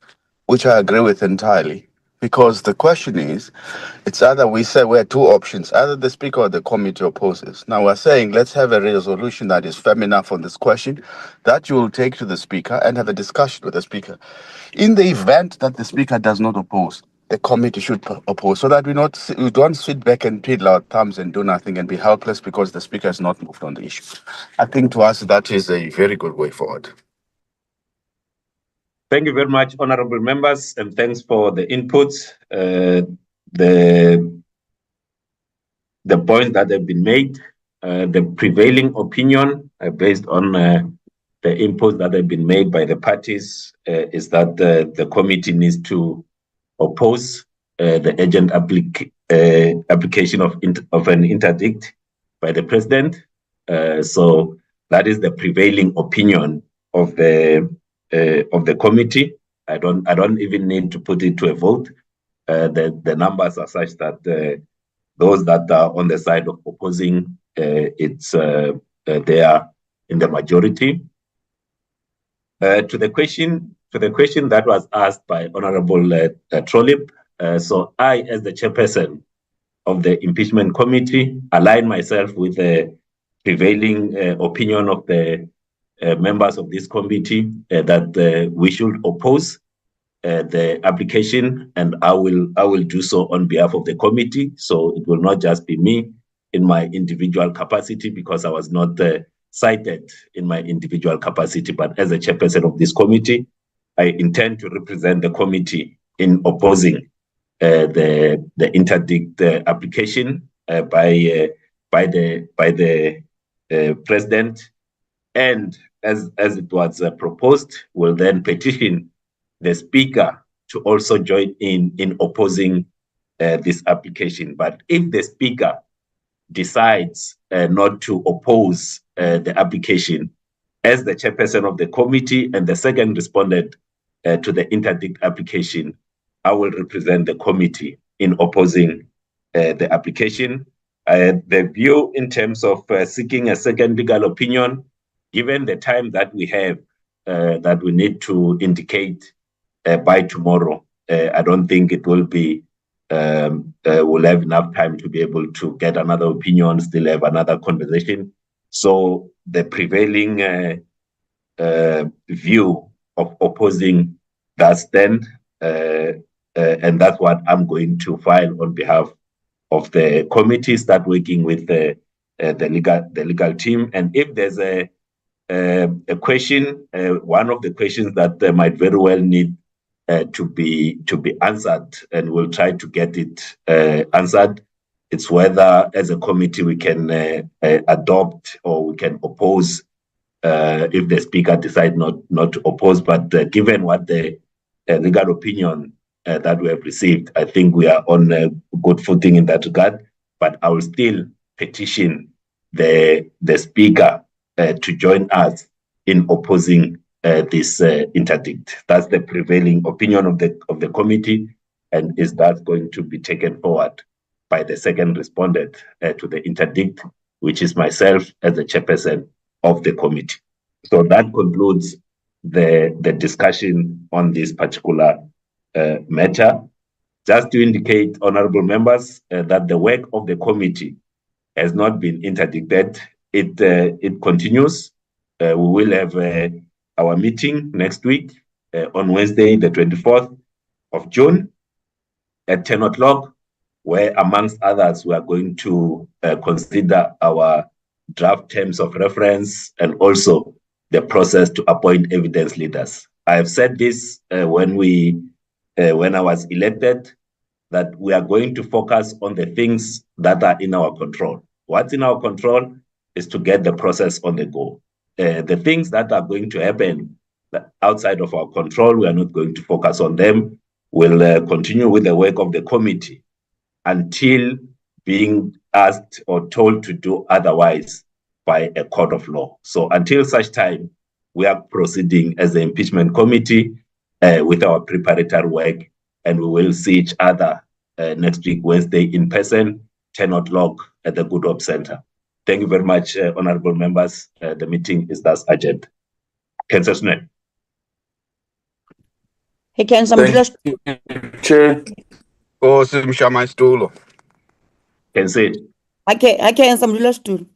which I agree with entirely. Because the question is, it's either we say we have two options, either the speaker or the committee opposes. Now we're saying let's have a resolution that is firm enough on this question that you will take to the speaker and have a discussion with the speaker. In the event that the speaker does not oppose, the committee should oppose, so that we don't sit back and twiddle our thumbs and do nothing and be helpless because the speaker has not moved on the issue. I think to us that is a very good way forward. Thank you very much, honorable members, and thanks for the inputs. The points that have been made, the prevailing opinion based on the inputs that have been made by the parties is that the committee needs to oppose the urgent application of an interdict by the president. So that is the prevailing opinion of the committee. I don't even need to put it to a vote. The numbers are such that those that are on the side of opposing, it's they are in the majority. To the question that was asked by Honorable Trolip, So I, as the chairperson of the Impeachment Committee, align myself with the prevailing opinion of the members of this committee that we should oppose the application, and I will do so on behalf of the committee. So it will not just be me in my individual capacity, because I was not cited in my individual capacity, but as a chairperson of this committee, I intend to represent the committee in opposing the interdict application by the president, and as it was proposed, will then petition the speaker to also join in opposing this application. But if the speaker decides not to oppose the application, as the chairperson of the committee and the second respondent to the interdict application, I will represent the committee in opposing the application. The view in terms of seeking a second legal opinion, given the time that we have, that we need to indicate by tomorrow, I don't think it will be, we'll have enough time to be able to get another opinion, still have another conversation. So the prevailing view of opposing that stand, and that's what I'm going to file on behalf of the committee, start working with the legal team. And if there's a question, one of the questions that might very well need to be answered, and we'll try to get it answered, it's whether as a committee we can adopt or we can oppose if the speaker decides not to oppose. But given what the legal opinion that we have received, I think we are on a good footing in that regard. But I will still petition the speaker to join us in opposing this interdict. That's the prevailing opinion of the committee, and is that going to be taken forward by the second respondent to the interdict, which is myself as the chairperson of the committee. So that concludes the discussion on this particular matter. Just to indicate, honorable members, that the work of the committee has not been interdicted. It continues. We will have our meeting next week on Wednesday, the 24th of June at 10 o'clock, where amongst others, we are going to consider our draft terms of reference and also the process to appoint evidence leaders. I have said this when I was elected, that we are going to focus on the things that are in our control. What's in our control is to get the process on the go. The things that are going to happen outside of our control, we are not going to focus on them. We'll continue with the work of the committee until being asked or told to do otherwise by a court of law. So until such time, we are proceeding as the Impeachment Committee with our preparatory work, and we will see each other next week, Wednesday, in person, 10 o'clock at the Good Hope Center. Thank you very much, honorable members. The meeting is thus adjourned. Councillor Snell. Hey, Councillor Mdula. Chair. Oh, Simsha my stool. Can say. I can't Mdula stool.